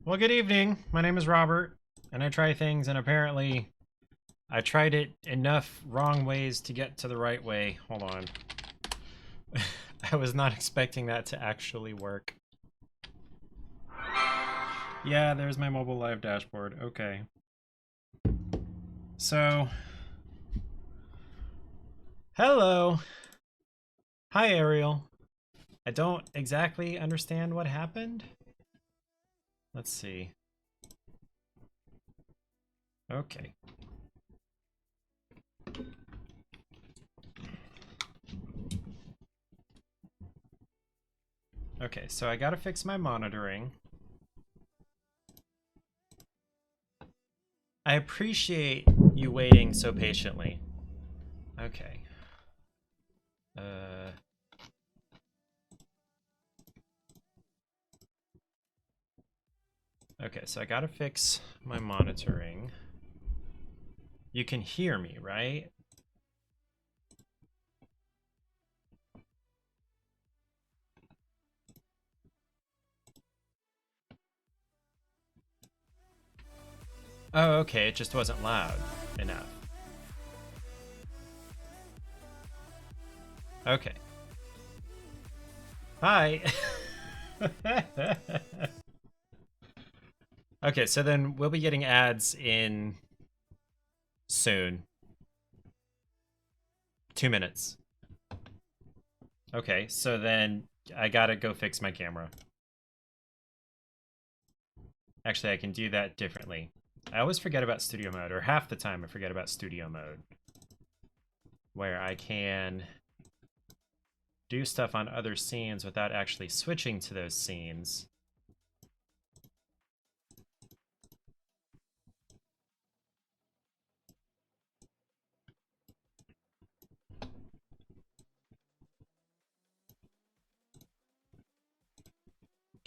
Well, good evening. My name is Robert, and I try things, and apparently I tried it enough wrong ways to get to the right way. Hold on. I was not expecting that to actually work. Yeah, there's my mobile live dashboard. Okay. So, hello. Hi, Ariel. I don't exactly understand what happened. Let's see. Okay. Okay, so I gotta fix my monitoring. I appreciate you waiting so patiently. Okay. Okay, so I gotta fix my monitoring. You can hear me, right? Oh, okay, it just wasn't loud enough. Okay. Hi. Okay, so then we'll be getting ads in soon. 2 minutes. Okay, so then I gotta go fix my camera. Actually, I can do that differently. I always forget about studio mode, or half the time I forget about studio mode, where I can do stuff on other scenes without actually switching to those scenes.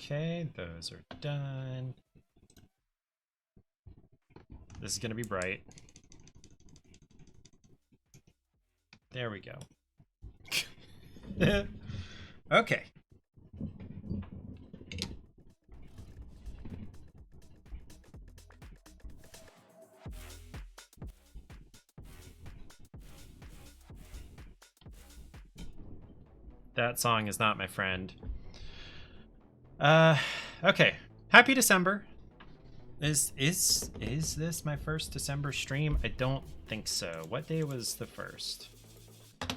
Okay, those are done. This is gonna be bright. There we go. Okay. That song is not my friend. Okay. Happy December. Is this my first December stream? I don't think so. What day was the first?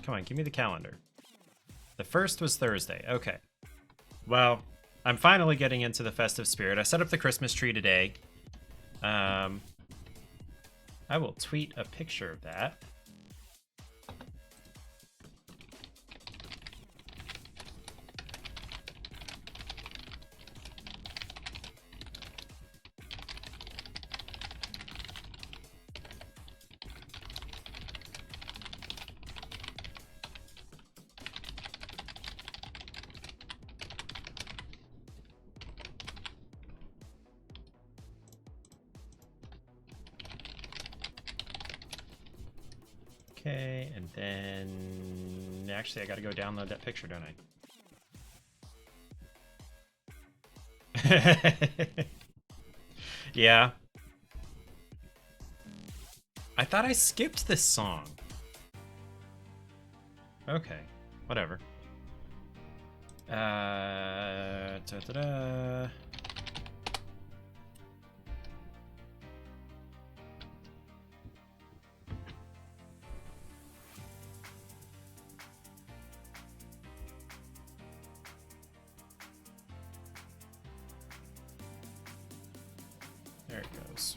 Come on, give me the calendar. The first was Thursday. Okay. Well, I'm finally getting into the festive spirit. I set up the Christmas tree today. I will tweet a picture of that. Okay, and then actually I gotta go download that picture, don't I? Yeah. I thought I skipped this song. Okay, whatever. Da-da-da. There it goes.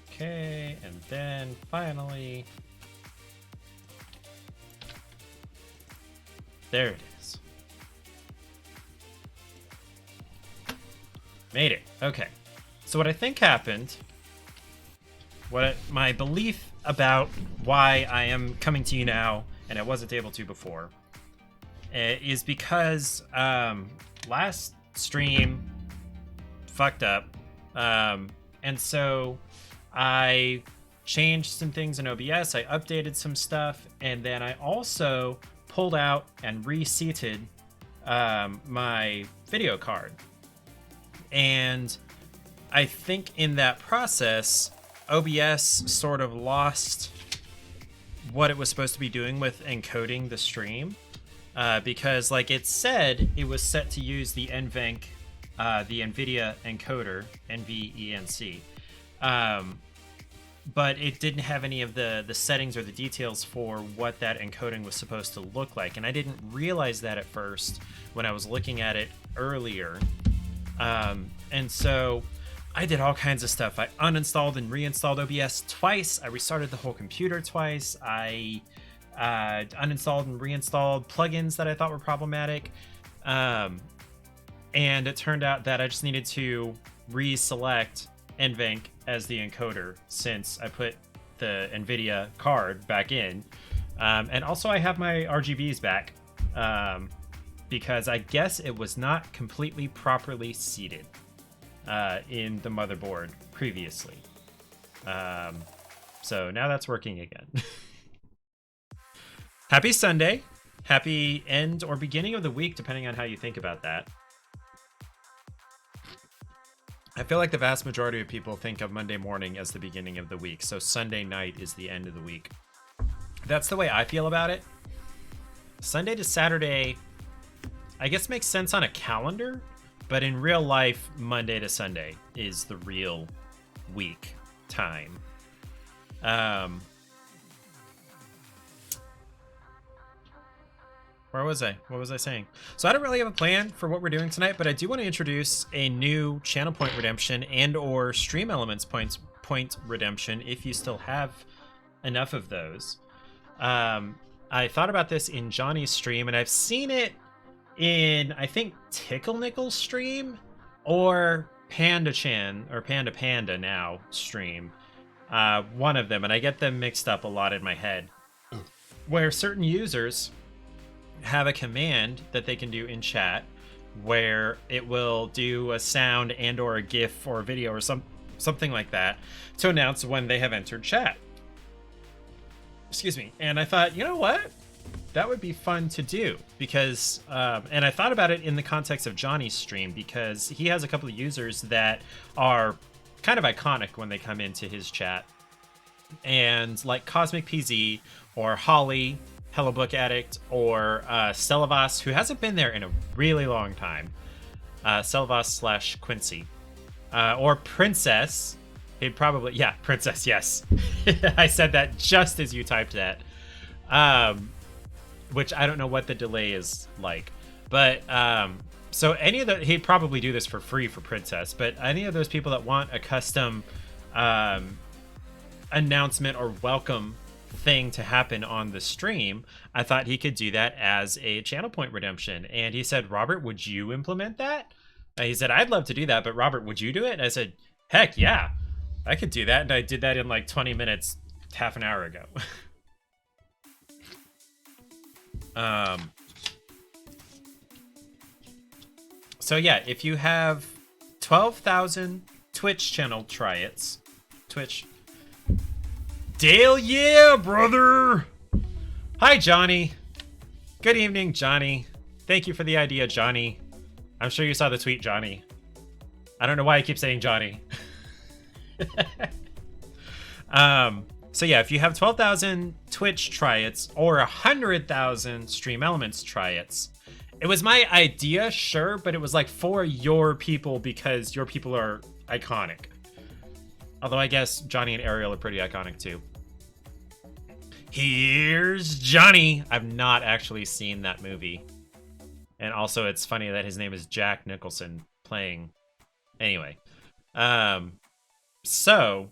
Okay, and then finally, there it is. Made it. Okay. So what I think happened, my belief about why I am coming to you now and I wasn't able to before, is because last stream fucked up, and so I changed some things in OBS. I updated some stuff, and then I also pulled out and reseated my video card. And I think in that process, OBS sort of lost what it was supposed to be doing with encoding the stream, because like it said it was set to use the NVENC, the NVIDIA encoder, NVENC, but it didn't have any of the settings or the details for what that encoding was supposed to look like. And I didn't realize that at first when I was looking at it earlier. And so I did all kinds of stuff. I uninstalled and reinstalled OBS twice. I restarted the whole computer twice. I uninstalled and reinstalled plugins that I thought were problematic. And it turned out that I just needed to reselect NVENC as the encoder since I put the NVIDIA card back in. And also I have my RGBs back because I guess it was not completely properly seated in the motherboard previously. So now that's working again. Happy Sunday. Happy end or beginning of the week, depending on how you think about that. I feel like the vast majority of people think of Monday morning as the beginning of the week, so Sunday night is the end of the week. That's the way I feel about it. Sunday to Saturday, I guess, makes sense on a calendar, but in real life, Monday to Sunday is the real week time. Where was I? What was I saying? So I don't really have a plan for what we're doing tonight, but I do want to introduce a new channel point redemption and or stream elements point redemption if you still have enough of those. I thought about this in Johnny's stream, and I've seen it in, I think, Tickle Nickel's stream or Panda-chan or Panda now stream. One of them, and I get them mixed up a lot in my head, where certain users have a command that they can do in chat where it will do a sound and or a GIF or a video or something like that to announce when they have entered chat. Excuse me. And I thought, you know what? That would be fun to do because, and I thought about it in the context of Johnny's stream because he has a couple of users that are kind of iconic when they come into his chat. And like Cosmic PZ or Holly, Hello Book Addict, or Celavas, who hasn't been there in a really long time. Celavas / Quincy. Or Princess. He'd probably, yeah, Princess, yes. I said that just as you typed that. Which I don't know what the delay is like. But, so any of the, he'd probably do this for free for Princess, but any of those people that want a custom announcement or welcome thing to happen on the stream, I thought he could do that as a channel point redemption. And he said, Robert, would you implement that? He said, I'd love to do that, but Robert, would you do it? And I said, heck yeah, I could do that. And I did that in like 20 minutes, half an hour ago. So yeah, if you have 12,000 Twitch channel tryouts, Twitch, Dale, yeah, brother. Hi, Johnny. Good evening, Johnny. Thank you for the idea, Johnny. I'm sure you saw the tweet, Johnny. I don't know why I keep saying Johnny. So yeah, if you have 12,000 Twitch tryouts or 100,000 Stream Elements tryouts, it was my idea, sure, but it was like for your people because your people are iconic. Although I guess Johnny and Ariel are pretty iconic too. Here's Johnny. I've not actually seen that movie. And also it's funny that his name is Jack Nicholson playing. Anyway. So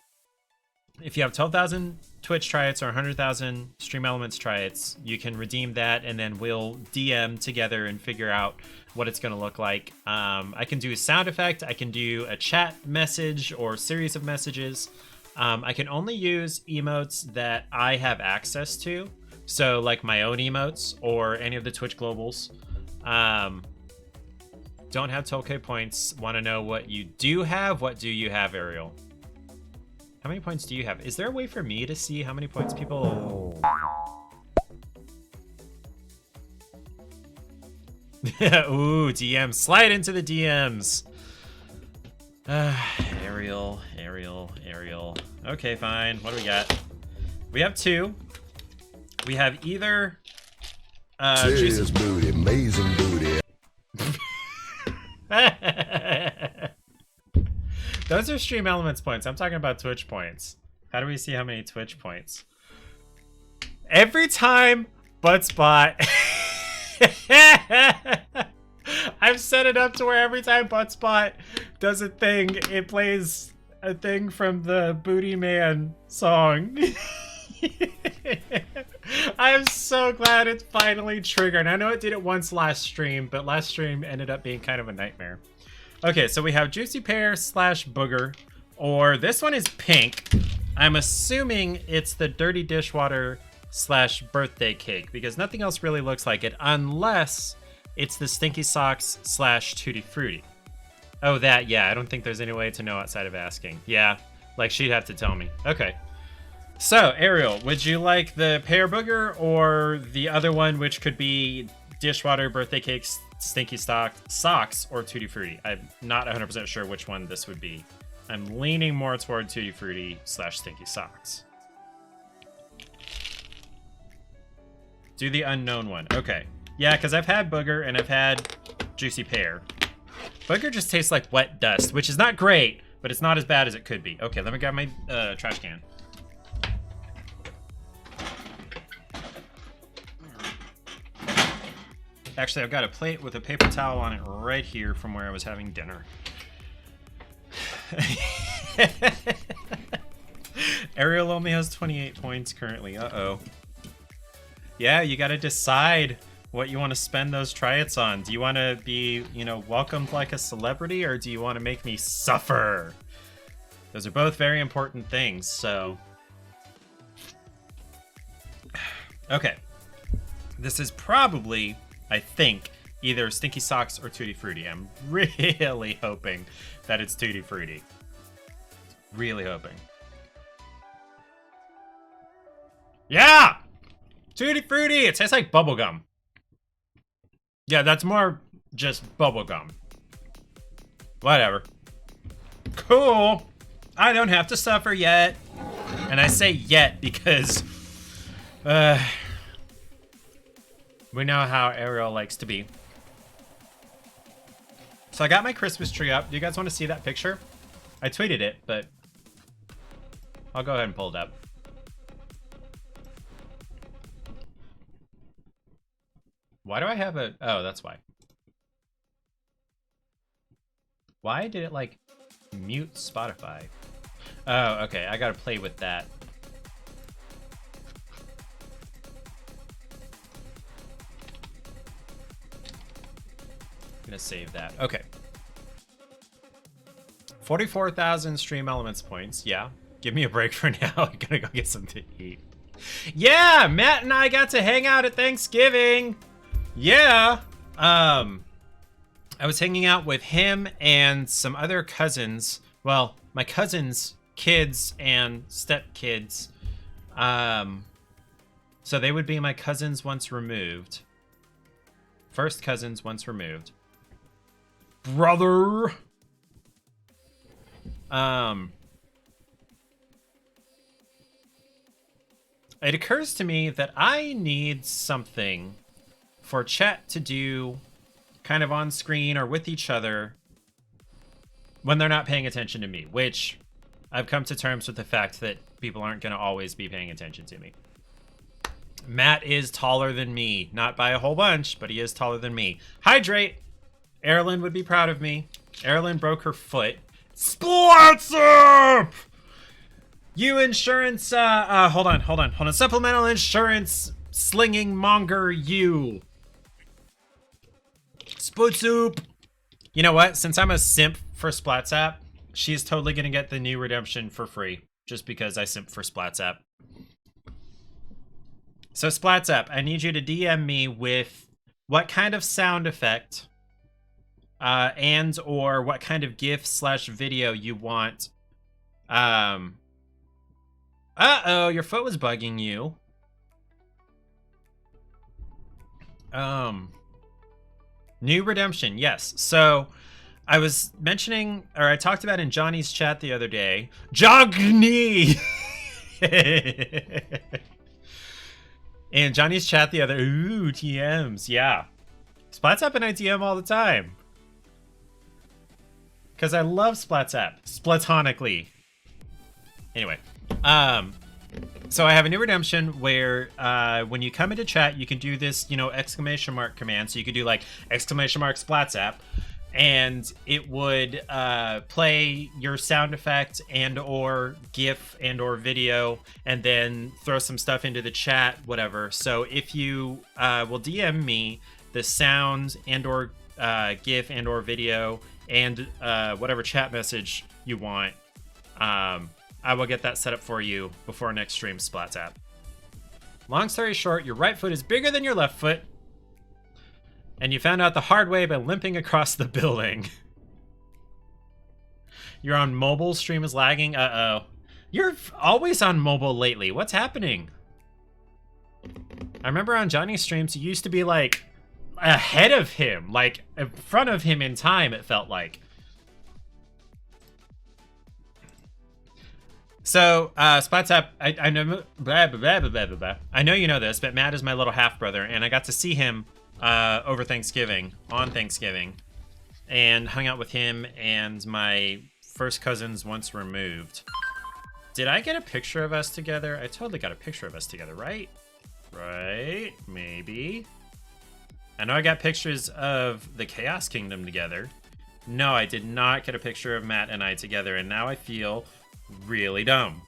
if you have 12,000 Twitch tryouts or 100,000 Stream Elements tryouts, you can redeem that and then we'll DM together and figure out what it's going to look like. I can do a sound effect. I can do a chat message or series of messages. I can only use emotes that I have access to. So like my own emotes or any of the Twitch globals. Don't have Tolkien points. Want to know what you do have? What do you have, Ariel? How many points do you have? Is there a way for me to see how many points people... Ooh, DMs. Slide into the DMs. Ariel. Okay, fine. What do we got? We have 2. We have either... Serious booty, amazing booty. Those are Stream Elements points. I'm talking about Twitch points. How do we see how many Twitch points? Every time Buttspot... I've set it up to where every time Buttspot does a thing, it plays a thing from the Booty Man song. I'm so glad it's finally triggered. I know it did it once last stream, but last stream ended up being kind of a nightmare. Okay, so we have Juicy Pear / Booger, or this one is pink. I'm assuming it's the Dirty Dishwater / Birthday Cake, because nothing else really looks like it, unless it's the Stinky Socks / Tutti Frutti. Oh, that, yeah, I don't think there's any way to know outside of asking. Yeah, like she'd have to tell me. Okay. So, Ariel, would you like the Pear Booger or the other one, which could be Dishwater, Birthday Cakes, Stinky Socks, or Tutti Frutti? I'm not 100% sure which one this would be. I'm leaning more toward Tutti Frutti / Stinky Socks. Do the unknown one. Okay. Yeah, because I've had Booger and I've had Juicy Pear. Booger just tastes like wet dust, which is not great, but it's not as bad as it could be. Okay, let me grab my trash can. Actually, I've got a plate with a paper towel on it right here from where I was having dinner. Ariel only has 28 points currently. Uh-oh. Yeah, you gotta decide what you want to spend those triets on. Do you want to be, you know, welcomed like a celebrity, or do you want to make me suffer? Those are both very important things, so... Okay. This is probably, I think, either Stinky Socks or Tutti Frutti. I'm really hoping that it's Tutti Frutti. Really hoping. Yeah! Tutti Frutti! It tastes like bubblegum. Yeah, that's more just bubblegum. Whatever. Cool. I don't have to suffer yet. And I say yet because... we know how Ariel likes to be. So I got my Christmas tree up. Do you guys want to see that picture? I tweeted it, but... I'll go ahead and pull it up. Why do I have a... Oh, that's why. Why did it, like, mute Spotify? Oh, okay. I gotta play with that. I'm gonna save that. Okay. 44,000 Stream Elements points. Yeah. Give me a break for now. I'm gonna go get something to eat. Yeah! Matt and I got to hang out at Thanksgiving! Yeah, I was hanging out with him and some other cousins. Well, my cousins' kids and stepkids. So they would be my cousins once removed. First cousins once removed. Brother! It occurs to me that I need something for chat to do kind of on screen or with each other when they're not paying attention to me, which I've come to terms with the fact that people aren't going to always be paying attention to me. Matt is taller than me, not by a whole bunch, but he is taller than me. Hydrate! Erilyn would be proud of me. Erilyn broke her foot. Splats up! You insurance, hold on. Supplemental insurance slinging monger you. Split soup. You know what? Since I'm a simp for Splatsap, she's totally gonna get the new redemption for free. Just because I simp for Splatsap. So Splats Up, I need you to DM me with what kind of sound effect and or what kind of GIF / video you want. Uh-oh, your foot was bugging you. New Redemption, yes. So I was mentioning, or I talked about in Johnny's chat the other day. Johnny! In Johnny's chat the other, ooh, TMs, yeah. Splats Up and I TM all the time. Because I love Splats Up, splatonically. Anyway, so I have a new redemption where when you come into chat, you can do this, exclamation mark command. So you could do like exclamation mark Splats App, and it would play your sound effect and or GIF and or video, and then throw some stuff into the chat, whatever. So if you will DM me the sound and or GIF and or video and whatever chat message you want, I will get that set up for you before next stream Splats App. Long story short, your right foot is bigger than your left foot, and you found out the hard way by limping across the building. You're on mobile, stream is lagging, uh-oh. You're always on mobile lately, what's happening? I remember on Johnny's streams, you used to be like ahead of him, like in front of him in time, it felt like. So, Splats Up, I know, blah, blah, blah, blah, blah. I know you know this, but Matt is my little half-brother, and I got to see him on Thanksgiving, and hung out with him and my first cousins once removed. Did I get a picture of us together? I totally got a picture of us together, right? Right? Maybe. I know I got pictures of the Chaos Kingdom together. No, I did not get a picture of Matt and I together, and now I feel really dumb.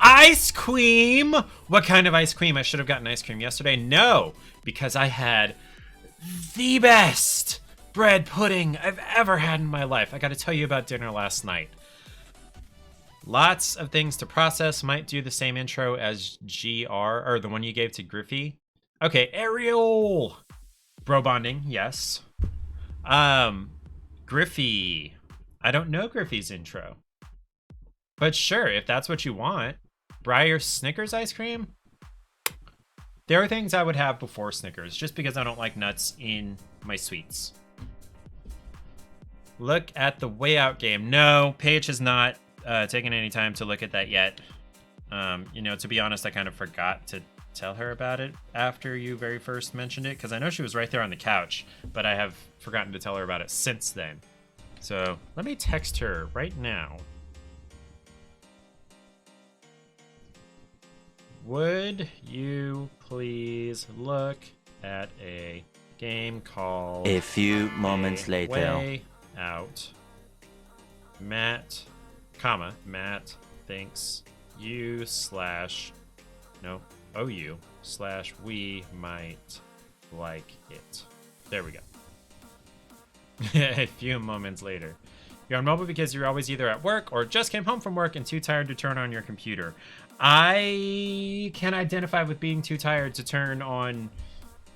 Ice cream! What kind of ice cream? I should have gotten ice cream yesterday. No, because I had the best bread pudding I've ever had in my life. I got to tell you about dinner last night. Lots of things to process. Might do the same intro as GR, or the one you gave to Griffey. Okay, Ariel! Bro bonding, yes. Griffey. I don't know Griffey's intro. But sure, if that's what you want. Briar Snickers ice cream? There are things I would have before Snickers, just because I don't like nuts in my sweets. Look at the Way Out game. No, Paige has not taken any time to look at that yet. To be honest, I kind of forgot to tell her about it after you very first mentioned it, because I know she was right there on the couch, but I have forgotten to tell her about it since then. So let me text her right now. Would you please look at a game called A Few Moments Later. Way Out. Matt thinks you / no, OU / we might like it. There we go. A few moments later. You're on mobile because you're always either at work or just came home from work and too tired to turn on your computer. I can identify with being too tired to turn on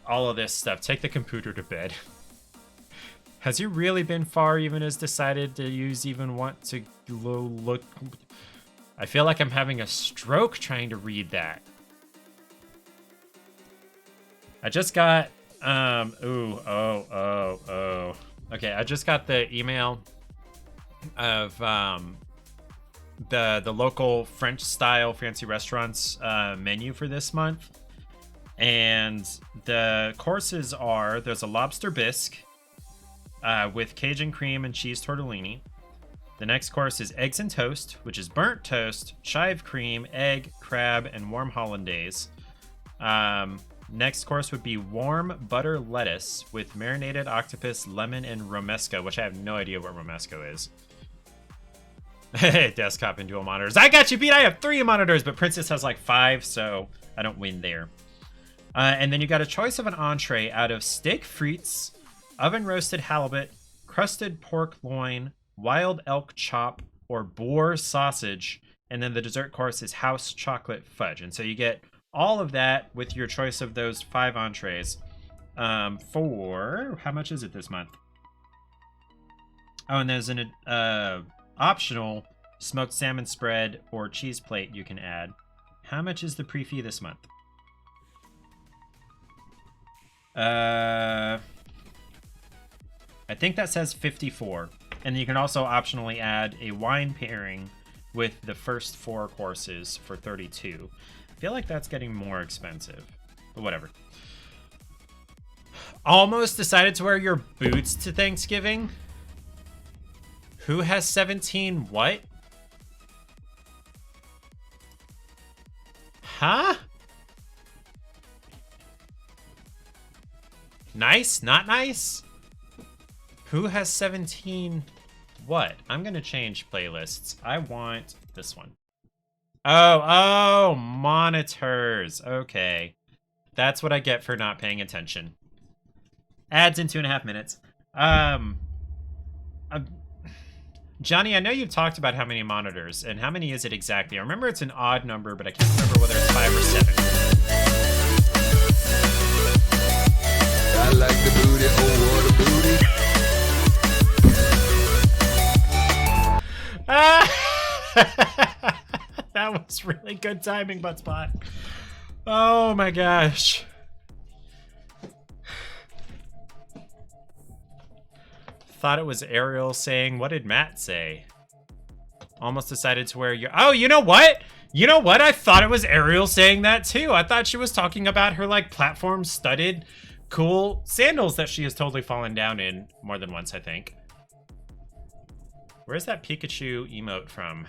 all of this stuff. Take the computer to bed. Has you really been far even as decided to even want to look? I feel like I'm having a stroke trying to read that. I just got, Okay, I just got the email of the local French style fancy restaurants menu for this month. And the courses are, there's a lobster bisque with Cajun cream and cheese tortellini. The next course is eggs and toast, which is burnt toast, chive cream, egg, crab, and warm hollandaise. Next course would be warm butter lettuce with marinated octopus, lemon, and romesco, which I have no idea what romesco is. Desktop and dual monitors. I got you beat. I have 3 monitors, but Princess has like 5, so I don't win there. And then you got a choice of an entree out of steak frites, oven roasted halibut, crusted pork loin, wild elk chop, or boar sausage, And then the dessert course is house chocolate fudge. And so you get all of that with your choice of those 5 entrees for, how much is it this month? Oh, and there's an optional smoked salmon spread or cheese plate you can add. How much is the pre-fee this month? I think that says 54. And you can also optionally add a wine pairing with the first 4 courses for 32. I feel like that's getting more expensive, but whatever. Almost decided to wear your boots to Thanksgiving? Who has 17 what? Huh? Nice? Not nice? Who has 17 what? I'm gonna change playlists. I want this one. Oh, monitors. Okay. That's what I get for not paying attention. Ads in 2.5 minutes. Johnny, I know you've talked about how many monitors, and how many is it exactly? I remember it's an odd number, but I can't remember whether it's 5 or 7. I like the booty, oh what a booty. That was really good timing, Buttspot. Oh my gosh. Thought it was Ariel saying, what did Matt say? Almost decided to wear your... Oh, you know what? You know what? I thought it was Ariel saying that too. I thought she was talking about her like platform studded cool sandals that she has totally fallen down in more than once, I think. Where's that Pikachu emote from?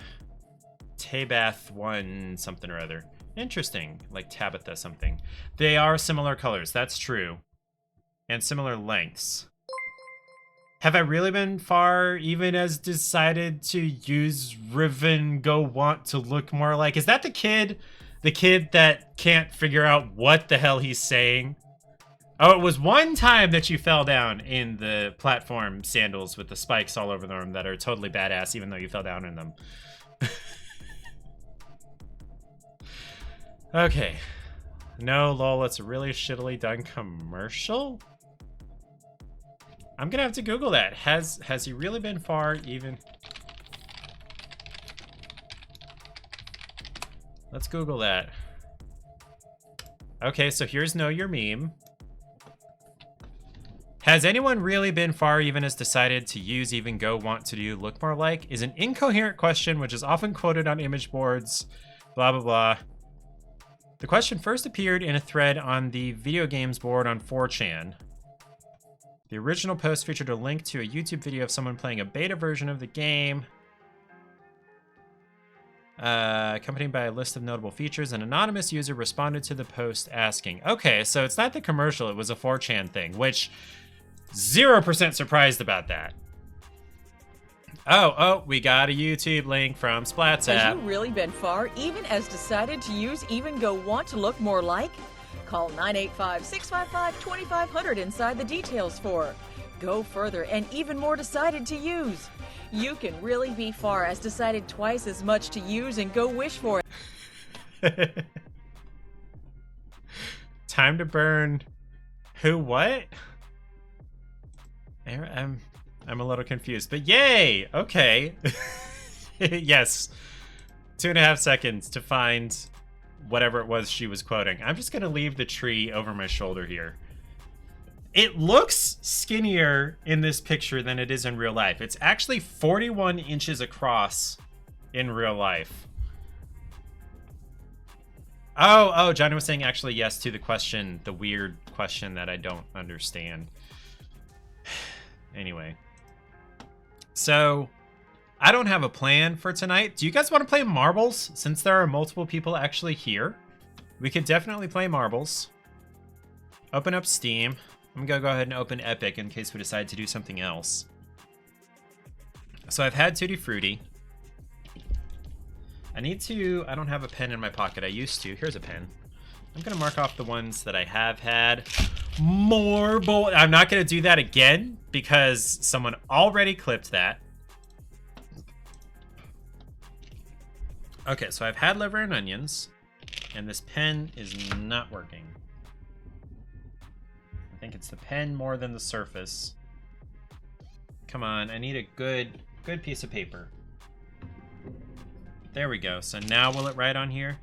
Tabath 1 something or other. Interesting. Like Tabitha something. They are similar colors. That's true. And similar lengths. Have I really been far, even as decided to use Riven Go Want to look more like? Is that the kid? The kid that can't figure out what the hell he's saying? Oh, it was one time that you fell down in the platform sandals with the spikes all over them that are totally badass, even though you fell down in them. Okay. No, lol, it's a really shittily done commercial? I'm gonna have to Google that. Has he really been far even? Let's Google that. Okay, so here's Know Your Meme. Has anyone really been far even as decided to use even go want to do look more like? Is an incoherent question which is often quoted on image boards, blah, blah, blah. The question first appeared in a thread on the video games board on 4chan. The original post featured a link to a YouTube video of someone playing a beta version of the game, accompanied by a list of notable features. An anonymous user responded to the post asking, okay, so it's not the commercial, it was a 4chan thing, which 0% surprised about that. Oh, we got a YouTube link from Splats app. Has you really been far, even as decided to use even go want to look more like? Call 985-655-2500 inside the details for Go Further and even more decided to use. You can really be far as decided twice as much to use and go wish for it. Time to burn. Who, what? I'm a little confused, but yay! Okay. Yes. 2.5 seconds to find whatever it was she was quoting. I'm just gonna leave the tree over my shoulder here. It looks skinnier in this picture than it is in real life. It's actually 41 inches across in real life. Oh, Johnny was saying actually yes to the question, the weird question that I don't understand. Anyway. So, I don't have a plan for tonight. Do you guys want to play marbles? Since there are multiple people actually here, we could definitely play marbles. Open up Steam. I'm gonna go ahead and open Epic in case we decide to do something else. So I've had Tutti Frutti. I don't have a pen in my pocket. I used to. Here's a pen. I'm gonna mark off the ones that I have had. Marble. I'm not gonna do that again because someone already clipped that. Okay, so I've had liver and onions, and this pen is not working. I think it's the pen more than the surface. Come on, I need a good piece of paper. There we go. So now will it write on here?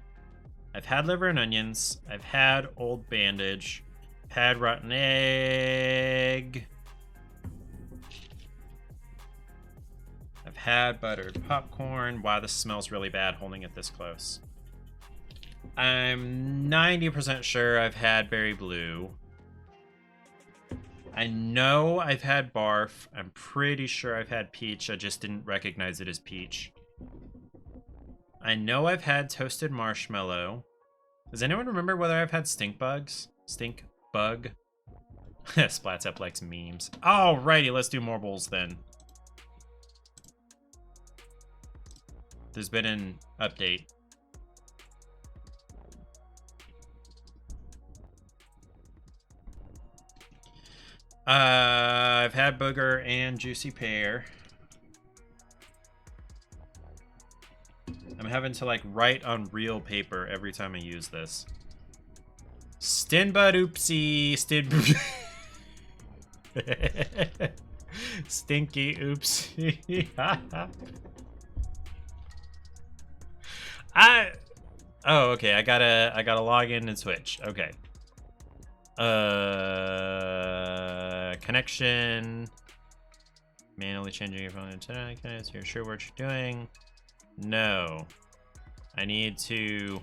I've had liver and onions. I've had old bandage. Had rotten egg. I've had buttered popcorn. Wow, this smells really bad holding it this close. I'm 90% sure I've had berry blue. I know I've had barf. I'm pretty sure I've had peach. I just didn't recognize it as peach. I know I've had toasted marshmallow. Does anyone remember whether I've had stink bugs? Stink bug? Splats likes memes. Alrighty, let's do more bowls then. There's been an update. I've had booger and juicy pear. I'm having to like write on real paper every time I use this. Stinbud oopsie. Stinky oopsie. Oh, okay. I gotta log in and switch. Okay. Connection. Manually changing your phone antenna. So you're sure what you're doing? No. I need to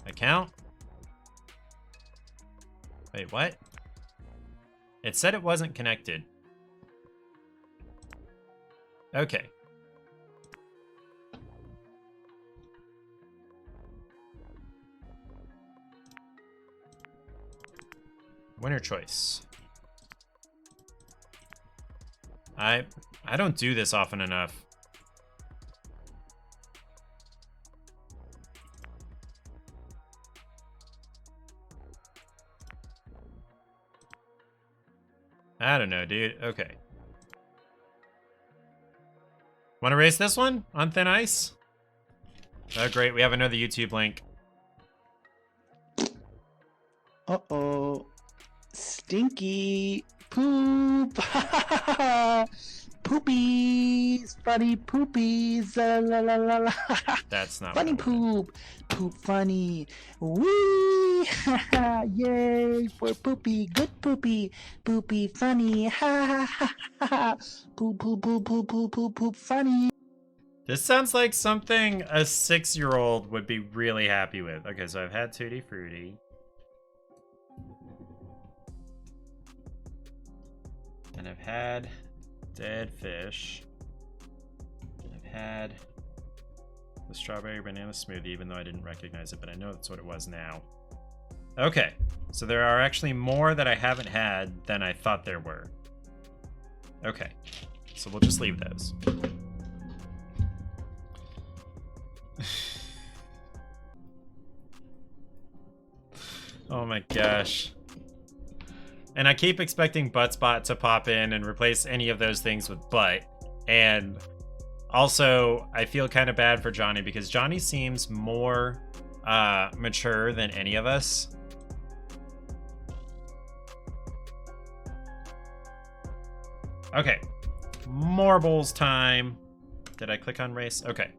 account. Wait, what? It said it wasn't connected. Okay. Winner choice. I don't do this often enough. I don't know, dude. Okay. Want to race this one on thin ice? Oh, great. We have another YouTube link. Uh-oh. Stinky poop. Poopies. Funny poopies. La la la la. That's not funny what I wanted. poop. Poop funny. Wee. Yay for poopy. Good poopy. Poopy funny. Ha ha ha. Poop poop poop poop poop poop poop funny. This sounds like something a 6-year-old would be really happy with. Okay, so I've had Tutti Frutti. And I've had dead fish. I've had the strawberry banana smoothie, even though I didn't recognize it, but I know that's what it was now. Okay, so there are actually more that I haven't had than I thought there were. Okay, so we'll just leave those. Oh my gosh. And I keep expecting Buttspot to pop in and replace any of those things with Butt. And also, I feel kind of bad for Johnny because Johnny seems more mature than any of us. Okay. Marbles time. Did I click on race? Okay.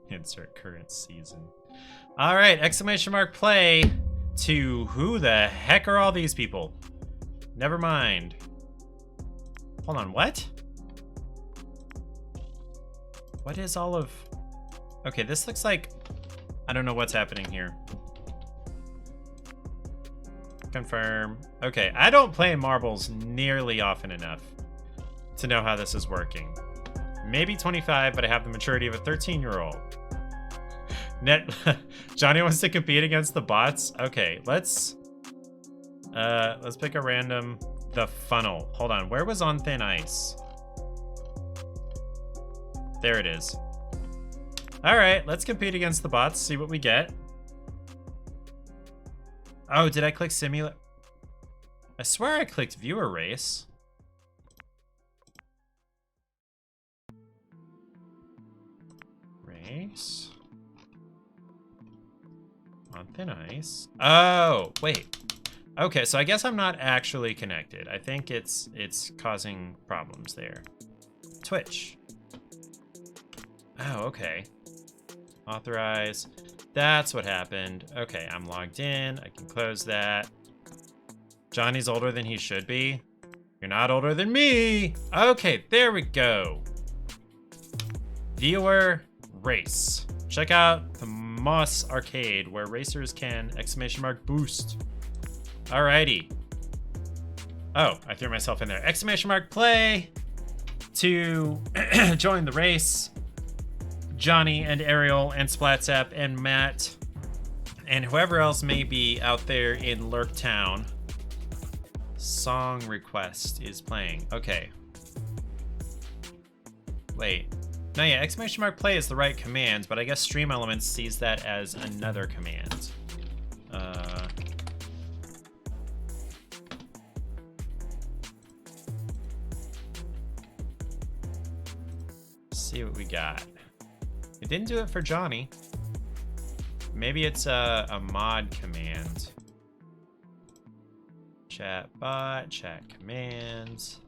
Insert current season. All right, exclamation mark play to who the heck are all these people? Never mind. Hold on, what? What is all of... Okay, this looks like... I don't know what's happening here. Confirm. Okay, I don't play marbles nearly often enough to know how this is working. Maybe 25, but I have the maturity of a 13-year-old. Johnny wants to compete against the bots. Okay, let's pick a random. The funnel. Hold on, where was On Thin Ice? There it is. All right, let's compete against the bots. See what we get. Oh, did I click simulate? I swear I clicked viewer race. Nice. On thin ice. Oh, wait. Okay, so I guess I'm not actually connected. I think it's causing problems there. Twitch. Oh, okay. Authorize. That's what happened. Okay, I'm logged in. I can close that. Johnny's older than he should be. You're not older than me. Okay, there we go. Viewer race. Check out the Moss Arcade where racers can !boost. Alrighty. Oh, I threw myself in there. !play to join the race. Johnny and Ariel and Splatsap and Matt and whoever else may be out there in Lurk Town. Song request is playing. Okay. Wait. No, yeah, !play is the right command, but I guess Stream Elements sees that as another command. See what we got. It didn't do it for Johnny. Maybe it's a mod command. Chat bot, chat commands.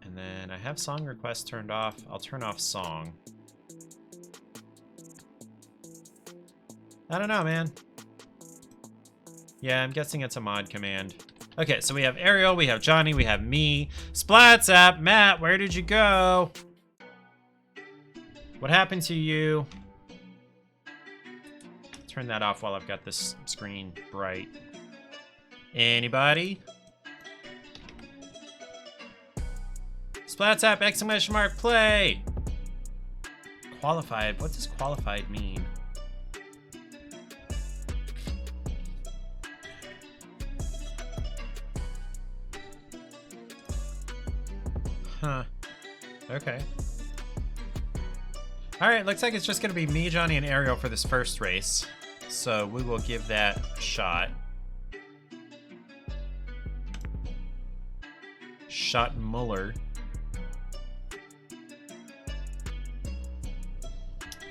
And then I have song request turned off. I'll turn off song. I don't know, man. Yeah, I'm guessing it's a mod command. Okay, so we have Ariel, we have Johnny, we have me. Splatsap, Matt, where did you go? What happened to you? Turn that off while I've got this screen bright. Anybody? Splatsap, !play! Qualified, what does qualified mean? Huh. Okay. Alright, looks like it's just gonna be me, Johnny, and Ariel for this first race. So we will give that a shot. Shot Muller.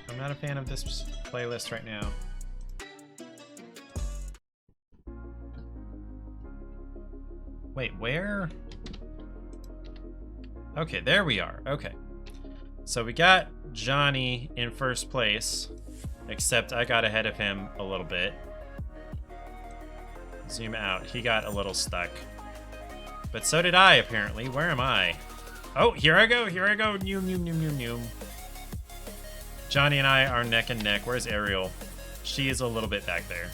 I'm not a fan of this playlist right now. Wait, where? Okay, there we are. Okay. So we got Johnny in first place, except I got ahead of him a little bit. Zoom out. He got a little stuck. But so did I, apparently. Where am I? Oh, here I go. Here I go. Noom, noom, noom, noom, noom. Johnny and I are neck and neck. Where's Ariel? She is a little bit back there.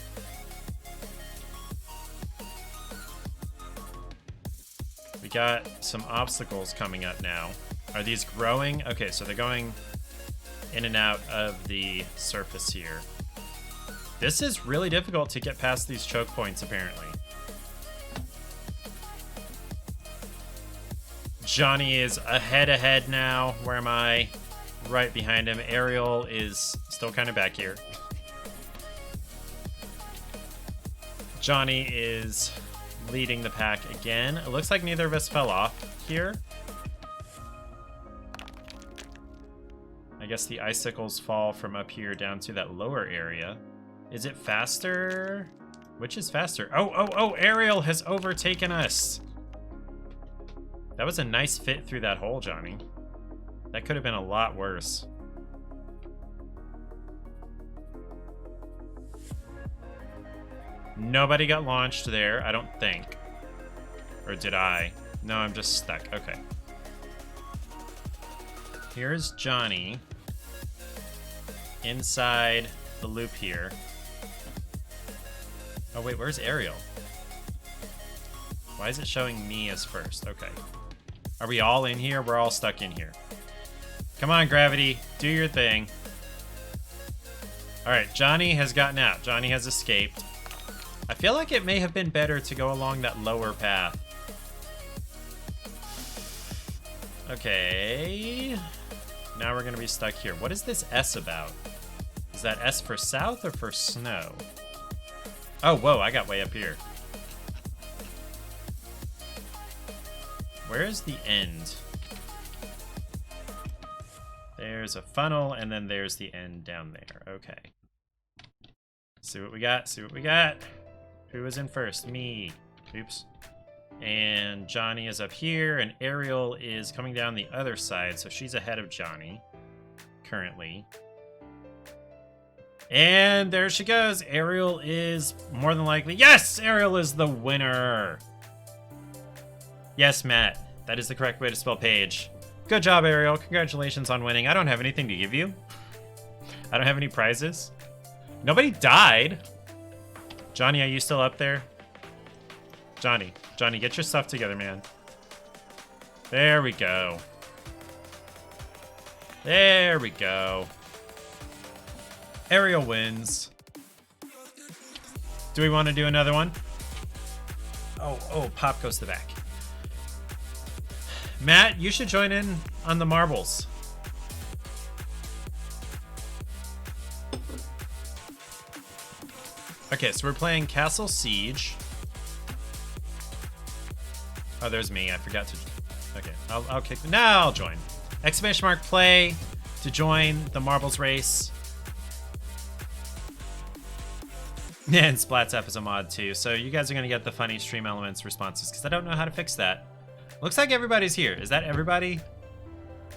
We got some obstacles coming up now. Are these growing? Okay, so they're going in and out of the surface here. This is really difficult to get past these choke points, apparently. Johnny is ahead now. Where am I? Right behind him. Ariel is still kind of back here. Johnny is leading the pack again. It looks like neither of us fell off here. I guess the icicles fall from up here down to that lower area. Is it faster? Which is faster? Oh, Ariel has overtaken us. That was a nice fit through that hole, Johnny. That could have been a lot worse. Nobody got launched there, I don't think. Or did I? No, I'm just stuck. Okay. Here's Johnny. Inside the loop here. Oh wait, where's Ariel? Why is it showing me as first? Okay. Are we all in here? We're all stuck in here. Come on, Gravity. Do your thing. Alright, Johnny has gotten out. Johnny has escaped. I feel like it may have been better to go along that lower path. Okay. Now we're gonna be stuck here. What is this S about? Is that S for south or for snow? Oh, whoa, I got way up here. Where is the end? There's a funnel, and then there's the end down there. Okay. See what we got, see what we got. Who was in first? Me. Oops. And Johnny is up here, and Ariel is coming down the other side, so she's ahead of Johnny, currently. And there she goes. Ariel is more than likely... Yes! Ariel is the winner! Yes, Matt. That is the correct way to spell Paige. Good job, Ariel. Congratulations on winning. I don't have anything to give you. I don't have any prizes. Nobody died. Johnny, are you still up there? Johnny, get your stuff together, man. There we go. There we go. Ariel wins. Do we want to do another one? Oh, Pop goes to the back. Matt, you should join in on the marbles. Okay, so we're playing Castle Siege. Oh, there's me. I forgot to... Okay, I'll kick... Now I'll join. Exclamation mark play to join the marbles race. And SplatZap is a mod too, so you guys are going to get the funny stream elements responses, because I don't know how to fix that. Looks like everybody's here. Is that everybody?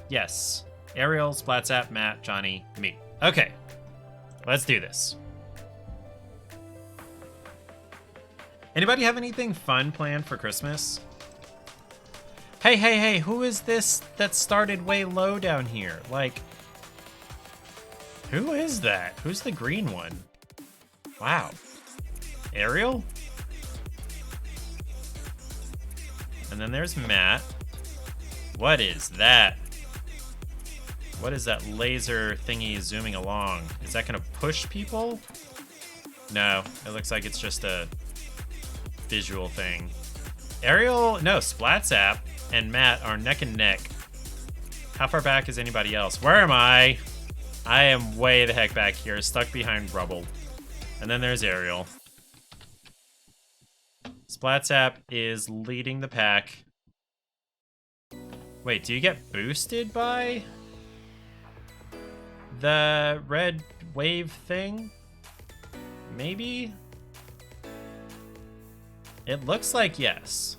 Yes. Ariel, SplatZap, Matt, Johnny, me. Okay. Let's do this. Anybody have anything fun planned for Christmas? Hey, who is this that started way low down here? Like, who is that? Who's the green one? Wow. Ariel? And then there's Matt. What is that? What is that laser thingy zooming along? Is that gonna push people? No, it looks like it's just a visual thing. Ariel, no, SplatZap and Matt are neck and neck. How far back is anybody else? Where am I? I am way the heck back here, stuck behind rubble. And then there's Ariel. SplatZap is leading the pack. Wait, do you get boosted by the red wave thing? Maybe? It looks like yes.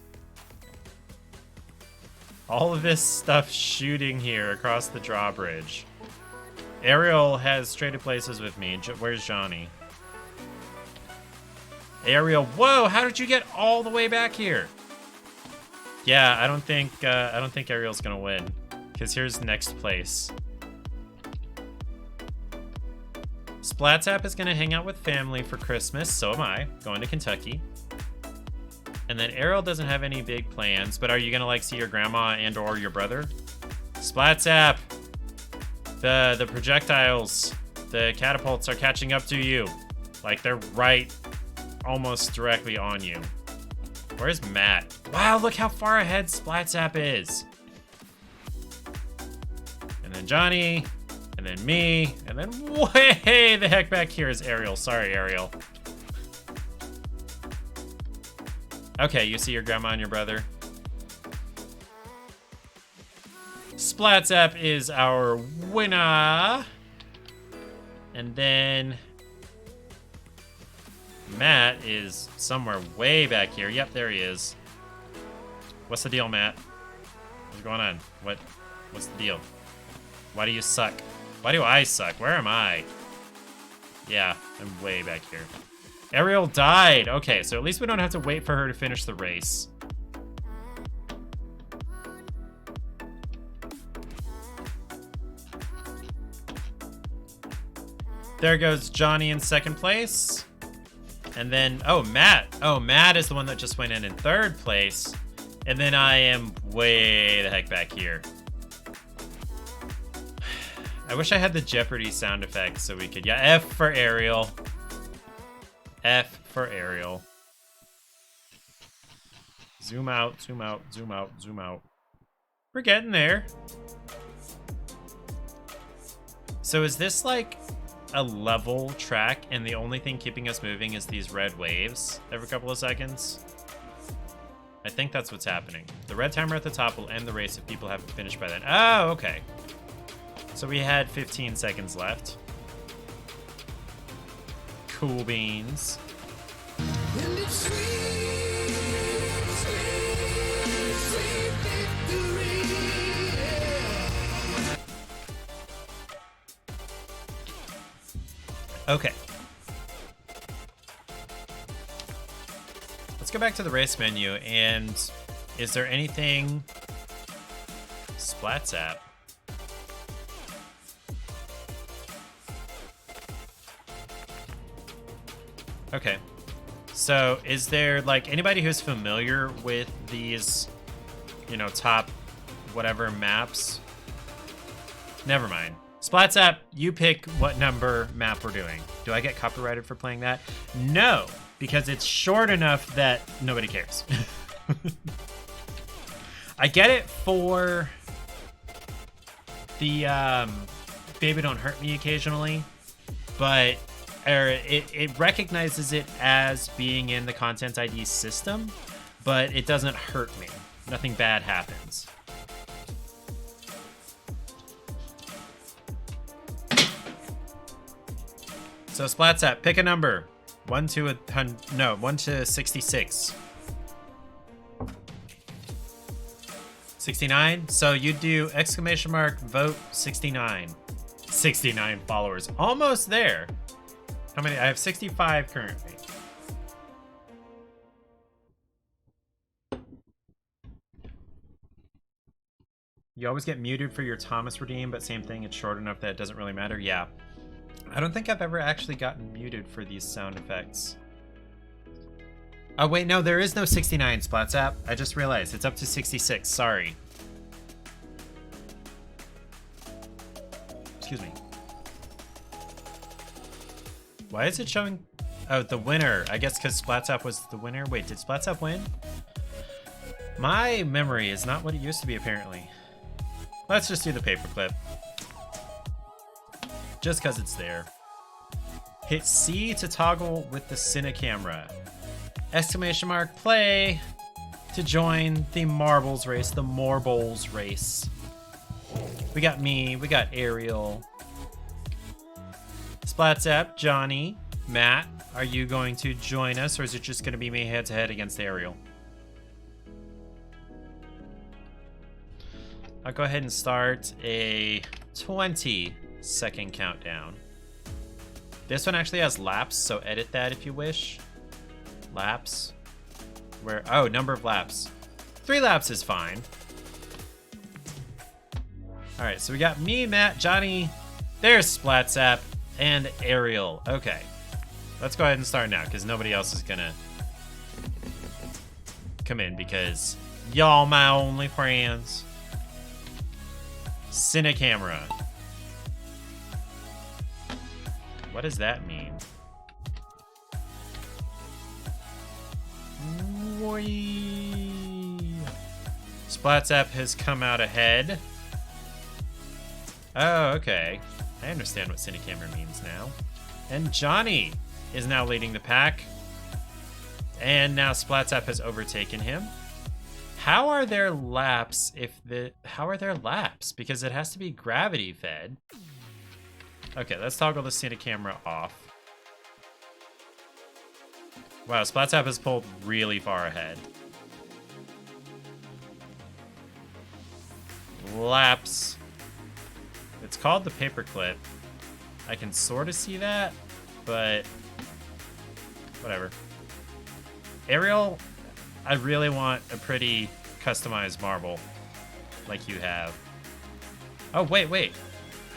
All of this stuff shooting here across the drawbridge. Ariel has traded places with me. Where's Johnny? Ariel, whoa! How did you get all the way back here? Yeah, I don't think Ariel's gonna win, because here's next place. SplatZap is gonna hang out with family for Christmas. So am I, going to Kentucky. And then Ariel doesn't have any big plans, but are you gonna like see your grandma and or your brother? SplatZap, the projectiles, the catapults are catching up to you. Like they're right, almost directly on you. Where's Matt? Wow, look how far ahead SplatZap is. And then Johnny, and then me, and then way the heck back here is Ariel. Sorry, Ariel. Okay, you see your grandma and your brother. SplatZap is our winner. And then Matt is somewhere way back here. Yep, there he is. What's the deal, Matt? What's going on? What's the deal? Why do you suck? Why do I suck? Where am I? Yeah, I'm way back here. Ariel died. Okay, so at least we don't have to wait for her to finish the race. There goes Johnny in second place. And then, oh, Matt. Oh, Matt is the one that just went in third place. And then I am way the heck back here. I wish I had the Jeopardy sound effect so we could... Yeah, F for Ariel. F for Ariel. Zoom out, zoom out, zoom out, zoom out. We're getting there. So is this like a level track and the only thing keeping us moving is these red waves every couple of seconds? I think that's what's happening. The red timer at the top will end the race if people haven't finished by then. Oh, okay. So we had 15 seconds left. Cool beans. Okay. Let's go back to the race menu, and is there anything... Splats app. Okay. So, is there, like, anybody who's familiar with these, you know, top whatever maps? Never mind. Splats app, you pick what number map we're doing. Do I get copyrighted for playing that? No, because it's short enough that nobody cares. I get it for the Baby Don't Hurt Me occasionally, but it recognizes it as being in the Content ID system, but it doesn't hurt me. Nothing bad happens. So Splats app, pick a number. 1 to 66. 69. So you do exclamation mark vote 69. 69 followers. Almost there. How many? I have 65 currently. You always get muted for your Thomas redeem, but same thing, it's short enough that it doesn't really matter. Yeah. I don't think I've ever actually gotten muted for these sound effects. Oh, wait, no, there is no 69 Splats app. I just realized it's up to 66. Sorry. Excuse me. Why is it showing? Oh, the winner. I guess because Splats app was the winner. Wait, did Splats app win? My memory is not what it used to be, apparently. Let's just do the paperclip. Just because it's there. Hit C to toggle with the Cine camera. Exclamation mark play to join the marbles race, the Marbles race. We got me, we got Ariel. Splats app, Johnny, Matt, are you going to join us, or is it just going to be me head to head against Ariel? I'll go ahead and start a 20-second countdown. This one actually has laps, so edit that if you wish. Laps. Where? Oh, number of laps. 3 laps is fine. All right, so we got me, Matt, Johnny, there's Splats app, and Ariel. Okay, let's go ahead and start now, because nobody else is gonna come in, because y'all my only friends. Cine camera. What does that mean? Whee! Splats app has come out ahead. Oh, okay. I understand what Cine camera means now. And Johnny is now leading the pack. And now Splats app has overtaken him. How are there laps how are there laps? Because it has to be gravity fed. Okay, let's toggle the Cine camera off. Wow, Splats app has pulled really far ahead. Laps. It's called the paperclip. I can sort of see that, but whatever. Ariel, I really want a pretty customized marble like you have. Oh, wait.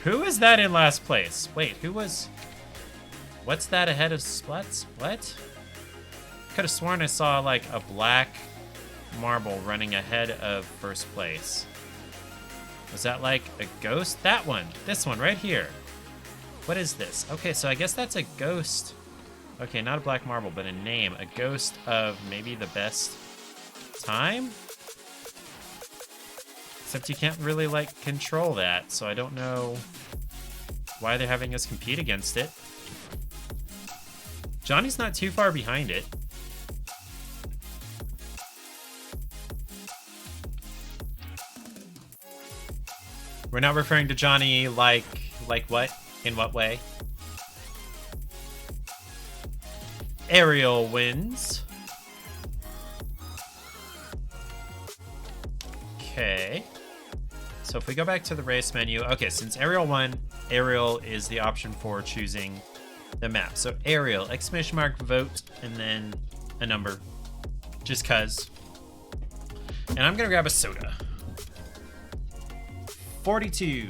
Who is that in last place? Wait, who was... What's that ahead of Splats? What? Could have sworn I saw, like, a black marble running ahead of first place. Was that, like, a ghost? That one. This one, right here. What is this? Okay, so I guess that's a ghost. Okay, not a black marble, but a name. A ghost of maybe the best time? Except you can't really, like, control that, so I don't know why they're having us compete against it. Johnny's not too far behind it. We're not referring to Johnny like what? In what way? Ariel wins. Okay. So if we go back to the race menu, okay, since Ariel won, Ariel is the option for choosing the map. So Ariel, exclamation mark, vote, and then a number, just cuz. And I'm gonna grab a soda. 42.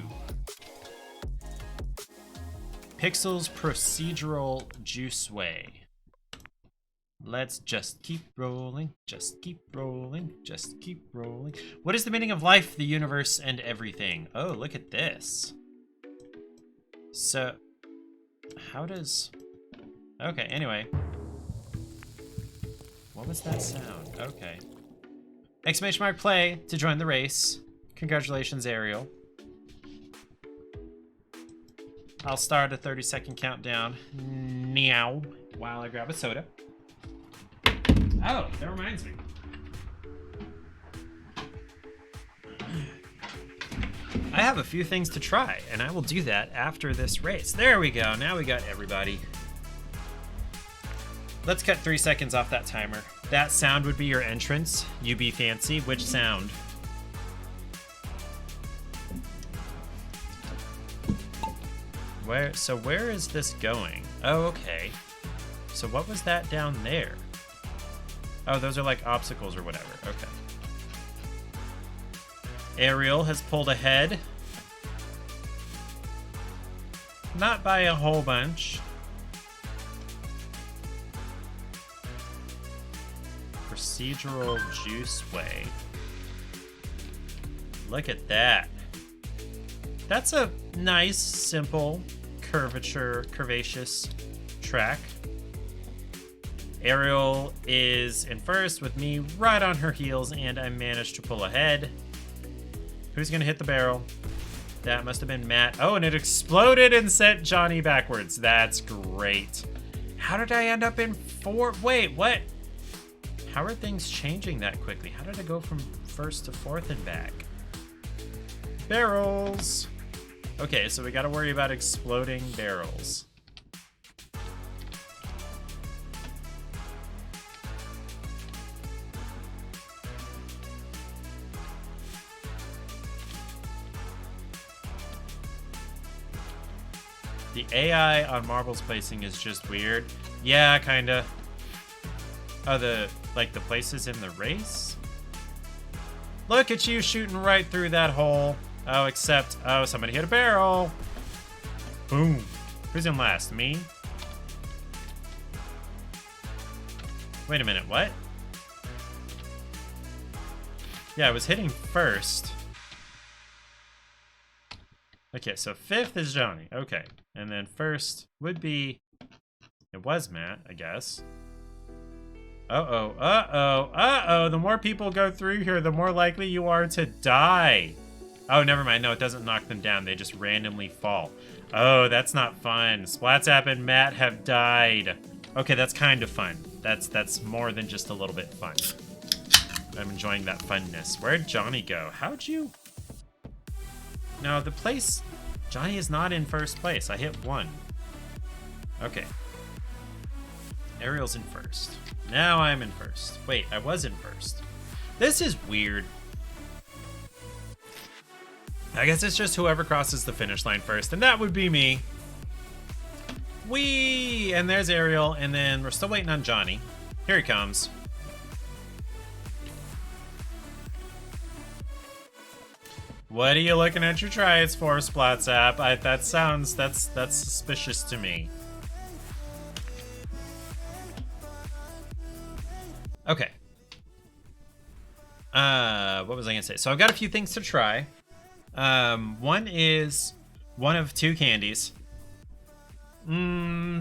Pixels Procedural Juiceway. Let's just keep rolling, just keep rolling, just keep rolling. What is the meaning of life, the universe, and everything? Oh, look at this. So, how does... Okay, anyway. What was that sound? Okay. Exclamation mark play to join the race. Congratulations, Ariel. I'll start a 30-second countdown now while I grab a soda. Oh, that reminds me. I have a few things to try, and I will do that after this race. There we go. Now we got everybody. Let's cut 3 seconds off that timer. That sound would be your entrance. You be fancy. Which sound? Where is this going? Oh, okay. So what was that down there? Oh, those are like obstacles or whatever. Okay. Ariel has pulled ahead. Not by a whole bunch. Procedural Juiceway. Look at that. That's a nice, simple, curvaceous track. Ariel is in first with me right on her heels, and I managed to pull ahead. Who's gonna hit the barrel? That must have been Matt. Oh, and it exploded and sent Johnny backwards. That's great. How did I end up in fourth? Wait, what? How are things changing that quickly? How did I go from first to fourth and back? Barrels. Okay, so we gotta worry about exploding barrels. The AI on marbles placing is just weird. Yeah, kinda. Oh, the places in the race? Look at you shooting right through that hole. Oh, except, oh, somebody hit a barrel. Boom. Who's in last? Me? Wait a minute, what? Yeah, I was hitting first. Okay, so fifth is Johnny. Okay. And then first would be... It was Matt, I guess. Uh-oh, uh-oh, uh-oh. The more people go through here, the more likely you are to die. Oh, never mind. No, it doesn't knock them down. They just randomly fall. Oh, that's not fun. Splatzap and Matt have died. Okay, that's kind of fun. That's more than just a little bit fun. I'm enjoying that funness. Where'd Johnny go? How'd you... No, the place... Johnny is not in first place. I hit 1. Okay. Ariel's in first. Now I'm in first. Wait, I was in first. This is weird. I guess it's just whoever crosses the finish line first, and that would be me. Whee! And there's Ariel, and then we're still waiting on Johnny. Here he comes. What are you looking at your triads for, Splatzap? That's suspicious to me. Okay. What was I gonna say? So I've got a few things to try. One is one of 2 candies.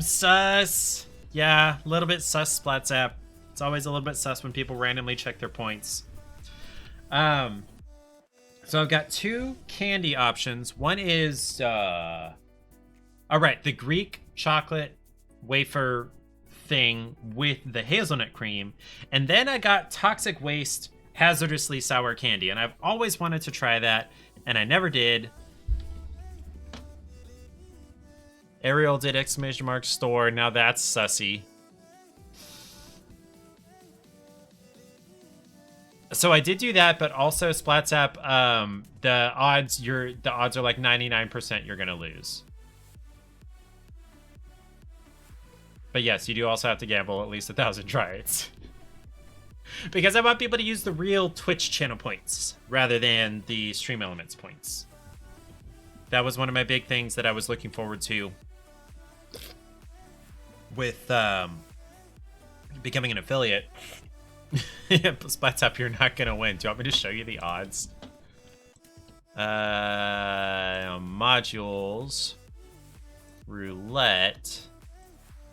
Sus. Yeah, a little bit sus, Splatzap. It's always a little bit sus when people randomly check their points. So I've got 2 candy options. One is, all right, the Greek chocolate wafer thing with the hazelnut cream. And then I got Toxic Waste hazardously sour candy. And I've always wanted to try that, and I never did. Ariel did exclamation mark store. Now that's sussy. So I did do that, but also Splatzap, the odds are like 99% you're gonna lose. But yes, you do also have to gamble at least 1,000 tries. Because I want people to use the real Twitch channel points rather than the Stream Elements points. That was one of my big things that I was looking forward to with becoming an affiliate. Splats up, you're not gonna win. Do you want me to show you the odds? Modules. Roulette.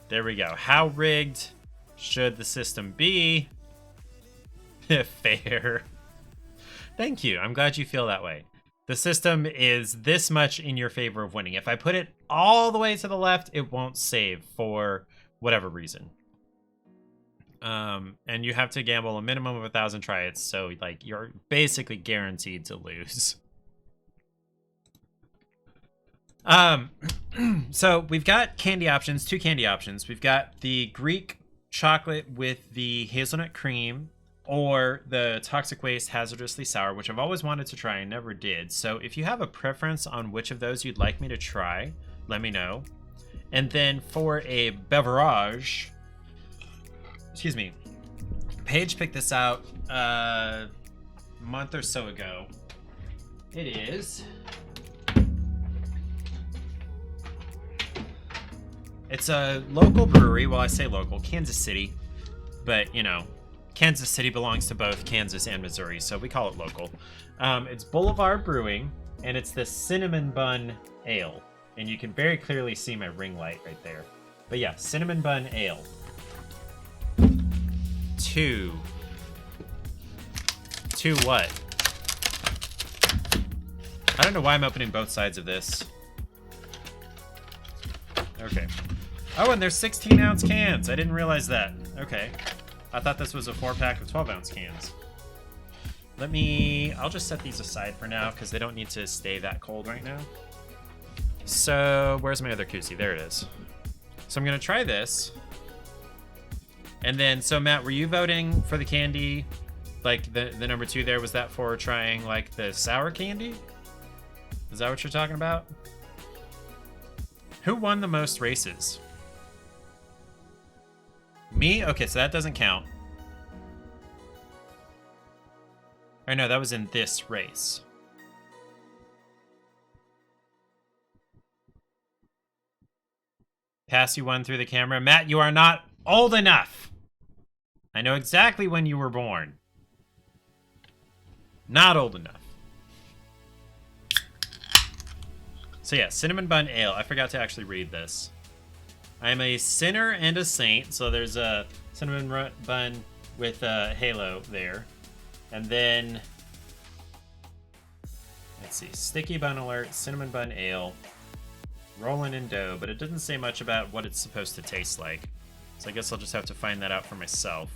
There we go. How rigged should the system be? Fair. Thank you. I'm glad you feel that way. The system is this much in your favor of winning. If I put it all the way to the left, it won't save for whatever reason. And you have to gamble a minimum of 1,000 tries, so like you're basically guaranteed to lose. So we've got candy options, 2 candy options. We've got the Greek chocolate with the hazelnut cream, or the Toxic Waste Hazardously Sour, which I've always wanted to try and never did. So if you have a preference on which of those you'd like me to try, let me know. And then for a beverage, excuse me, Paige picked this out a month or so ago. It is... It's a local brewery. Well, I say local, Kansas City. But, you know, Kansas City belongs to both Kansas and Missouri, so we call it local. It's Boulevard Brewing, and it's the Cinnamon Bun Ale. And you can very clearly see my ring light right there. But yeah, Cinnamon Bun Ale. 2 what? I don't know why I'm opening both sides of this. Okay. Oh, and there's 16-ounce cans. I didn't realize that. Okay. I thought this was a 4-pack of 12-ounce cans. I'll just set these aside for now because they don't need to stay that cold right now. So, where's my other koozie? There it is. So I'm going to try this. And then, so Matt, were you voting for the candy? Like the number 2 there, was that for trying like the sour candy? Is that what you're talking about? Who won the most races? Me? Okay, so that doesn't count. Or no, that was in this race. Pass, you won through the camera. Matt, you are not old enough. I know exactly when you were born. Not old enough. So yeah, Cinnamon Bun Ale. I forgot to actually read this. I'm a sinner and a saint. So there's a cinnamon bun with a halo there. And then, let's see, Sticky Bun Alert, Cinnamon Bun Ale, rolling in dough, but it doesn't say much about what it's supposed to taste like. So I guess I'll just have to find that out for myself.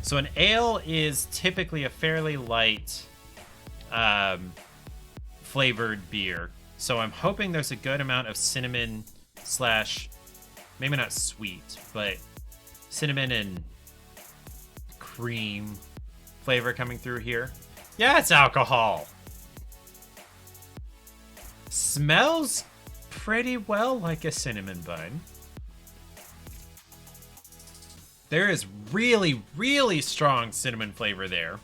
So an ale is typically a fairly light flavored beer. So I'm hoping there's a good amount of cinnamon slash, maybe not sweet, but cinnamon and cream flavor coming through here. Yeah, it's alcohol. Smells pretty well like a cinnamon bun. There is really, really strong cinnamon flavor there.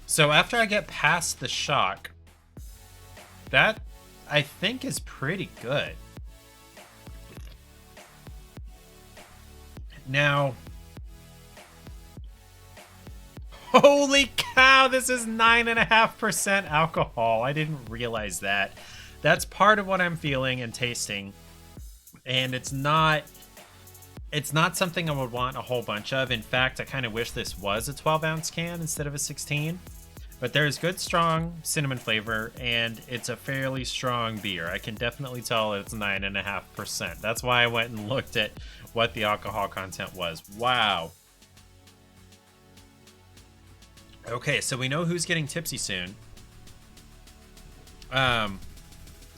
So after I get past the shock, that I think is pretty good. Now, holy cow, this is 9.5% alcohol. I didn't realize that. That's part of what I'm feeling and tasting. And it's not something I would want a whole bunch of. In fact, I kind of wish this was a 12-ounce can instead of a 16. But there's good, strong cinnamon flavor, and it's a fairly strong beer. I can definitely tell it's 9.5%. That's why I went and looked at what the alcohol content was. Wow. Okay, so we know who's getting tipsy soon.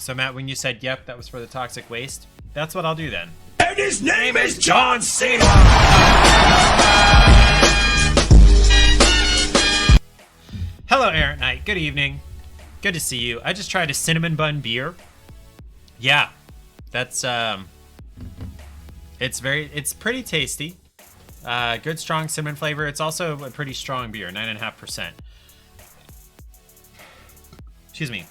So Matt, when you said yep, that was for the toxic waste, that's what I'll do then. And his name is John Cena. Hello, Errant Knight. Good evening. Good to see you. I just tried a cinnamon bun beer. Yeah, that's it's pretty tasty. Good strong cinnamon flavor. It's also a pretty strong beer, 9.5%. Excuse me.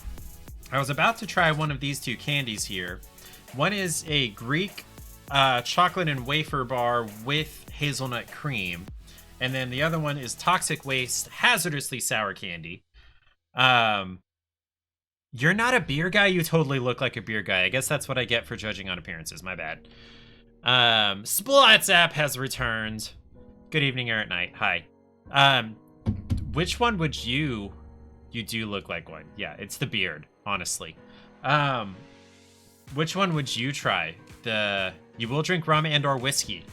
I was about to try one of these two candies here. One is a Greek chocolate and wafer bar with hazelnut cream. And then the other one is Toxic Waste Hazardously Sour Candy. You're not a beer guy? You totally look like a beer guy. I guess that's what I get for judging on appearances. My bad. Splats app has returned. Good evening, Errant Knight. Hi. Which one would you do look like one? Yeah, it's the beard, honestly. Which one would you try? You will drink rum and or whiskey.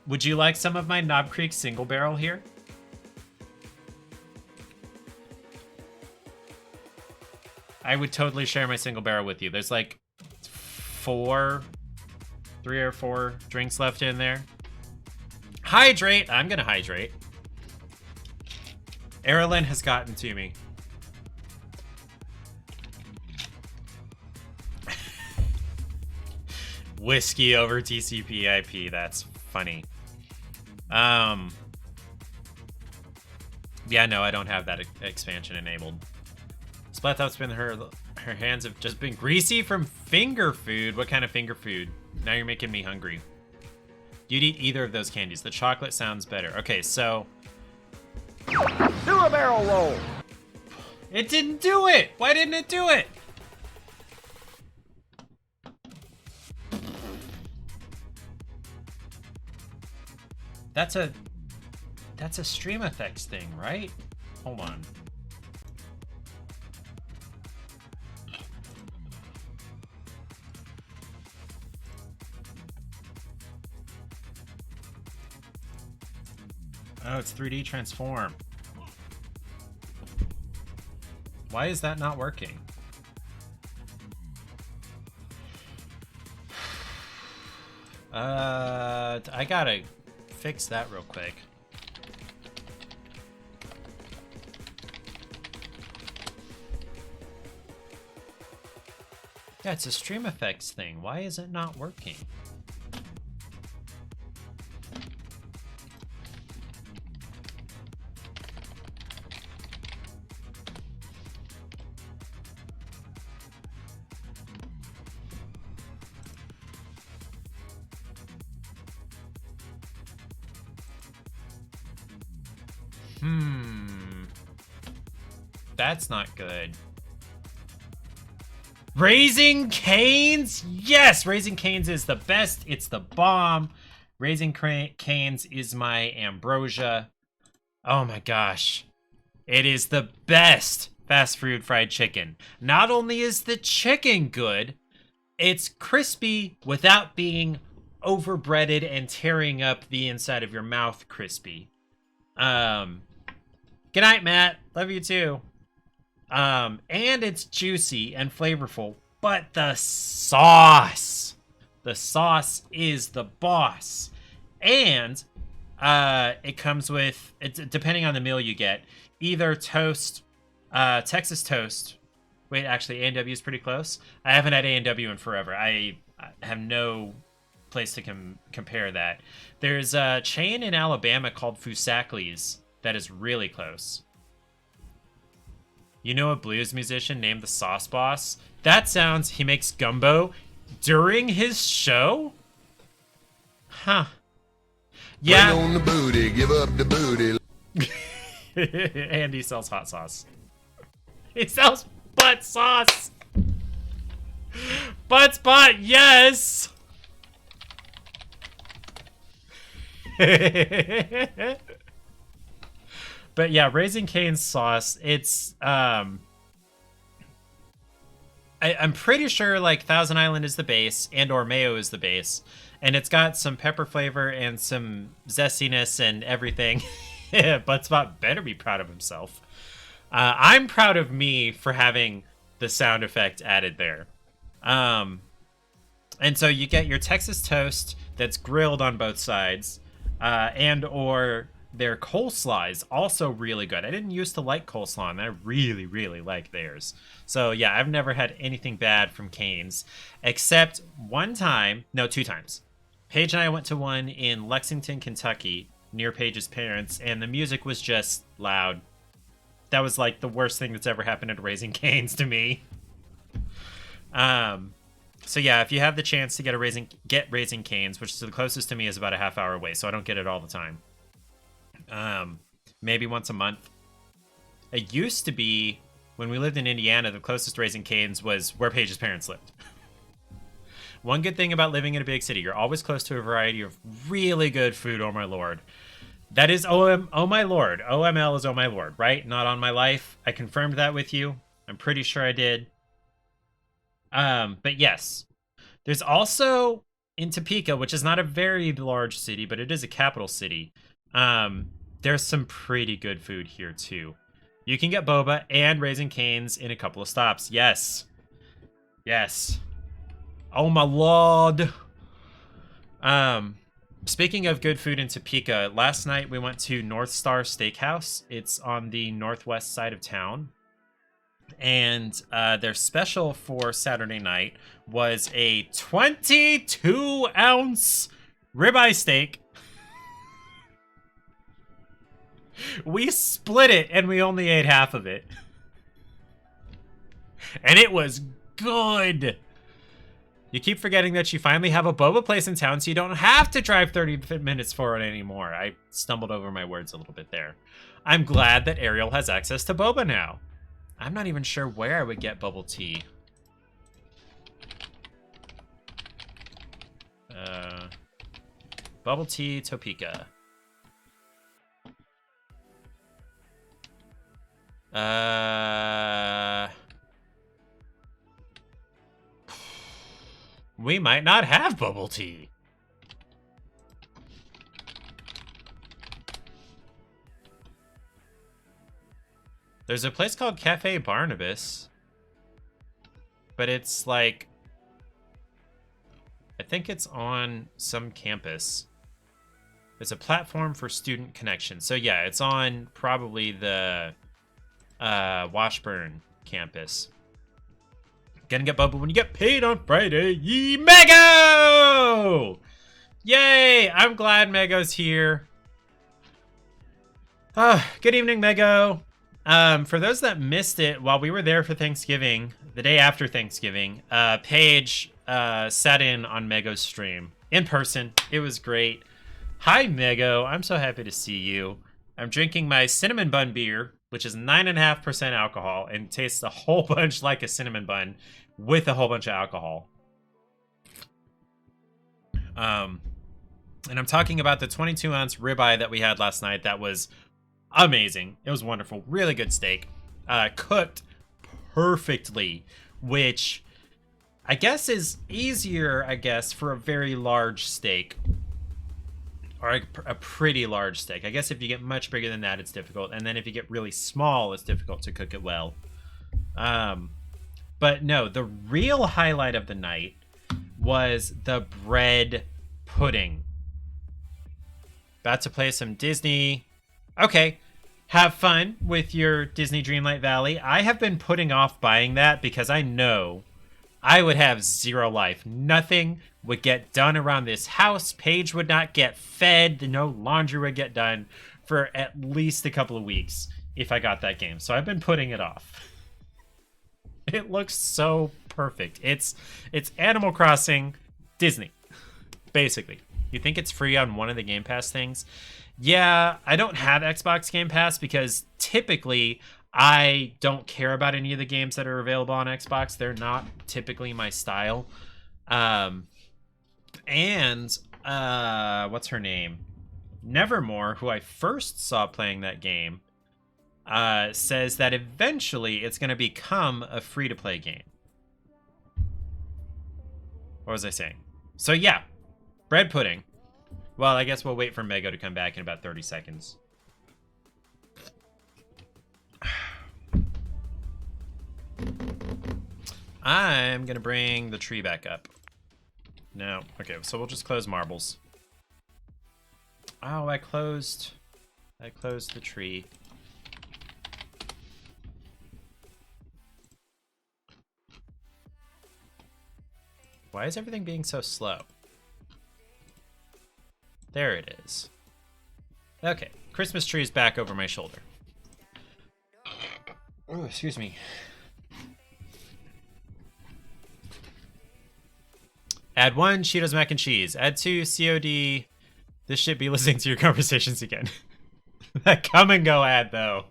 Would you like some of my Knob Creek single barrel here? I would totally share my single barrel with you. There's like 3 or 4 drinks left in there. Hydrate. I'm gonna hydrate. Erilyn has gotten to me. Whiskey over TCP/IP. That's funny. Yeah, no, I don't have that expansion enabled. Splatup's been her hands have just been greasy from finger food. What kind of finger food? Now you're making me hungry. You'd eat either of those candies. The chocolate sounds better. Okay, so Do a barrel roll. it didn't do it. Why didn't it do it? That's a stream effects thing, right? Hold on. Oh, it's 3D transform. Why is that not working? I gotta fix that real quick. Yeah, it's a stream effects thing. Why is it not working? That's not good. Raising Cane's? Yes, Raising Cane's is the best. It's the bomb. Raising Cane's is my ambrosia. Oh my gosh. It is the best fast food fried chicken. Not only is the chicken good, it's crispy without being overbreaded and tearing up the inside of your mouth crispy. Good night, Matt. Love you too. And it's juicy and flavorful, but the sauce is the boss. And it comes with, depending on the meal you get, either toast, Texas toast. Wait, actually, A&W is pretty close. I haven't had A&W in forever. I have no place to compare that. There's a chain in Alabama called Fusakli's that is really close. You know a blues musician named the Sauce Boss? That sounds he makes gumbo during his show? Huh. Yeah. Bring on the booty, give up the booty. And he sells hot sauce. He sells butt sauce. Butt spot, yes. But yeah, Raising Cane's sauce, it's I'm pretty sure like Thousand Island is the base and or mayo is the base, and it's got some pepper flavor and some zestiness and everything. Buttspot better be proud of himself. I'm proud of me for having the sound effect added there. And so you get your Texas toast that's grilled on both sides, and or their coleslaw is also really good. I didn't used to like coleslaw, and I really, really like theirs. So yeah, I've never had anything bad from Cane's, except one time, no, 2 times. Paige and I went to one in Lexington, Kentucky, near Paige's parents, and the music was just loud. That was like the worst thing that's ever happened at Raising Cane's to me. So yeah, if you have the chance to get Raising Cane's, which is the closest to me, is about a half hour away, so I don't get it all the time. Maybe once a month. It used to be, when we lived in Indiana, the closest Raising Cane's was where Paige's parents lived. One good thing about living in a big city, you're always close to a variety of really good food, oh my lord. That is oh my lord. OML is oh my lord, right? Not on my life. I confirmed that with you. I'm pretty sure I did. But yes. There's also, in Topeka, which is not a very large city, but it is a capital city, there's some pretty good food here too. You can get boba and Raising Cane's in a couple of stops. Yes. Yes. Oh my lord. Speaking of good food in Topeka, last night we went to North Star Steakhouse. It's on the northwest side of town. And their special for Saturday night was a 22-ounce ribeye steak. We split it, and we only ate half of it. And it was good. You keep forgetting that you finally have a boba place in town, so you don't have to drive 30 minutes for it anymore. I stumbled over my words a little bit there. I'm glad that Ariel has access to boba now. I'm not even sure where I would get bubble tea. Bubble tea, Topeka. We might not have bubble tea. There's a place called Cafe Barnabas, but it's like, I think it's on some campus. It's a platform for student connection. So yeah, it's on probably the Washburn campus. Gonna get bubble when you get paid on Friday. Yee Mego! Yay! I'm glad Mego's here. Good evening, Mego. For those that missed it, while we were there for Thanksgiving, the day after Thanksgiving, Paige sat in on Mego's stream in person. It was great. Hi, Mego. I'm so happy to see you. I'm drinking my cinnamon bun beer, which is 9.5% alcohol and tastes a whole bunch like a cinnamon bun with a whole bunch of alcohol. And I'm talking about the 22-ounce ribeye that we had last night. That was amazing. It was wonderful. Really good steak. Cooked perfectly, which I guess is easier, for a very large steak. Or a pretty large steak. I guess if you get much bigger than that, it's difficult. And then if you get really small, it's difficult to cook it well. But no, the real highlight of the night was the bread pudding. About to play some Disney. Okay, have fun with your Disney Dreamlight Valley. I have been putting off buying that because I know I would have zero life. Nothing would get done around this house. Paige would not get fed. No laundry would get done for at least a couple of weeks if I got that game. So I've been putting it off. It looks so perfect. It's Animal Crossing Disney, basically. You think it's free on one of the Game Pass things? Yeah, I don't have Xbox Game Pass because typically I don't care about any of the games that are available on Xbox. They're not typically my style. What's her name? Nevermore, who I first saw playing that game, says that eventually it's going to become a free-to-play game. What was I saying? So yeah, bread pudding. Well, I guess we'll wait for Mego to come back in about 30 seconds. I'm gonna bring the tree back up. No, okay, so we'll just close marbles. Oh, I closed the tree. Why is everything being so slow? There it is. Okay, Christmas tree is back over my shoulder. Oh, excuse me. Add 1, Cheetos mac and cheese. Add 2, COD. This should be listening to your conversations again. That come and go ad, though.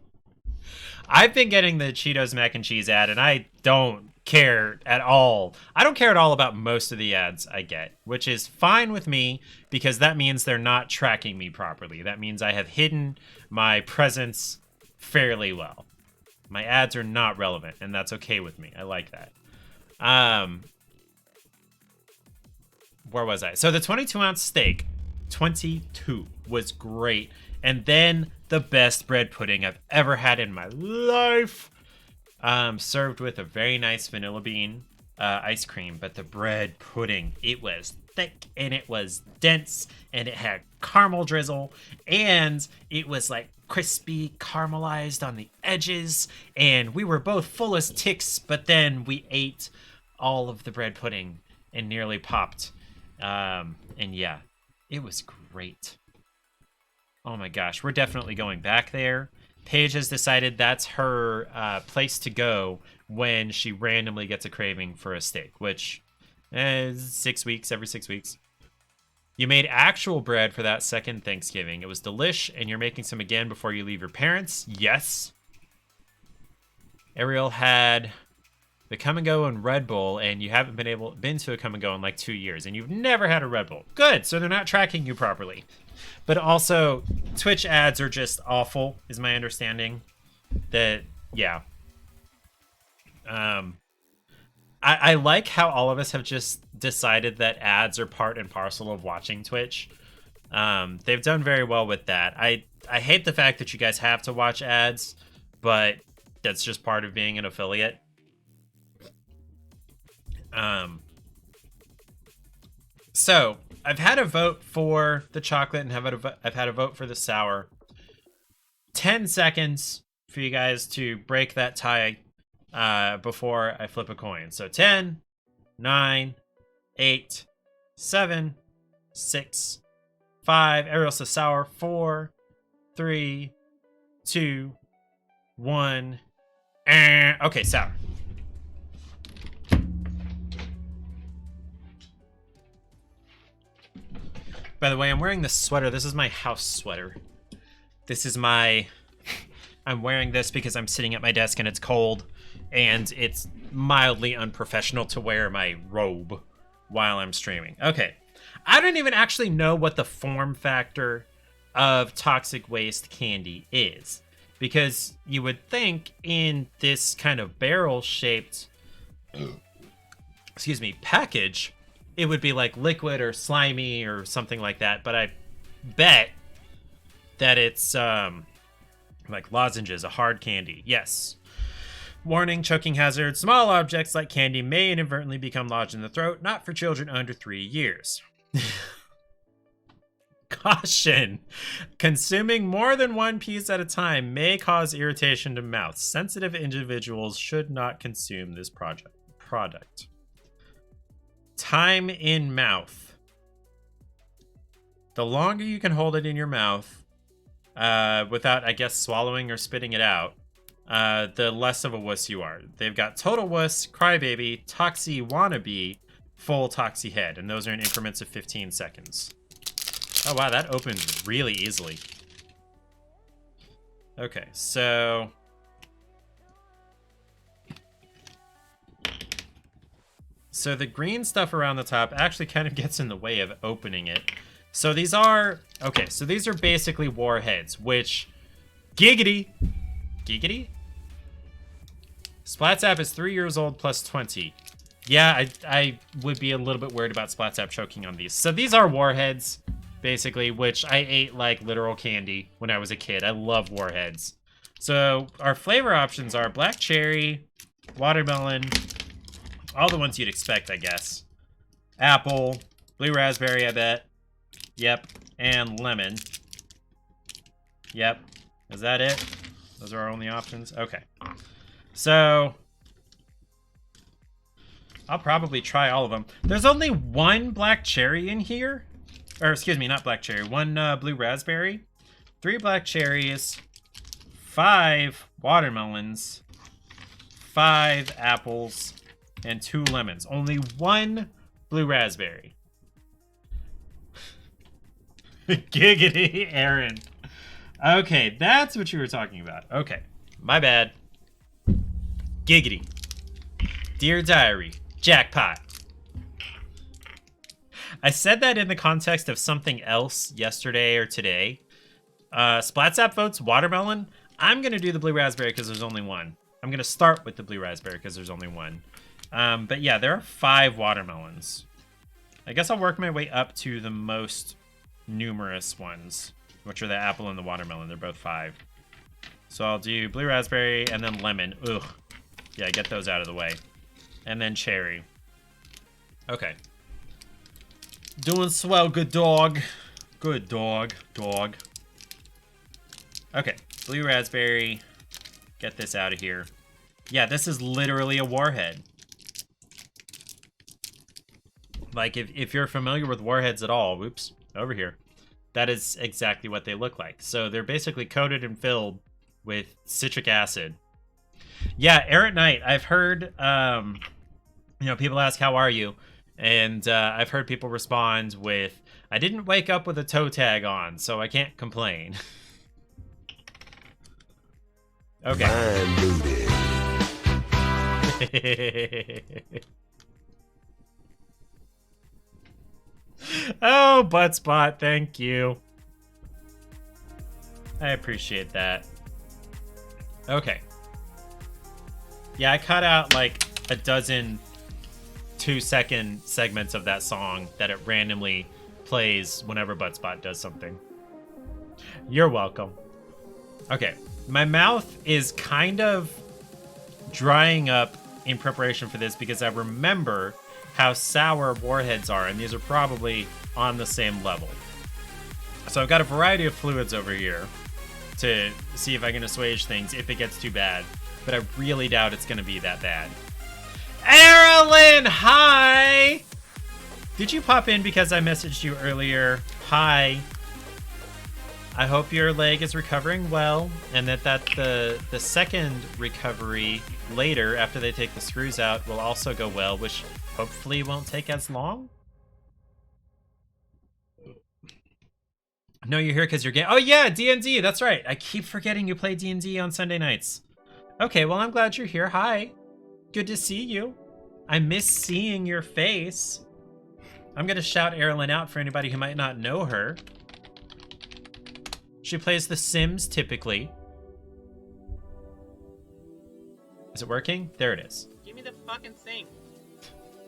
I've been getting the Cheetos mac and cheese ad, and I don't care at all. I don't care at all about most of the ads I get, which is fine with me because that means they're not tracking me properly. That means I have hidden my presence fairly well. My ads are not relevant, and that's okay with me. I like that. Where was I? So the 22-ounce steak, 22, was great. And then the best bread pudding I've ever had in my life. Served with a very nice vanilla bean ice cream. But the bread pudding, it was thick and it was dense and it had caramel drizzle. And it was like crispy, caramelized on the edges. And we were both full as ticks, but then we ate all of the bread pudding and nearly popped. And yeah, it was great. Oh my gosh, we're definitely going back there. Paige has decided that's her place to go when she randomly gets a craving for a steak, which is 6 weeks, every 6 weeks. You made actual bread for that second Thanksgiving. It was delish, and you're making some again before you leave your parents. Yes. Ariel had the Come and Go and Red Bull, and you haven't been to a Come and Go in like 2 years, and you've never had a Red Bull. Good, so they're not tracking you properly. But also, Twitch ads are just awful, is my understanding. That, yeah. I like how all of us have just decided that ads are part and parcel of watching Twitch. They've done very well with that. I hate the fact that you guys have to watch ads, but that's just part of being an affiliate. So I've had a vote for the chocolate and I've had a vote for the sour. 10 seconds for you guys to break that tie before I flip a coin. So 10, 9, 8, 7, 6, 5. Ariel says sour. 4, 3, 2, 1. Okay, sour. By the way, I'm wearing this sweater. This is my house sweater. I'm wearing this because I'm sitting at my desk and it's cold, and it's mildly unprofessional to wear my robe while I'm streaming. Okay. I don't even actually know what the form factor of toxic waste candy is, because you would think in this kind of barrel-shaped, package, it would be like liquid or slimy or something like that, but I bet that it's like lozenges, a hard candy. Yes. Warning, choking hazard. Small objects like candy may inadvertently become lodged in the throat, not for children under 3 years. Caution. Consuming more than one piece at a time may cause irritation to mouth. Sensitive individuals should not consume this product. Time in mouth. The longer you can hold it in your mouth without, I guess, swallowing or spitting it out, the less of a wuss you are. They've got Total Wuss, Crybaby, Toxie Wannabe, Full Toxie Head, and those are in increments of 15 seconds. Oh wow, that opened really easily. Okay, so the green stuff around the top actually kind of gets in the way of opening it. So these are, okay, so these are basically warheads, which, giggity? SplatZap is 3 years old plus 20. Yeah, I would be a little bit worried about SplatZap choking on these. So these are warheads, basically, which I ate like literal candy when I was a kid. I love warheads. So our flavor options are black cherry, watermelon, All the ones you'd expect, I guess. Apple, blue raspberry, I bet. Yep, and lemon. Yep. Is that it? Those are our only options? Okay. So, I'll probably try all of them. There's only one black cherry in here. Or, excuse me, not black cherry. One blue raspberry. 3 black cherries. 5 watermelons. 5 apples. And 2 lemons. Only 1 blue raspberry. Giggity, Aaron. Okay, that's what you were talking about. Okay, my bad. Giggity. Dear Diary, jackpot. I said that in the context of something else yesterday or today. Splatzap votes watermelon. I'm going to do the blue raspberry because there's only one. I'm going to start with the blue raspberry because there's only one. But yeah, there are 5 watermelons. I guess I'll work my way up to the most numerous ones, which are the apple and the watermelon. They're both 5. So I'll do blue raspberry and then lemon. Ugh. Yeah, get those out of the way. And then cherry. Okay. Doing swell, good dog. Good dog. Dog. Okay. Blue raspberry. Get this out of here. Yeah, this is literally a warhead. Like, if you're familiar with warheads at all, whoops, over here. That is exactly what they look like. So they're basically coated and filled with citric acid. Yeah, Air at Night. I've heard, people ask, how are you? And I've heard people respond with, I didn't wake up with a toe tag on, so I can't complain. Okay. Oh, Buttspot, thank you. I appreciate that. Okay. Yeah, I cut out like a dozen 2-second segments of that song that it randomly plays whenever Buttspot does something. You're welcome. Okay, my mouth is kind of drying up in preparation for this because I remember how sour warheads are, and these are probably on the same level. So I've got a variety of fluids over here to see if I can assuage things if it gets too bad, but I really doubt it's going to be that bad. Erilyn, hi! Did you pop in because I messaged you earlier? Hi. I hope your leg is recovering well, and that the second recovery later, after they take the screws out, will also go well, which hopefully won't take as long. No, you're here because you're getting... Oh yeah, D&D, that's right. I keep forgetting you play D&D on Sunday nights. Okay, well, I'm glad you're here. Hi. Good to see you. I miss seeing your face. I'm going to shout Erilyn out for anybody who might not know her. She plays The Sims, typically. Is it working? There it is. Give me the fucking thing.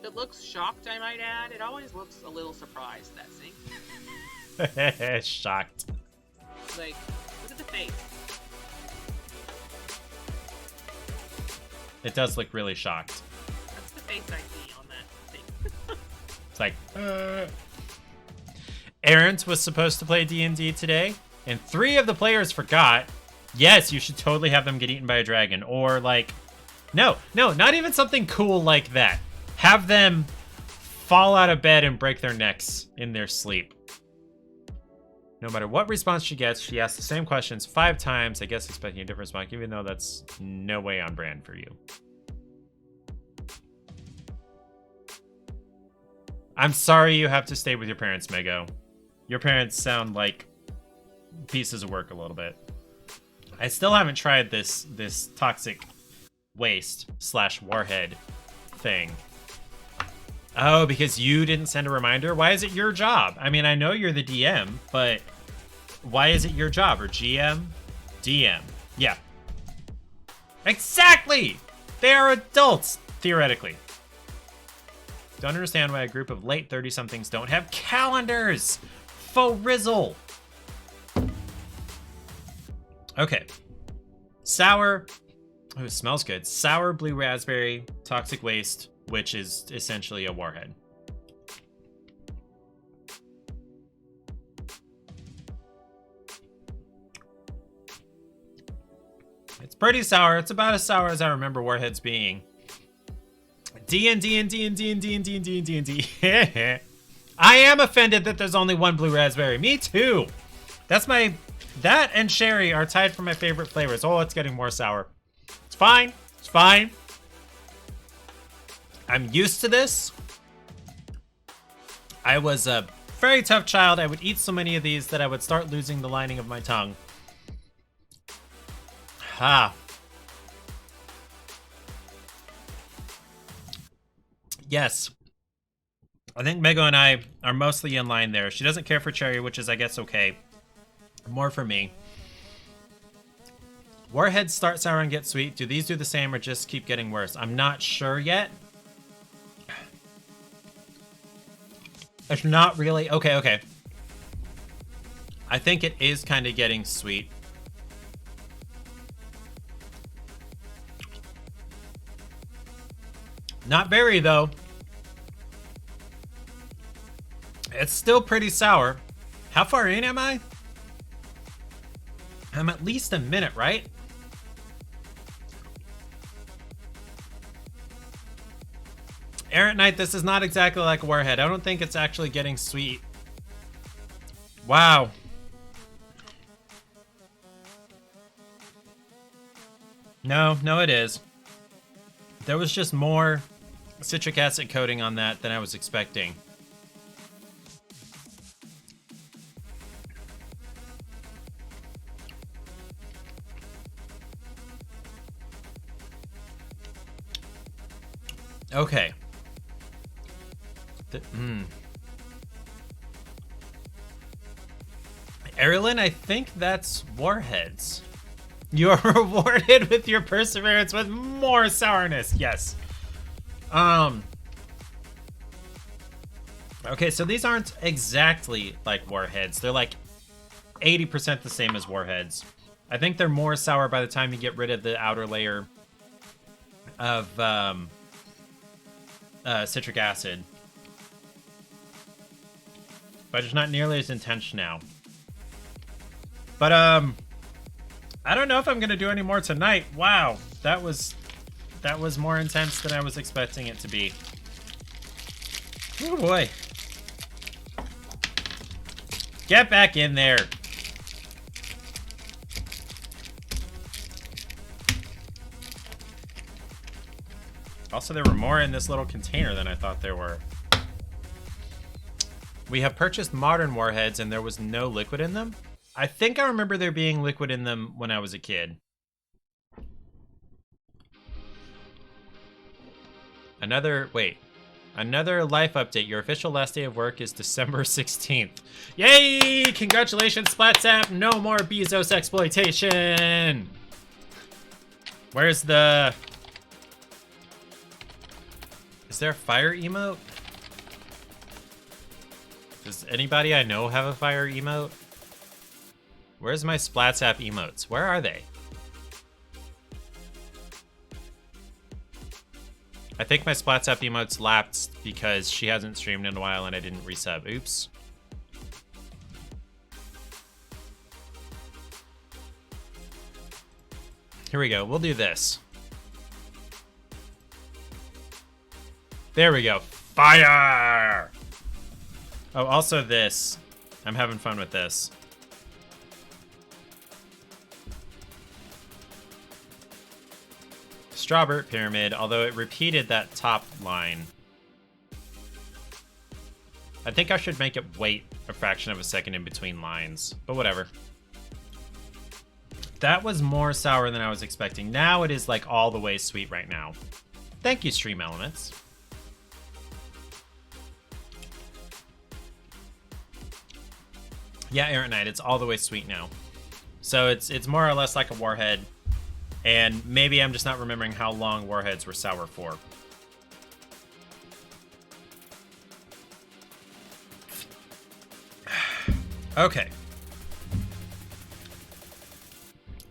It looks shocked, I might add. It always looks a little surprised, that thing. Shocked. Like, look at the face. It does look really shocked. That's the face I see on that thing. It's like, Errant was supposed to play D&D today, and 3 of the players forgot. Yes, you should totally have them get eaten by a dragon. Or, like, no, not even something cool like that. Have them fall out of bed and break their necks in their sleep. No matter what response she gets, she asks the same questions 5 times, I guess expecting a different response, even though that's no way on brand for you. I'm sorry you have to stay with your parents, Mego. Your parents sound like pieces of work a little bit. I still haven't tried this toxic waste / warhead thing. Oh, because you didn't send a reminder? Why is it your job? I mean, I know you're the DM, but why is it your job? Or GM? DM. Yeah. Exactly! They are adults, theoretically. Don't understand why a group of late 30-somethings don't have calendars! Faux rizzle! Okay. Sour... Oh, it smells good. Sour blue raspberry, toxic waste, which is essentially a warhead. It's pretty sour. It's about as sour as I remember warheads being. D&D. I am offended that there's only one blue raspberry. Me too. That and cherry are tied for my favorite flavors. Oh, it's getting more sour. It's fine. It's fine. I'm used to this. I was a very tough child. I would eat so many of these that I would start losing the lining of my tongue. Ha. Yes. I think Mego and I are mostly in line there. She doesn't care for cherry, which is, I guess, okay. More for me. Warheads start sour and get sweet. Do these do the same or just keep getting worse? I'm not sure yet. It's not really... Okay. I think it is kind of getting sweet. Not very, though. It's still pretty sour. How far in am I? I'm at least a minute, right? Errant Knight, this is not exactly like a warhead. I don't think it's actually getting sweet. Wow. No, it is. There was just more citric acid coating on that than I was expecting. Okay. Erilyn, I think that's warheads. You're rewarded with your perseverance with more sourness. Yes. Okay, so these aren't exactly like warheads. They're like 80% the same as warheads. I think they're more sour by the time you get rid of the outer layer of citric acid. But it's not nearly as intense now. But I don't know if I'm gonna do any more tonight. Wow, that was more intense than I was expecting it to be. Oh boy. Get back in there. Also, there were more in this little container than I thought there were. We have purchased modern warheads and there was no liquid in them. I think I remember there being liquid in them when I was a kid. Another life update. Your official last day of work is December 16th. Yay! Congratulations, SplatZap! No more Bezos exploitation! Where's the... Is there a fire emote? Does anybody I know have a fire emote? Where's my SplatZap emotes? Where are they? I think my SplatZap emotes lapsed because she hasn't streamed in a while and I didn't resub. Oops. Here we go. We'll do this. There we go. Fire! Oh, also this. I'm having fun with this. Strawbert Pyramid, although it repeated that top line. I think I should make it wait a fraction of a second in between lines, but whatever. That was more sour than I was expecting. Now it is like all the way sweet right now. Thank you, Stream Elements. Yeah, Errant Knight, it's all the way sweet now. So it's more or less like a warhead. And maybe I'm just not remembering how long warheads were sour for. Okay.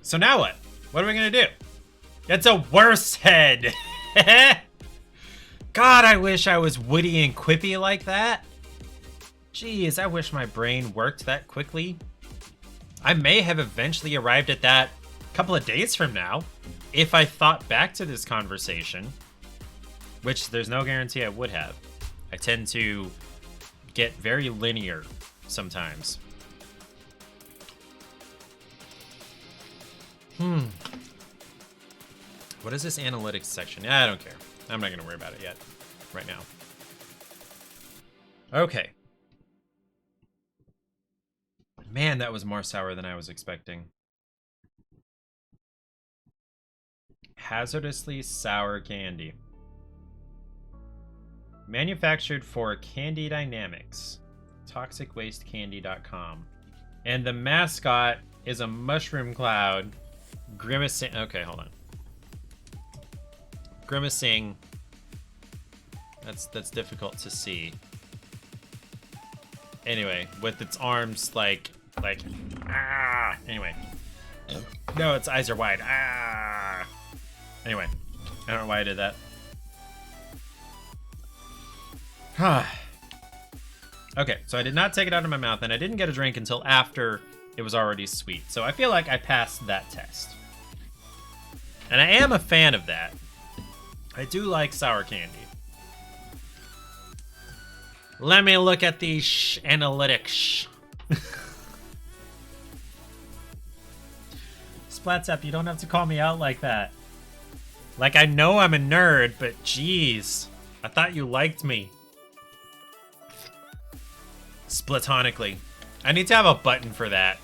So now what? What are we gonna do? It's a worse head. God, I wish I was witty and quippy like that. Jeez, I wish my brain worked that quickly. I may have eventually arrived at that a couple of days from now if I thought back to this conversation, which there's no guarantee I would have. I tend to get very linear sometimes. What is this analytics section? I don't care. I'm not going to worry about it yet, right now. Okay. Man, that was more sour than I was expecting. Hazardously sour candy. Manufactured for Candy Dynamics. ToxicWasteCandy.com. And the mascot is a mushroom cloud grimacing. Okay, hold on. Grimacing. That's difficult to see. Anyway, with its arms like ah. Anyway, no, its eyes are wide. Ah. Anyway, I don't know why I did that. Okay, so I did not take it out of my mouth, and I didn't get a drink until after it was already sweet. So I feel like I passed that test. And I am a fan of that. I do like sour candy. Let me look at the analytics. Splats-up, you don't have to call me out like that. Like, I know I'm a nerd, but geez. I thought you liked me. Splatonically. I need to have a button for that.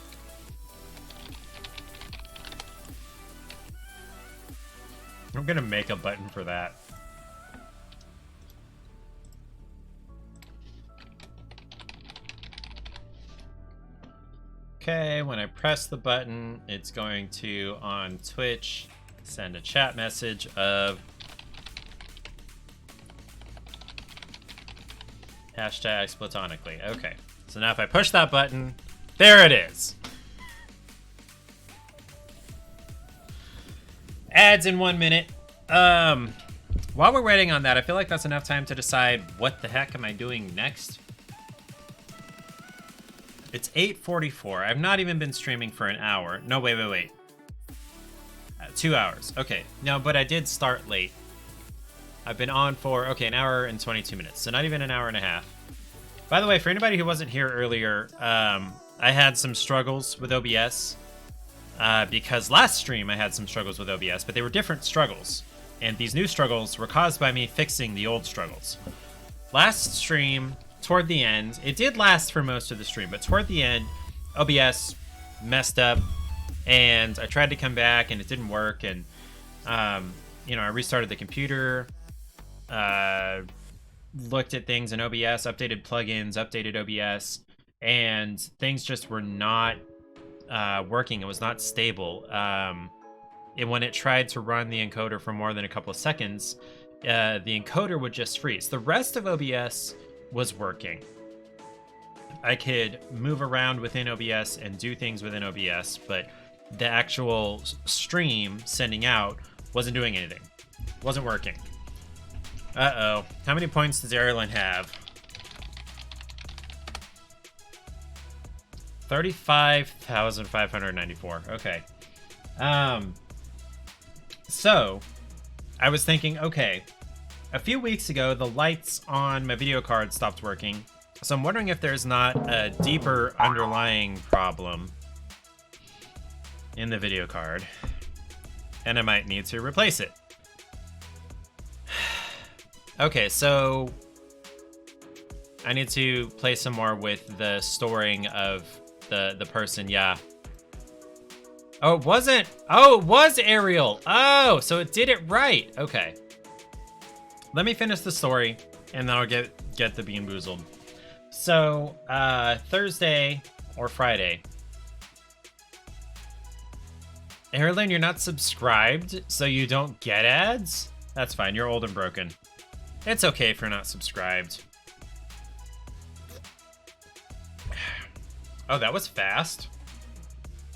I'm gonna make a button for that. Okay, when I press the button, it's going to, on Twitch, send a chat message of hashtag Splatonically. Okay, so now if I push that button, there it is. Ads in 1 minute. While we're waiting on that, I feel like that's enough time to decide what the heck am I doing next. It's 8:44. I've not even been streaming for an hour. No, wait. 2 hours. Okay, no, but I did start late. I've been on for, okay, an hour and 22 minutes, so not even an hour and a half. By the way, for anybody who wasn't here earlier, I had some struggles with OBS. Because last stream I had some struggles with OBS, but they were different struggles. And these new struggles were caused by me fixing the old struggles. Last stream, toward the end, it did last for most of the stream, but toward the end, OBS messed up, and I tried to come back, and it didn't work, and, you know, I restarted the computer, looked at things in OBS, updated plugins, updated OBS, and things just were not working. It was not stable. And when it tried to run the encoder for more than a couple of seconds, the encoder would just freeze. The rest of OBS was working. I could move around within OBS and do things within OBS, but the actual stream sending out wasn't doing anything. Wasn't working. Uh-oh. How many points does Erilyn have? 35,594. Okay. So I was thinking, okay, a few weeks ago, the lights on my video card stopped working. So I'm wondering if there's not a deeper underlying problem in the video card, and I might need to replace it. Okay, so I need to play some more with the storing of the person, yeah. Oh, it wasn't. Oh, it was Ariel. Oh, so it did it right. Okay. Let me finish the story, and then I'll get the Bean Boozled. So, Thursday or Friday. Erilyn, you're not subscribed, so you don't get ads? That's fine. You're old and broken. It's okay if you're not subscribed. Oh, that was fast.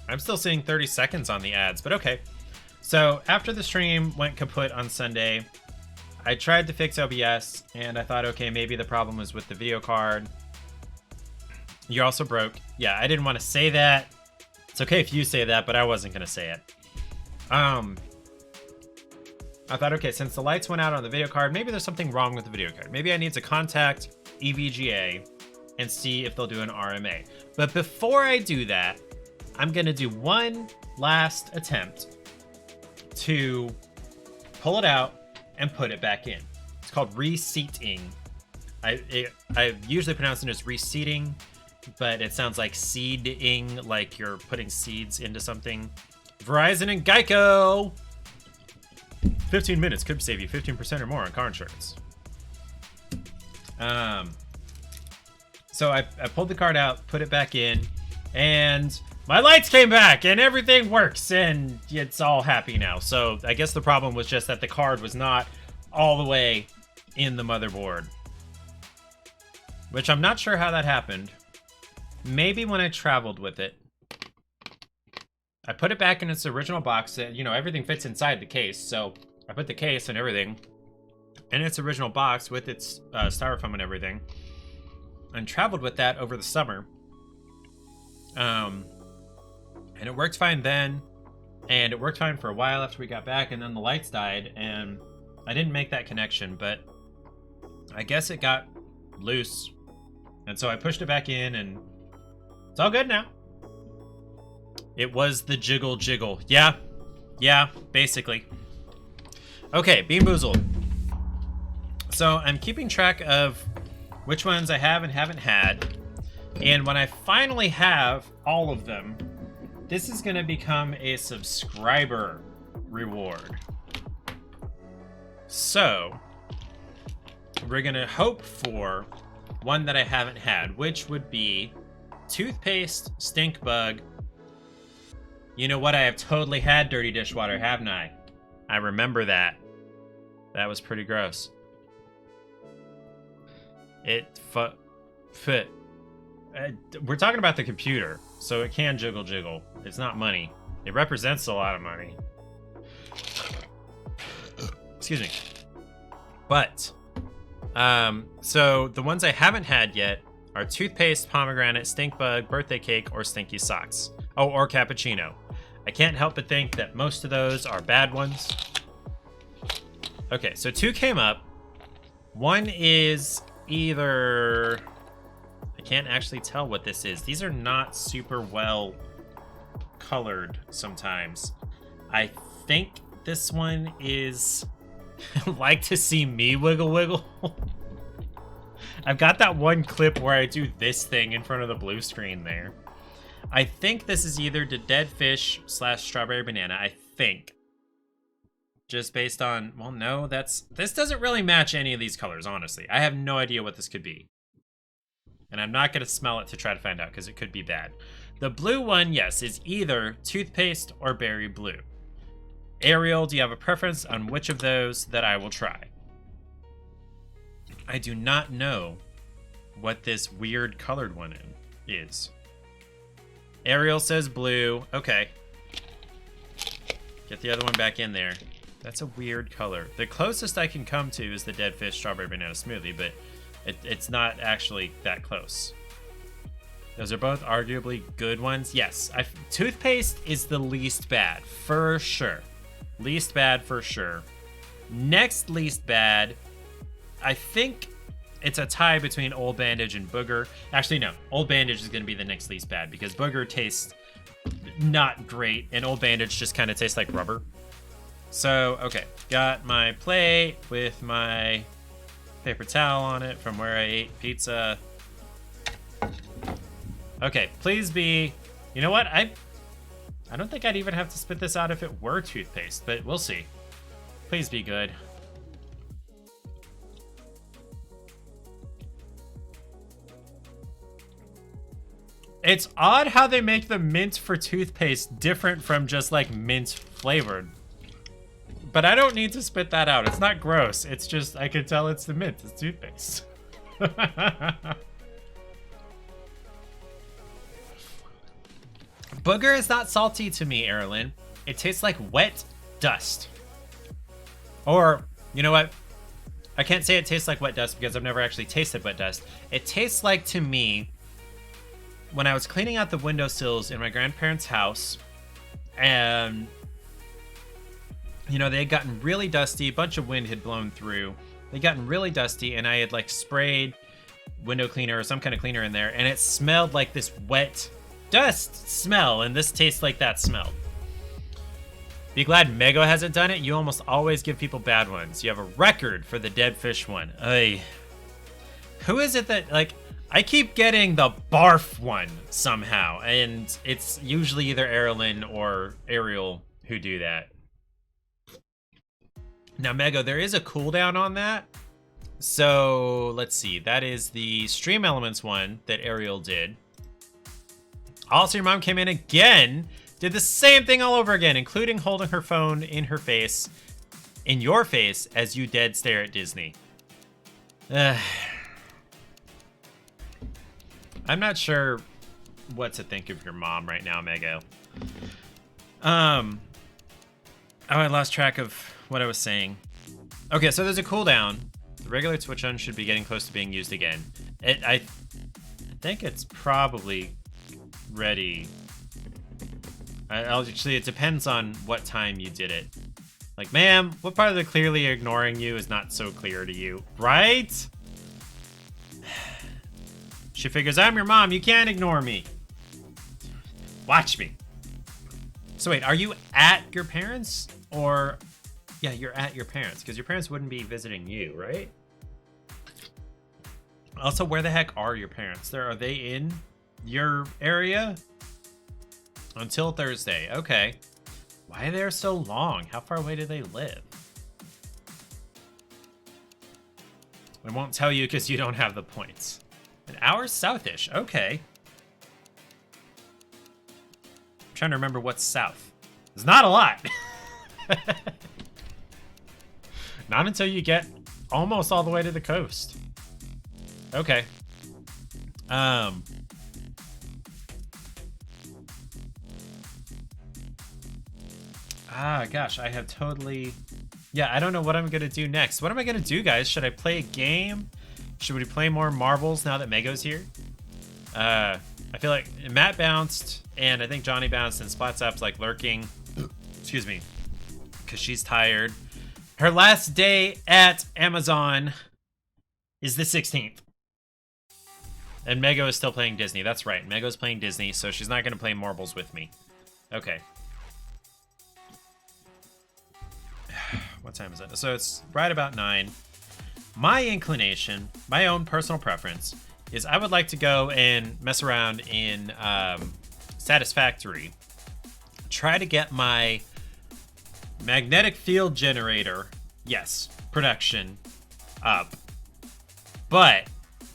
I'm still seeing 30 seconds on the ads, but okay. So after the stream went kaput on Sunday, I tried to fix OBS, and I thought, okay, maybe the problem was with the video card. You're also broke. Yeah, I didn't want to say that. It's okay if you say that, but I wasn't going to say it. I thought, okay, since the lights went out on the video card, maybe there's something wrong with the video card. Maybe I need to contact EVGA and see if they'll do an RMA. But before I do that, I'm going to do one last attempt to pull it out and put it back in. It's called reseating. I usually pronounce it as reseating, but it sounds like seeding, like you're putting seeds into something. Verizon and Geico. 15 minutes could save you 15% or more on car insurance. So I pulled the card out, put it back in, and my lights came back and everything works and it's all happy now. So I guess the problem was just that the card was not all the way in the motherboard, which I'm not sure how that happened. Maybe when I traveled with it. I put it back in its original box. You know, everything fits inside the case. So I put the case and everything in its original box with its styrofoam and everything, and traveled with that over the summer. And it worked fine then, and it worked fine for a while after we got back, and then the lights died, and I didn't make that connection, but I guess it got loose, and so I pushed it back in, and it's all good now. It was the jiggle. Yeah, basically. Okay, Bean Boozled. So I'm keeping track of which ones I have and haven't had, and when I finally have all of them, this is going to become a subscriber reward. So we're going to hope for one that I haven't had, which would be toothpaste stink bug. You know what? I have totally had dirty dishwater, haven't I? I remember that. That was pretty gross. We're talking about the computer, so it can jiggle. It's not money. It represents a lot of money. Excuse me. But, so the ones I haven't had yet are toothpaste, pomegranate, stink bug, birthday cake, or stinky socks. Oh, or cappuccino. I can't help but think that most of those are bad ones. Okay, so 2 came up. One is either... I can't actually tell what this is. These are not super well colored sometimes. I think this one is like to see me wiggle. I've got that one clip where I do this thing in front of the blue screen there. I think this is either the dead fish / strawberry banana, I think. Just based on, well, no, this doesn't really match any of these colors, honestly. I have no idea what this could be. And I'm not going to smell it to try to find out because it could be bad. The blue one, yes, is either toothpaste or berry blue. Ariel, do you have a preference on which of those that I will try? I do not know what this weird colored one is. Ariel says blue. Okay. Get the other one back in there. That's a weird color. The closest I can come to is the dead fish strawberry banana smoothie, but it's not actually that close. Those are both arguably good ones. Yes, toothpaste is the least bad, for sure. Least bad, for sure. Next least bad, I think it's a tie between Old Bandage and Booger. Actually, no. Old Bandage is going to be the next least bad because Booger tastes not great, and Old Bandage just kind of tastes like rubber. So, okay. Got my plate with my paper towel on it from where I ate pizza. Okay, please be... You know what? I don't think I'd even have to spit this out if it were toothpaste, but we'll see. Please be good. It's odd how they make the mint for toothpaste different from just like mint flavored. But I don't need to spit that out. It's not gross. It's just, I can tell it's the mint. It's toothpaste. Booger is not salty to me, Erilyn. It tastes like wet dust. Or, you know what? I can't say it tastes like wet dust because I've never actually tasted wet dust. It tastes like, to me, when I was cleaning out the windowsills in my grandparents' house, and, you know, they had gotten really dusty, a bunch of wind had blown through. They'd gotten really dusty, and I had, like, sprayed window cleaner or some kind of cleaner in there, and it smelled like this wet dust smell, and this tastes like that smell. Be glad Mego hasn't done it. You almost always give people bad ones. You have a record for the dead fish one. Ay. Who is it that, like, I keep getting the barf one somehow, and it's usually either Erilyn or Ariel who do that. Now, Mego, there is a cooldown on that. So, let's see. That is the Stream Elements one that Ariel did. Also, your mom came in again, did the same thing all over again, including holding her phone in her face, in your face, as you dead stare at Disney. I'm not sure what to think of your mom right now, Mego. Oh, I lost track of what I was saying. Okay, so there's a cooldown. The regular Twitch on should be getting close to being used again. I think it's probably ready. Actually, it depends on what time you did it. Like, ma'am, what part of the clearly ignoring you is not so clear to you, right? She figures, I'm your mom, you can't ignore me. Watch me. So wait, are you at your parents? Or, yeah, you're at your parents, because your parents wouldn't be visiting you, right? Also, where the heck are your parents? Are they in your area? Until Thursday, okay. Why are they so long? How far away do they live? I won't tell you because you don't have the points. An hour southish, okay. I'm trying to remember what's south. It's not a lot. Not until you get almost all the way to the coast. Okay. Gosh, I have totally... Yeah, I don't know what I'm going to do next. What am I going to do, guys? Should I play a game? Should we play more marbles now that Mego's here? I feel like Matt bounced, and I think Johnny bounced, and Splat's like lurking. Excuse me. Because she's tired. Her last day at Amazon is the 16th. And Mego is still playing Disney. That's right. Mego's playing Disney, so she's not going to play marbles with me. Okay. What time is it? So it's right about 9. My inclination, my own personal preference, is I would like to go and mess around in Satisfactory. Try to get my magnetic field generator, yes, production, up. But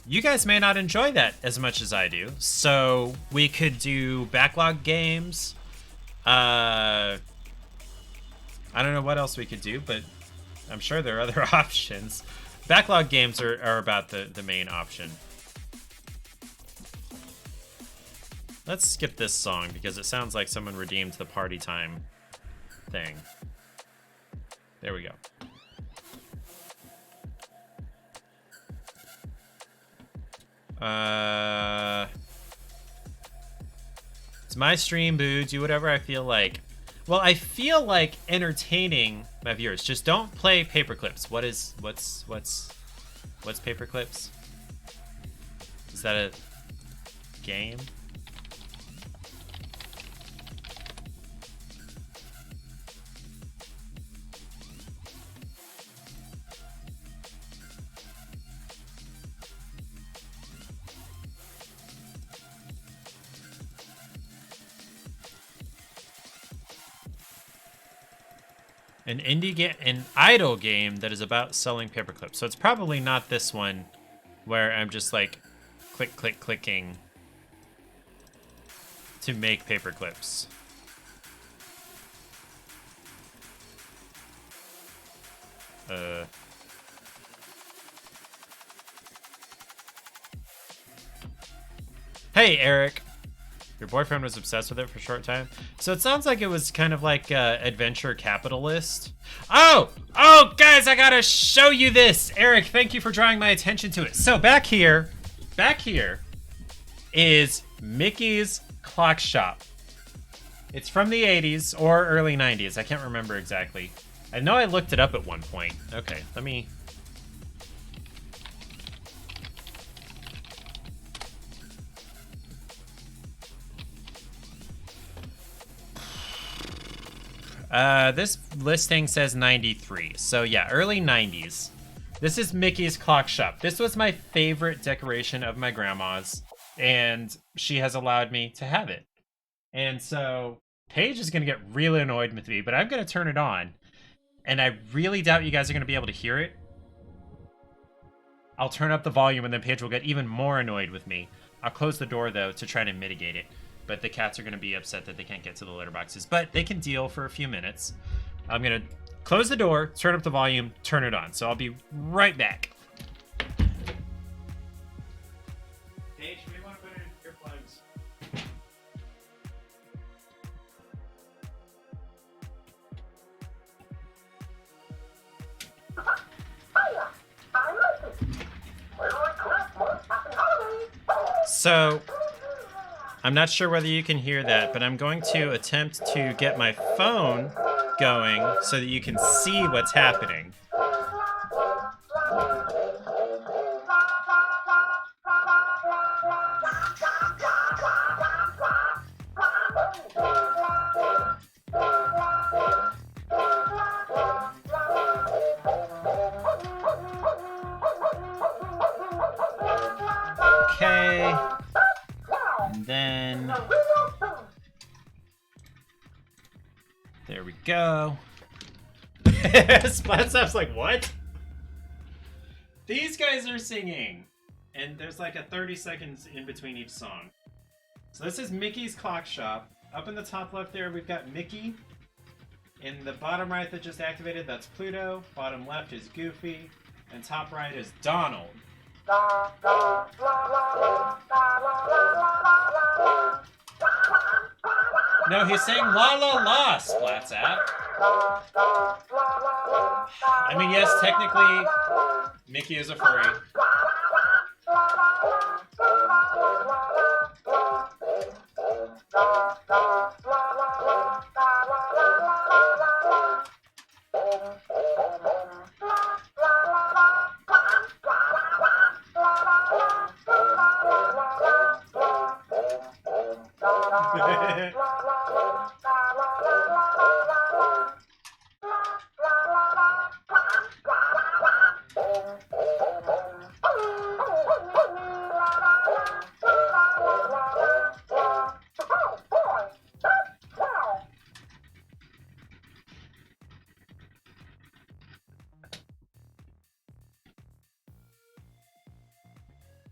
you guys may not enjoy that as much as I do. So we could do backlog games. I don't know what else we could do, but I'm sure there are other options. Backlog games are about the main option. Let's skip this song because it sounds like someone redeemed the party time thing. There we go. It's my stream, boo. Do whatever I feel like. Well, I feel like entertaining my viewers. Just don't play paperclips. What's paperclips? Is that a game? An indie game, an idle game that is about selling paperclips. So it's probably not this one where I'm just like clicking to make paperclips. Hey, Eric. Your boyfriend was obsessed with it for a short time. So it sounds like it was kind of like Adventure Capitalist. Oh! Oh, guys, I gotta show you this. Eric, thank you for drawing my attention to it. So back here is Mickey's Clock Shop. It's from the 80s or early 90s. I can't remember exactly. I know I looked it up at one point. Okay, let me... This listing says 93. So yeah, early 90s. This is Mickey's Clock Shop. This was my favorite decoration of my grandma's, and she has allowed me to have it. And so Paige is going to get really annoyed with me, but I'm going to turn it on. And I really doubt you guys are going to be able to hear it. I'll turn up the volume and then Paige will get even more annoyed with me. I'll close the door, though, to try to mitigate it. But the cats are going to be upset that they can't get to the litter boxes. But they can deal for a few minutes. I'm going to close the door, turn up the volume, turn it on. So I'll be right back. Paige, we want to put in earplugs. So, I'm not sure whether you can hear that, but I'm going to attempt to get my phone going so that you can see what's happening. Okay. And then... there we go. Splatstuff's like, what? These guys are singing. And there's like a 30 seconds in between each song. So this is Mickey's Clock Shop. Up in the top left there, we've got Mickey. In the bottom right that just activated, that's Pluto. Bottom left is Goofy. And top right is Donald. No, he's saying la la la, Splatsapp. I mean, yes, technically, Mickey is a furry.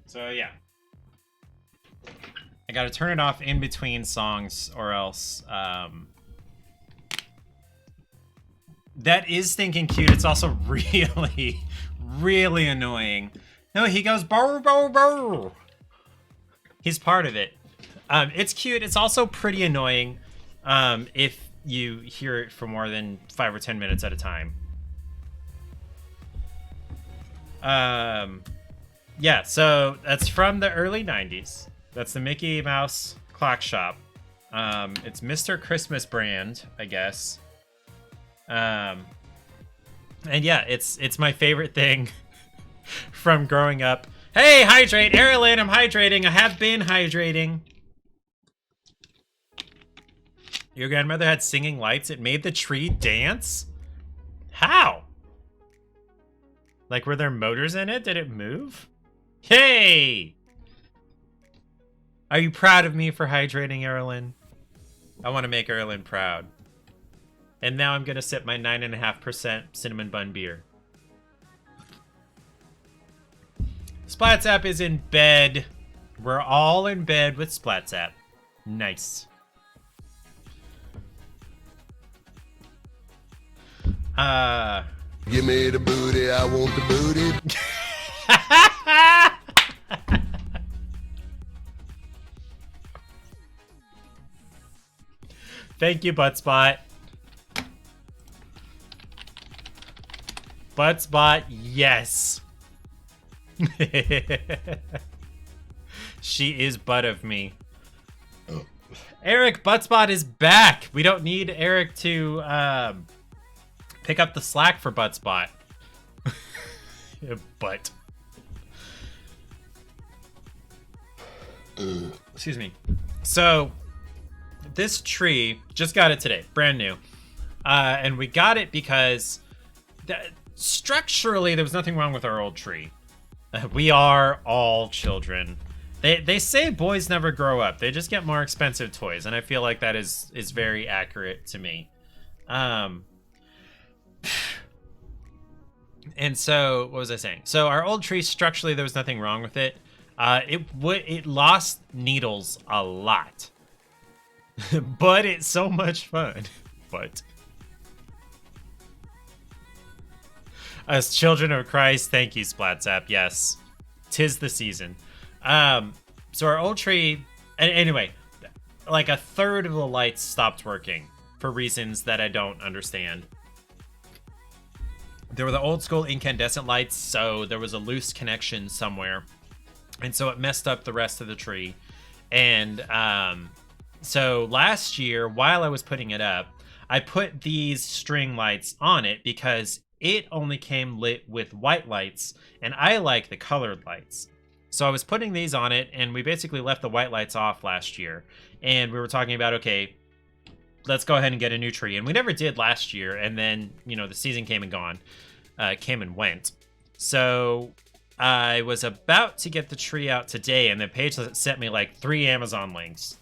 So yeah, I gotta turn it off in between songs or else that is stinking cute. It's also really, really annoying. No, he goes burr, burr, burr. He's part of it. It's cute. It's also pretty annoying if you hear it for more than 5 or 10 minutes at a time. Yeah, so that's from the early 90s. That's the Mickey Mouse Clock Shop. It's Mr. Christmas brand, I guess. And yeah, it's my favorite thing from growing up. Hey, hydrate, Erilyn, I'm hydrating. I have been hydrating. Your grandmother had singing lights. It made the tree dance? How? Like, were there motors in it? Did it move? Hey! Are you proud of me for hydrating, Erilyn? I want to make Erilyn proud. And now I'm going to sip my 9.5% cinnamon bun beer. Splatsapp is in bed. We're all in bed with Splatsapp. Nice. Give me the booty, I want the booty. Thank you, Buttspot. Buttspot, yes. She is butt of me. Eric, Buttspot is back. We don't need Eric to pick up the slack for Buttspot. Butt. Excuse me. So, this tree, just got it today, brand new. And we got it because structurally there was nothing wrong with our old tree. We are all children. They say boys never grow up. They just get more expensive toys, and I feel like that is very accurate to me. And so, what was I saying? So our old tree, structurally, there was nothing wrong with it. It lost needles a lot, but it's so much fun. But as children of Christ, thank you, Splatzap. Yes, 'tis the season. So our old tree, anyway, like a third of the lights stopped working for reasons that I don't understand. There were the old school incandescent lights, so there was a loose connection somewhere. And so it messed up the rest of the tree. And so last year, while I was putting it up, I put these string lights on it because it only came lit with white lights, and I like the colored lights. So I was putting these on it, and we basically left the white lights off last year. And we were talking about, okay, let's go ahead and get a new tree. And we never did last year, and then, you know, the season came and went. So I was about to get the tree out today, and then Paige sent me like 3 Amazon links.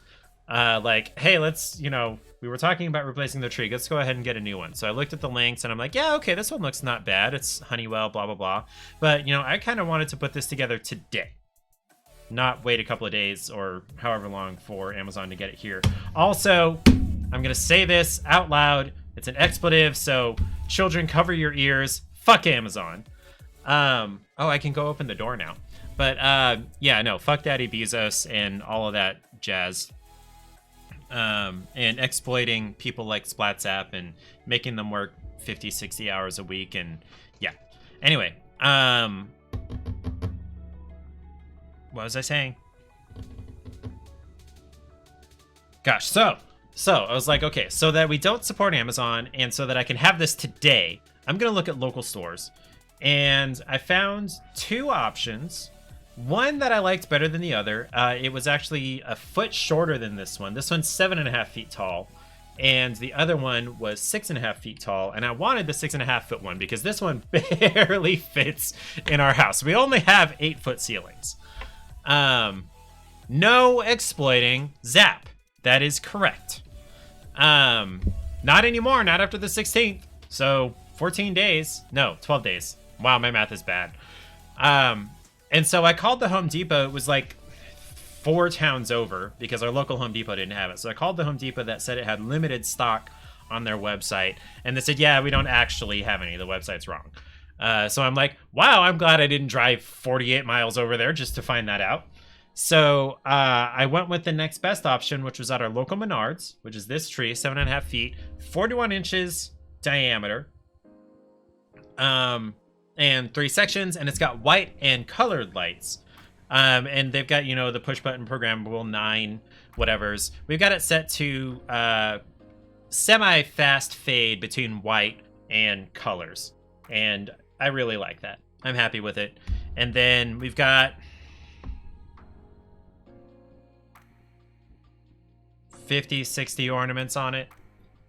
Like, hey, let's, you know, we were talking about replacing the tree. Let's go ahead and get a new one. So I looked at the links, and I'm like, yeah, okay, this one looks not bad. It's Honeywell, blah, blah, blah. But, you know, I kind of wanted to put this together today, not wait a couple of days or however long for Amazon to get it here. Also, I'm going to say this out loud. It's an expletive, so children, cover your ears. Fuck Amazon. Oh, I can go open the door now. But yeah, no, fuck Daddy Bezos and all of that jazz. And exploiting people like Splatzap and making them work 50, 60 hours a week. And yeah. Anyway, what was I saying? Gosh, so I was like, okay, so that we don't support Amazon and so that I can have this today, I'm going to look at local stores. And I found 2 options. One that I liked better than the other. It was actually a foot shorter than this one. This one's 7.5 feet tall. And the other one was 6.5 feet tall. And I wanted the 6.5 foot one because this one barely fits in our house. We only have 8-foot ceilings. No exploiting Zap. That is correct. Not anymore. Not after the 16th. So 14 days. No, 12 days. Wow, my math is bad. And so I called the Home Depot. It was like 4 towns over because our local Home Depot didn't have it. So I called the Home Depot that said it had limited stock on their website. And they said, yeah, we don't actually have any. The website's wrong. So I'm like, wow, I'm glad I didn't drive 48 miles over there just to find that out. So I went with the next best option, which was at our local Menards, which is this tree, 7.5 feet, 41 inches diameter. And 3 sections, and it's got white and colored lights. And they've got, you know, the push button programmable 9 whatevers. We've got it set to semi-fast fade between white and colors. And I really like that. I'm happy with it. And then we've got 50, 60 ornaments on it.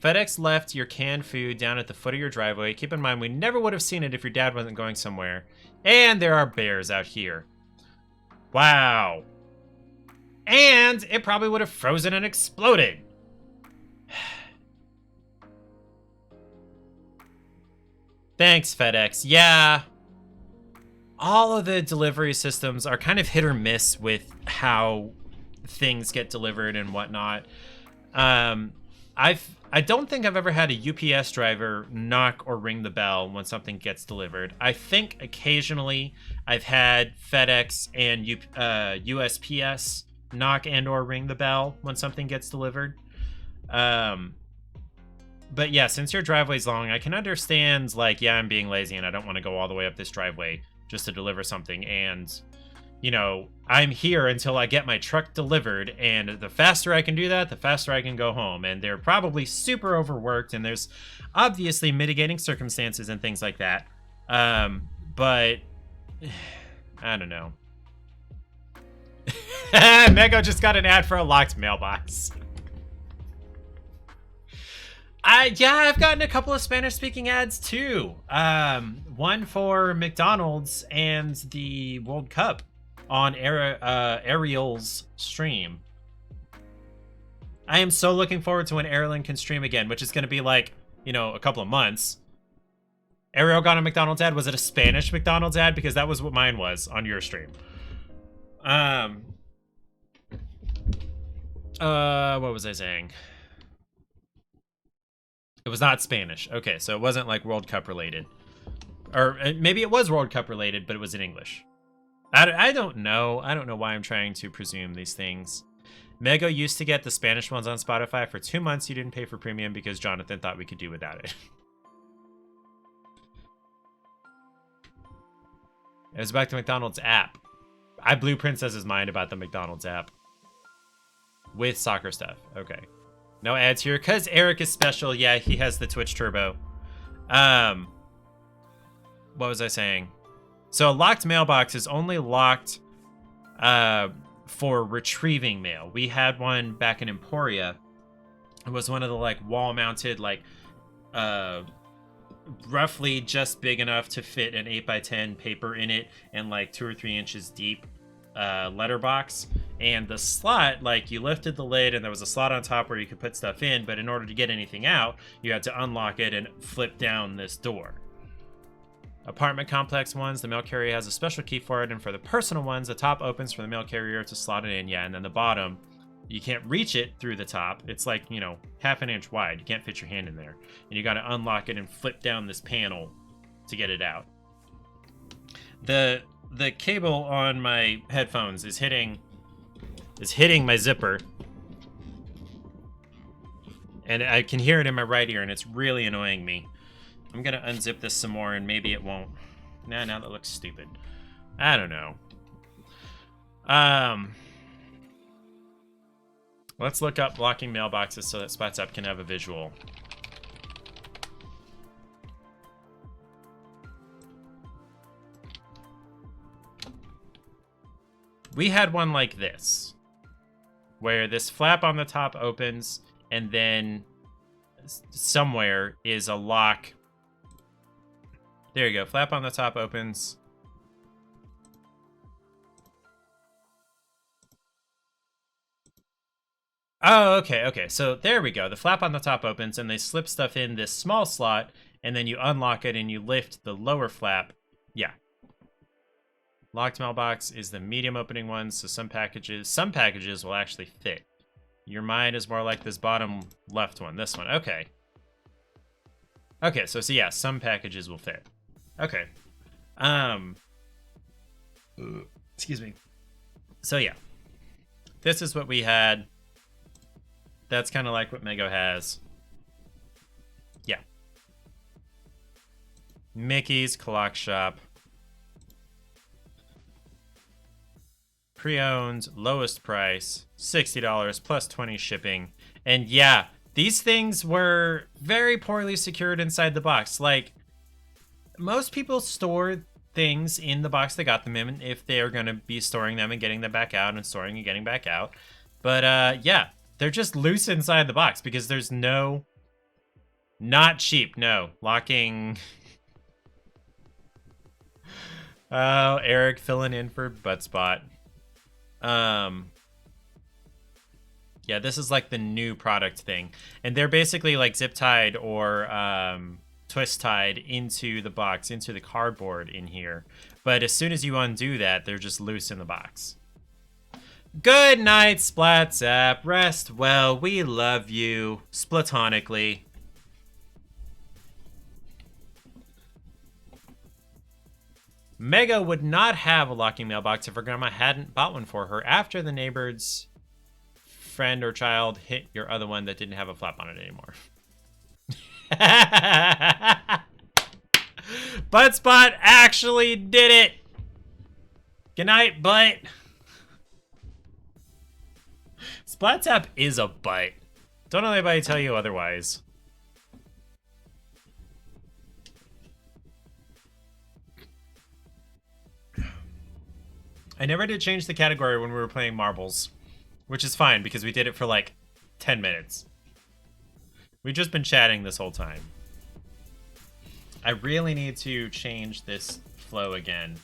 FedEx left your canned food down at the foot of your driveway. Keep in mind, we never would have seen it if your dad wasn't going somewhere. And there are bears out here. Wow. And it probably would have frozen and exploded. Thanks, FedEx. Yeah. All of the delivery systems are kind of hit or miss with how things get delivered and whatnot. I don't think I've ever had a UPS driver knock or ring the bell when something gets delivered. I think occasionally I've had FedEx and USPS knock and or ring the bell when something gets delivered. But yeah, since your driveway's long, I can understand, like, yeah, I'm being lazy and I don't want to go all the way up this driveway just to deliver something. And, you know, I'm here until I get my truck delivered. And the faster I can do that, the faster I can go home. And they're probably super overworked. And there's obviously mitigating circumstances and things like that. But I don't know. Mego just got an ad for a locked mailbox. I've gotten a couple of Spanish-speaking ads too. One for McDonald's and the World Cup on Ariel's stream. I am so looking forward to when Ariel can stream again, which is going to be like, you know, a couple of months. Ariel got a McDonald's ad. Was it a Spanish McDonald's ad? Because that was what mine was on your stream. What was I saying? It was not Spanish. Okay, so it wasn't like World Cup related. Or maybe it was World Cup related, but it was in English. I don't know. I don't know why I'm trying to presume these things. Mego used to get the Spanish ones on Spotify. For 2 months, you didn't pay for premium because Jonathan thought we could do without it. It was back to McDonald's app. I blew Princess's mind about the McDonald's app. With soccer stuff. Okay. No ads here, because Eric is special. Yeah, he has the Twitch Turbo. What was I saying? So a locked mailbox is only locked for retrieving mail. We had one back in Emporia. It was one of the like wall-mounted, like roughly just big enough to fit an 8x10 paper in it and like 2 or 3 inches deep letterbox. And the slot, like, you lifted the lid and there was a slot on top where you could put stuff in, but in order to get anything out, you had to unlock it and flip down this door. Apartment complex ones, the mail carrier has a special key for it, and for the personal ones, the top opens for the mail carrier to slot it in, yeah, and then the bottom, you can't reach it through the top. It's like, you know, half an inch wide. You can't fit your hand in there. And you got to unlock it and flip down this panel to get it out. The cable on my headphones is hitting my zipper, and I can hear it in my right ear, and it's really annoying me. I'm gonna unzip this some more, and maybe it won't. Now that looks stupid. I don't know. Let's look up blocking mailboxes so that Spots Up can have a visual. We had one like this, where this flap on the top opens, and then somewhere is a lock. There you go. Flap on the top opens. Oh, okay. So there we go. The flap on the top opens, and they slip stuff in this small slot, and then you unlock it, and you lift the lower flap. Yeah. Locked mailbox is the medium opening one, so some packages will actually fit. Your mine is more like this bottom left one, this one. Okay. Okay, so yeah, some packages will fit. Okay. Excuse me. So yeah. This is what we had. That's kind of like what Mego has. Yeah. Mickey's Clock Shop. Pre-owned, lowest price, $60 plus 20 shipping. And yeah, these things were very poorly secured inside the box. Like, most people store things in the box they got them in if they're going to be storing them and getting them back out and storing and getting back out. But yeah, they're just loose inside the box because there's no... Not cheap, no. Locking... Oh, Eric filling in for Buttspot. Yeah, this is like the new product thing. And they're basically like zip tied or twist tied into the box, into the cardboard in here. But as soon as you undo that, they're just loose in the box. Good night, Splatzap. Rest well. We love you. Splatonically. Mega would not have a locking mailbox if her grandma hadn't bought one for her after the neighbor's friend or child hit your other one that didn't have a flap on it anymore. Buttspot actually did it. Good night, butt. Splat-Tap is a butt. Don't let anybody tell you otherwise. I never did change the category when we were playing marbles, which is fine because we did it for like 10 minutes. We've just been chatting this whole time. I really need to change this flow again.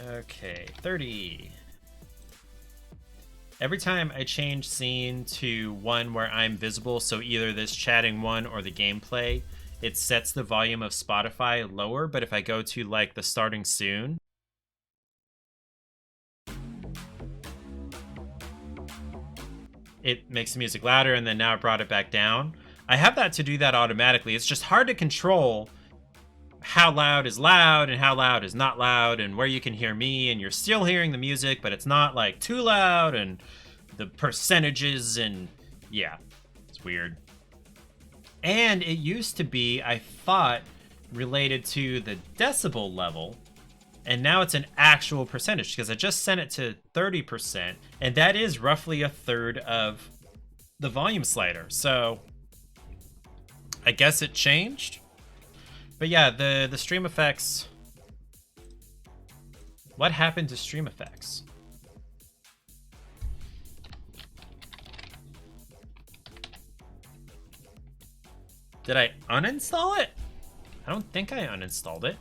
Okay, 30. Every time I change scene to one where I'm visible, so either this chatting one or the gameplay, it sets the volume of Spotify lower, but if I go to like the starting soon, it makes the music louder, and then now I brought it back down. I have that to do that automatically. It's just hard to control how loud is loud and how loud is not loud, and where you can hear me and you're still hearing the music, but it's not like too loud, and the percentages, and yeah, it's weird. And it used to be, I thought, related to the decibel level, and now it's an actual percentage because I just sent it to 30%, and that is roughly a third of the volume slider. So I guess it changed. But yeah, the stream effects. What happened to stream effects? Did I uninstall it? I don't think I uninstalled it.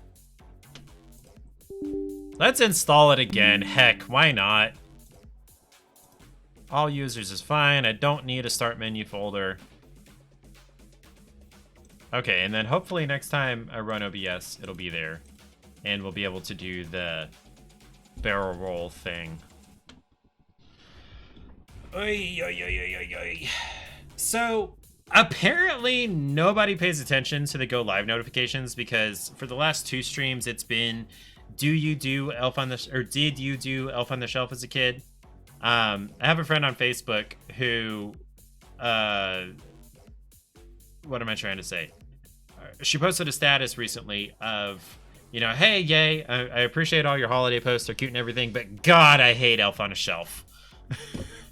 Let's install it again. Heck, why not? All users is fine. I don't need a start menu folder. Okay, and then hopefully next time I run OBS, it'll be there. And we'll be able to do the barrel roll thing. Oy, oy, oy, oy, oy, oy. So, apparently nobody pays attention to the Go Live notifications because for the last 2 streams, it's been, did you do Elf on the Shelf as a kid? I have a friend on Facebook who, what am I trying to say? She posted a status recently of, you know, hey, yay, I appreciate all your holiday posts, they're cute and everything, but God, I hate Elf on a Shelf.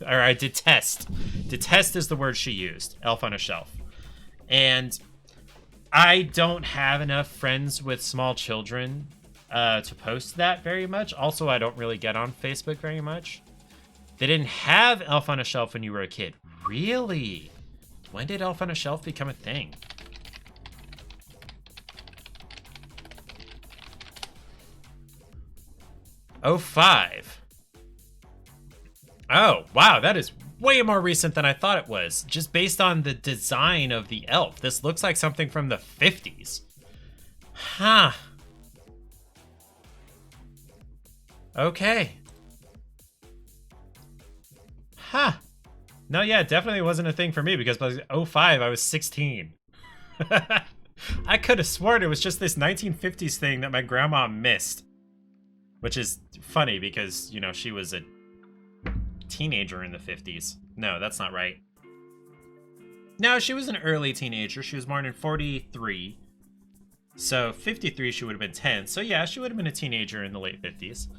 Or I detest. Detest is the word she used, Elf on a Shelf. And I don't have enough friends with small children to post that very much. Also, I don't really get on Facebook very much. They didn't have Elf on a Shelf when you were a kid. Really? When did Elf on a Shelf become a thing? '05. Oh, wow, that is way more recent than I thought it was. Just based on the design of the elf. This looks like something from the 50s. Huh. Okay. Huh. No, yeah, it definitely wasn't a thing for me because by '05, I was 16. I could have sworn it was just this 1950s thing that my grandma missed. Which is funny because, you know, she was a teenager in the 50s. No, that's not right. No, she was an early teenager. She was born in 43. So 53, she would have been 10. So yeah, she would have been a teenager in the late 50s.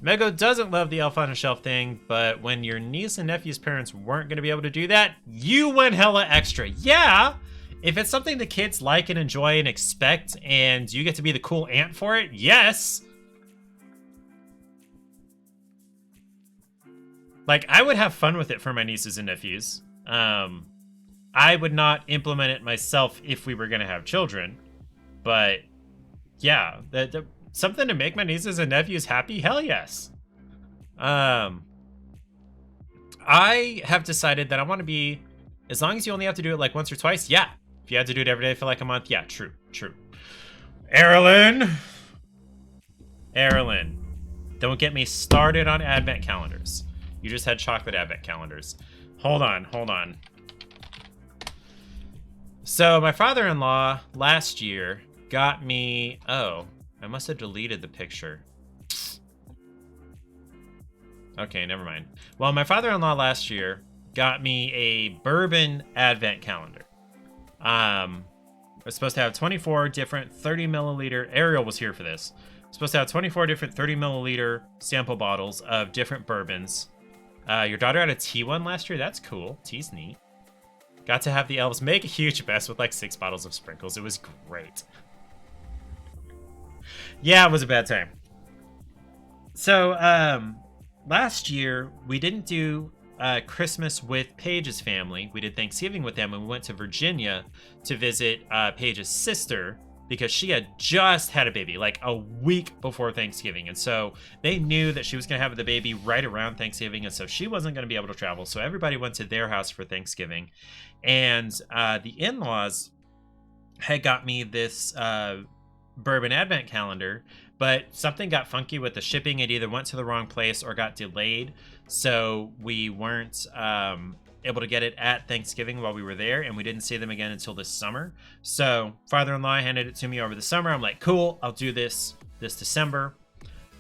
Mego doesn't love the Elf on a Shelf thing, but when your niece and nephew's parents weren't going to be able to do that, you went hella extra. Yeah, if it's something the kids like and enjoy and expect, and you get to be the cool aunt for it, yes. Like, I would have fun with it for my nieces and nephews. I would not implement it myself if we were going to have children. But, yeah, something to make my nieces and nephews happy? Hell yes. I have decided that I want to be, as long as you only have to do it like once or twice, yeah. If you had to do it every day for like a month, yeah, true. Erilyn, don't get me started on advent calendars. You just had chocolate advent calendars. Hold on. So my father-in-law last year got me... Oh, I must have deleted the picture. Okay, never mind. Well, my father-in-law last year got me a bourbon advent calendar. We're supposed to have 24 different 30 milliliter. Ariel was here for this. We're supposed to have 24 different 30 milliliter sample bottles of different bourbons. Your daughter had a tea one last year. That's cool. Tea's neat. Got to have the elves make a huge mess with like 6 bottles of sprinkles. It was great. Yeah, it was a bad time. So, last year we didn't do Christmas with Paige's family. We did Thanksgiving with them, and we went to Virginia to visit Paige's sister because she had just had a baby like a week before Thanksgiving. And so they knew that she was going to have the baby right around Thanksgiving. And so she wasn't going to be able to travel. So everybody went to their house for Thanksgiving. And the in-laws had got me this bourbon advent calendar, but something got funky with the shipping. It either went to the wrong place or got delayed. So we weren't able to get it at Thanksgiving while we were there, and we didn't see them again until this summer. So father-in-law handed it to me over the summer. I'm like, cool, I'll do this December.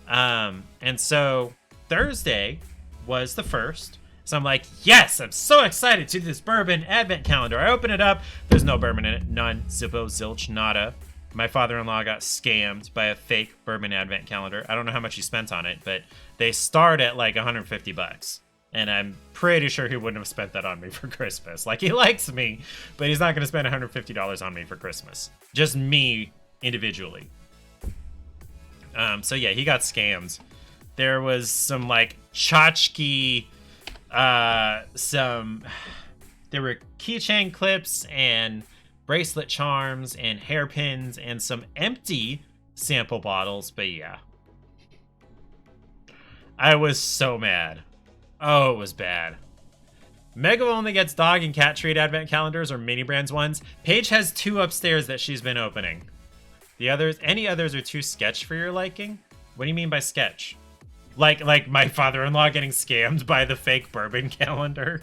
And so Thursday was the 1st. So I'm like, yes, I'm so excited to do this bourbon advent calendar. I open it up. There's no bourbon in it. None. Zippo, zilch, nada. My father-in-law got scammed by a fake bourbon advent calendar. I don't know how much he spent on it, but they start at like $150. And I'm pretty sure he wouldn't have spent that on me for Christmas. Like, he likes me, but he's not going to spend $150 on me for Christmas. Just me individually. So yeah, he got scammed. There was some like tchotchke, there were keychain clips and bracelet charms and hairpins and some empty sample bottles, but yeah. I was so mad. Oh, it was bad. Mega only gets dog and cat treat advent calendars or mini brands ones. Paige has 2 upstairs that she's been opening. Any others are too sketch for your liking? What do you mean by sketch? Like my father-in-law getting scammed by the fake bourbon calendar?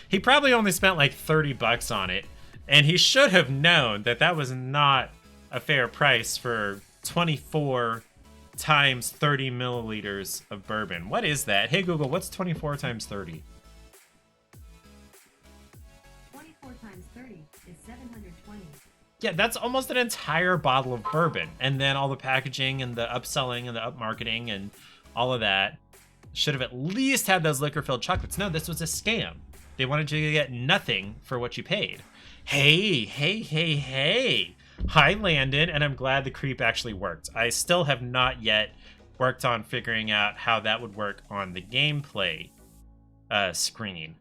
He probably only spent like $30 on it, and he should have known that that was not a fair price for 24 times 30 milliliters of bourbon. What is that? Hey Google, what's 24 times 30? 24 times 30 is 720. Yeah, that's almost an entire bottle of bourbon. And then all the packaging and the upselling and the upmarketing and all of that. Should have at least had those liquor-filled chocolates. No, this was a scam. They wanted you to get nothing for what you paid. Hey. Hi, Landon, and I'm glad the creep actually worked. I still have not yet worked on figuring out how that would work on the gameplay screen.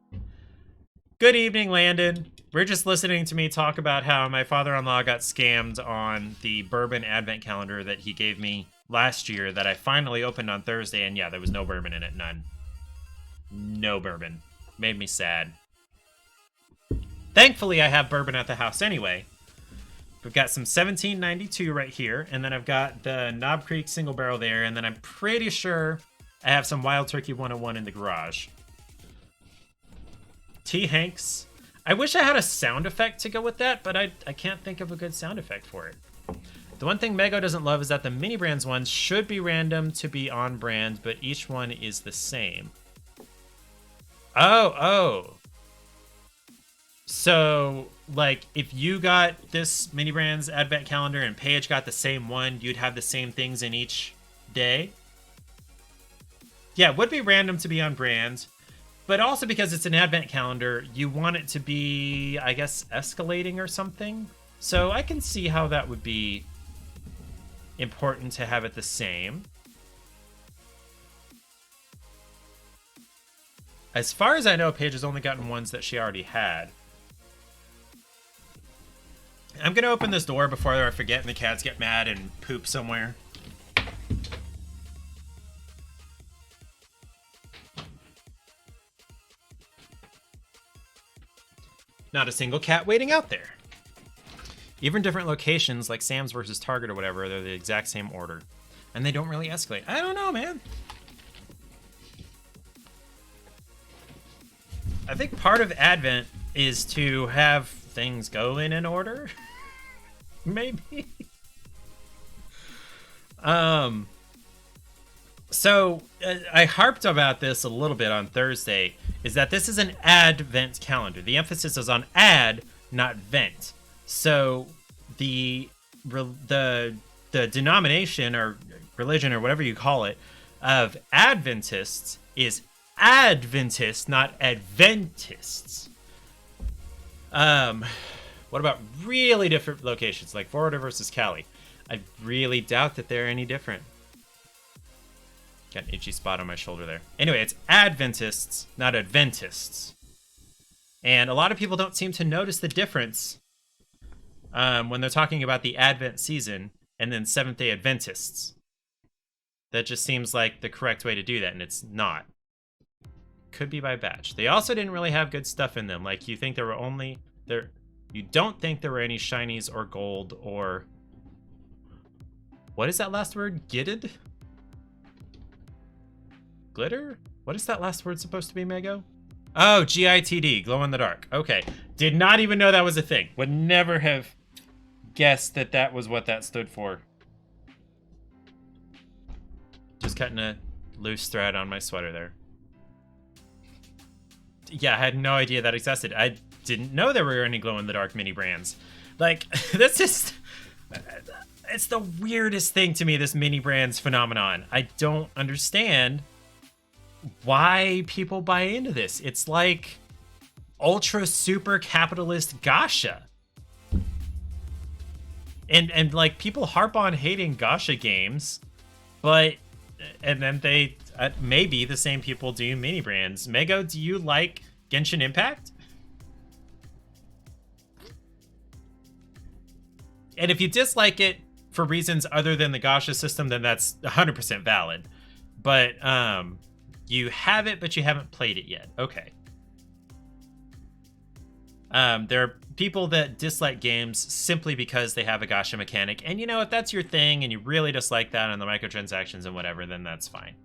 Good evening, Landon. We're just listening to me talk about how my father-in-law got scammed on the bourbon advent calendar that he gave me last year that I finally opened on Thursday, and yeah, there was no bourbon in it, none. No bourbon. Made me sad. Thankfully, I have bourbon at the house anyway. We've got some 1792 right here, and then I've got the Knob Creek single barrel there, and then I'm pretty sure I have some Wild Turkey 101 in the garage. T. Hanks. I wish I had a sound effect to go with that, but I can't think of a good sound effect for it. The one thing Mego doesn't love is that the mini brands ones should be random to be on brand, but each one is the same. Oh. So, like, if you got this mini brands advent calendar and Paige got the same one, you'd have the same things in each day? Yeah, it would be random to be on brand, but also because it's an advent calendar, you want it to be, I guess, escalating or something. So I can see how that would be important to have it the same. As far as I know, Paige has only gotten ones that she already had. I'm going to open this door before I forget and the cats get mad and poop somewhere. Not a single cat waiting out there. Even different locations like Sam's versus Target or whatever, they're the exact same order. And they don't really escalate. I don't know, man. I think part of Advent is to have things go in an order. Maybe. So I harped about this a little bit on Thursday, is that this is an Advent calendar. The emphasis is on ad, not vent. So the denomination or religion or whatever you call it of Adventists is Adventist, not Adventists. What about really different locations like Florida versus Cali? I really doubt that they're any different. Got an itchy spot on my shoulder there. Anyway, it's Adventists, not Adventists. And a lot of people don't seem to notice the difference when they're talking about the Advent season and then Seventh-day Adventists. That just seems like the correct way to do that, and it's not. Could be by batch. They also didn't really have good stuff in them. Like, you think there were only... You don't think there were any shinies or gold or... What is that last word? Gitted? Glitter? What is that last word supposed to be, Mego? Oh, GITD, glow in the dark. Okay. Did not even know that was a thing. Would never have guessed that that was what that stood for. Just cutting a loose thread on my sweater there. Yeah, I had no idea that existed. I didn't know there were any glow-in-the-dark mini brands. Like, that's just... It's the weirdest thing to me, this mini brands phenomenon. I don't understand why people buy into this. It's like ultra super capitalist gacha. And like, people harp on hating gacha games, but... And then they... maybe the same people do mini brands. Mego, do you like Genshin Impact? And if you dislike it for reasons other than the gacha system, then that's 100% valid. But you have it, but you haven't played it yet. Okay. There are people that dislike games simply because they have a gacha mechanic. And you know, if that's your thing and you really dislike that and the microtransactions and whatever, then that's fine.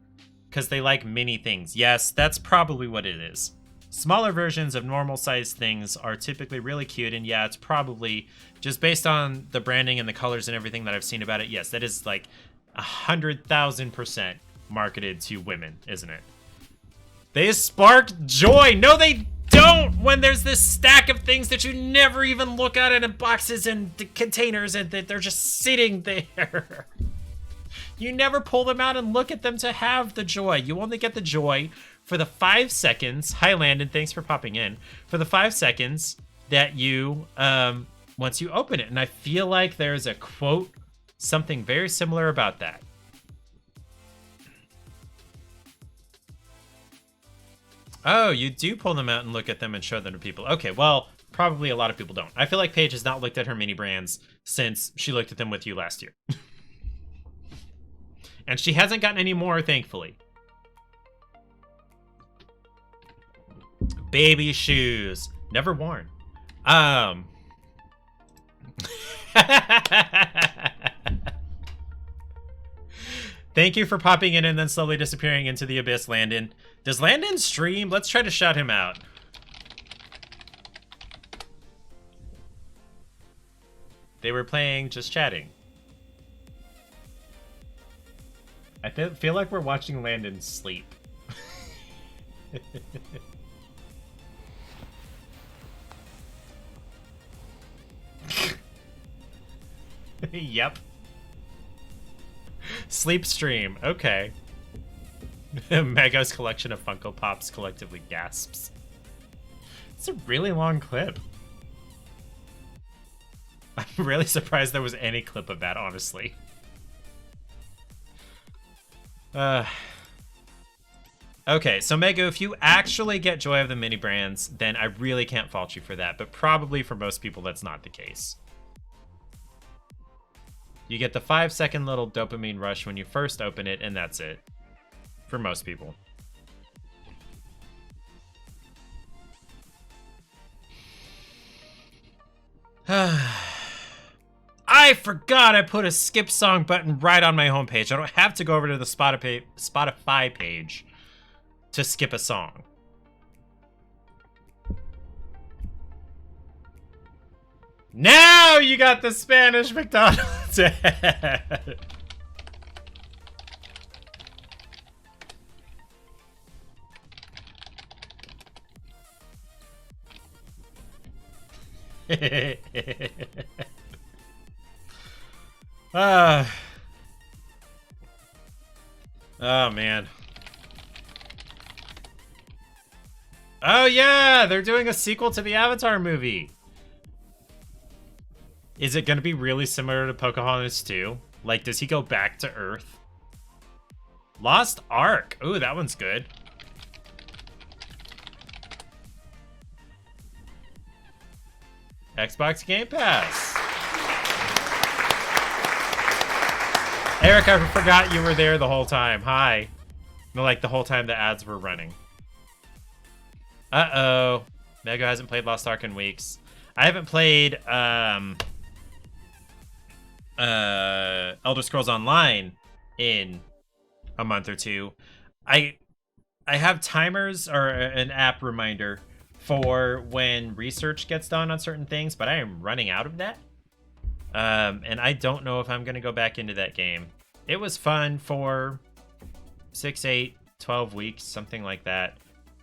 Because they like mini things. Yes, that's probably what it is. Smaller versions of normal sized things are typically really cute, and yeah, it's probably just based on the branding and the colors and everything that I've seen about it. Yes, that is like 100,000% marketed to women, isn't it? They spark joy. No, they don't. When there's this stack of things that you never even look at in boxes and containers, and that they're just sitting there. You never pull them out and look at them to have the joy. You only get the joy for the 5 seconds. Hi, Landon. Thanks for popping in. For the 5 seconds that you, once you open it. And I feel like there's a quote, something very similar about that. Oh, you do pull them out and look at them and show them to people. Okay, well, probably a lot of people don't. I feel like Paige has not looked at her mini brands since she looked at them with you last year. And she hasn't gotten any more, thankfully. Baby shoes. Never worn. Thank you for popping in and then slowly disappearing into the abyss, Landon. Does Landon stream? Let's try to shout him out. They were playing Just Chatting. I feel like we're watching Landon sleep. Yep. Sleep stream. Okay. Mego's collection of Funko Pops collectively gasps. It's a really long clip. I'm really surprised there was any clip of that, honestly. Okay, so Mego, if you actually get joy of the mini brands, then I really can't fault you for that. But probably for most people, that's not the case. You get the 5-second little dopamine rush when you first open it, and that's it. For most people. I forgot I put a skip song button right on my homepage. I don't have to go over to the Spotify page to skip a song. Now you got the Spanish McDonald's ad. Oh, man. Oh, yeah! They're doing a sequel to the Avatar movie. Is it going to be really similar to Pocahontas 2? Like, does he go back to Earth? Lost Ark. Ooh, that one's good. Xbox Game Pass. Eric, I forgot you were there the whole time. Hi. No, like the whole time the ads were running. Uh-oh. Mego hasn't played Lost Ark in weeks. I haven't played Elder Scrolls Online in a month or two. I have timers or an app reminder for when research gets done on certain things, but I am running out of that. And I don't know if I'm going to go back into that game. It was fun for 6, 8, 12 weeks, something like that.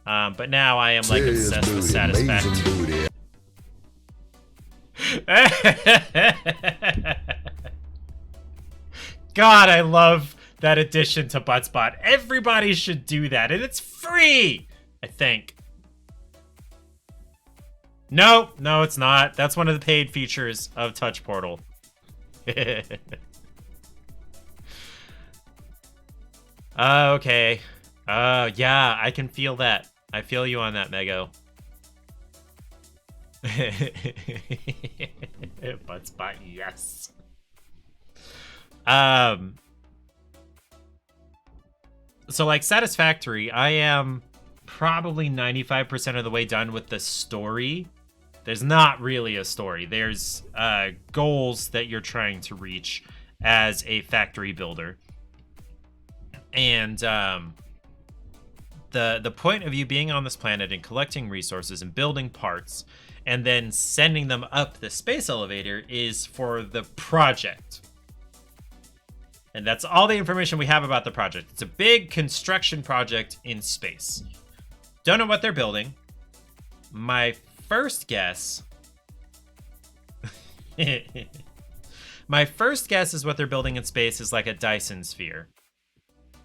But now I am like obsessed with Satisfactory. God, I love that addition to Buttsbot. Everybody should do that, and it's free, I think. No, it's not. That's one of the paid features of Touch Portal. Okay. Yeah, I can feel that. I feel you on that, Mego. Buttsbot, yes. So like Satisfactory, I am probably 95% of the way done with the story. There's not really a story. There's goals that you're trying to reach as a factory builder. And the point of you being on this planet and collecting resources and building parts and then sending them up the space elevator is for the project. And that's all the information we have about the project. It's a big construction project in space. Don't know what they're building. My first guess... My first guess is what they're building in space is like a Dyson sphere.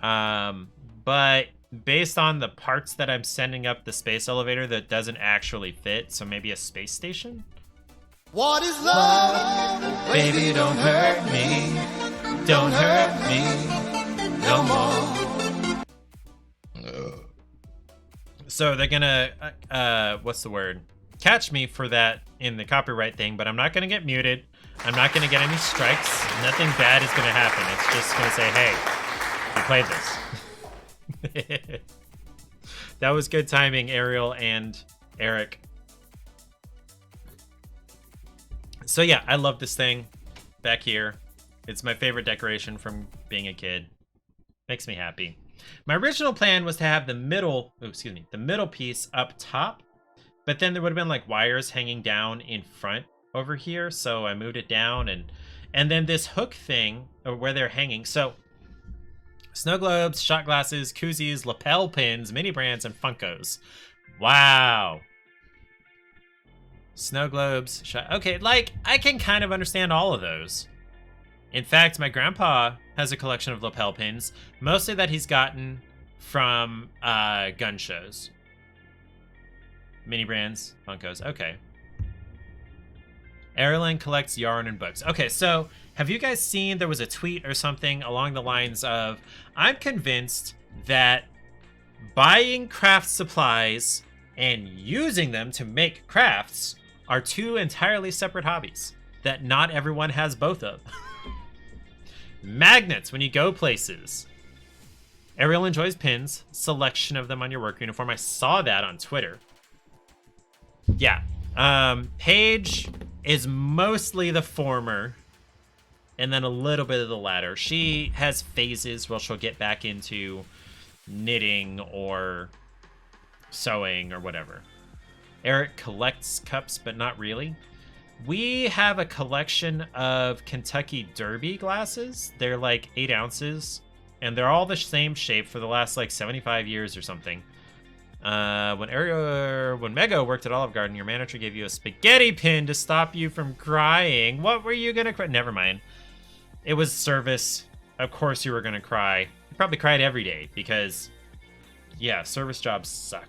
But based on the parts that I'm sending up the space elevator that doesn't actually fit, so maybe a space station? What is love? Baby, don't hurt me. Don't hurt me no more. So they're gonna, what's the word? Catch me for that in the copyright thing, but I'm not gonna get muted. I'm not gonna get any strikes. Nothing bad is gonna happen. It's just gonna say, hey, you played this. That was good timing, Ariel and Eric. So yeah, I love this thing back here. It's my favorite decoration from being a kid. Makes me happy. My original plan was to have the middle piece up top, but then there would have been like wires hanging down in front over here, so I moved it down, and then this hook thing where they're hanging. So snow globes, shot glasses, koozies, lapel pins, mini brands, and Funkos. Wow. Snow globes, okay, like I can kind of understand all of those. In fact, my grandpa has a collection of lapel pins, mostly that he's gotten from gun shows. Mini brands, Funkos, okay. Erlen collects yarn and books. Okay, so have you guys seen, there was a tweet or something along the lines of, I'm convinced that buying craft supplies and using them to make crafts are two entirely separate hobbies that not everyone has both of. Magnets when you go places. Ariel enjoys pins, selection of them on your work uniform. I saw that on Twitter. Yeah. Paige is mostly the former and then a little bit of the latter. She has phases where she'll get back into knitting or sewing or whatever. Eric collects cups, but not really. We have a collection of Kentucky Derby glasses. They're like 8 ounces, and they're all the same shape for the last like 75 years or something. When Mego worked at Olive Garden, your manager gave you a spaghetti pin to stop you from crying. What were you gonna cry? Never mind. It was service. Of course you were gonna cry. You probably cried every day because, yeah, service jobs suck.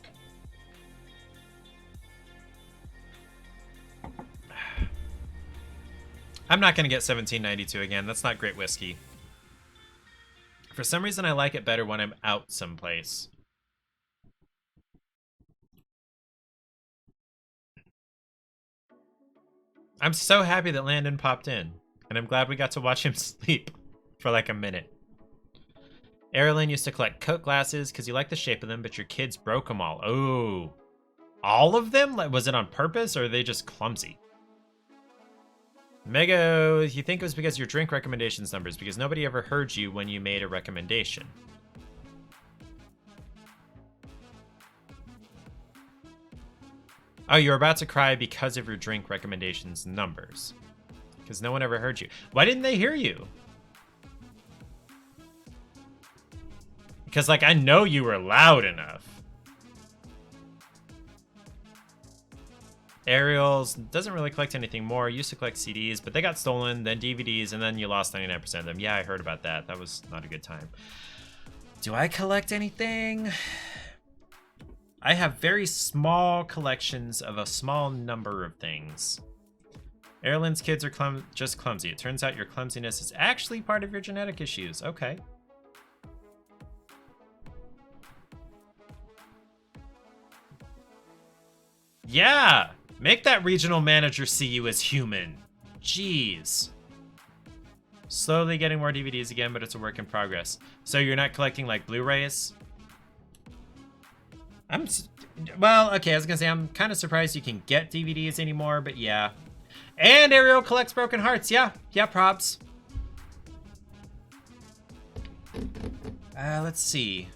I'm not gonna get 1792 again. That's not great whiskey. For some reason, I like it better when I'm out someplace. I'm so happy that Landon popped in, and I'm glad we got to watch him sleep for like a minute. Erilyn used to collect Coke glasses because you liked the shape of them, but your kids broke them all. Oh, all of them? Was it on purpose, or are they just clumsy? Mego, you think it was because your drink recommendations numbers, because nobody ever heard you when you made a recommendation. Oh, you're about to cry because of your drink recommendations numbers. Because no one ever heard you. Why didn't they hear you? Because, like, I know you were loud enough. Ariel's doesn't really collect anything more. Used to collect CDs, but they got stolen, then DVDs, and then you lost 99% of them. Yeah, I heard about that. That was not a good time. Do I collect anything? I have very small collections of a small number of things. Erilyn's kids are just clumsy. It turns out your clumsiness is actually part of your genetic issues. Okay. Yeah! Make that regional manager see you as human. Jeez. Slowly getting more DVDs again, but it's a work in progress. So you're not collecting, like, Blu-rays? Well, okay, I was gonna say, I'm kind of surprised you can get DVDs anymore, but yeah. And Ariel collects Broken Hearts. Yeah, props. Let's see.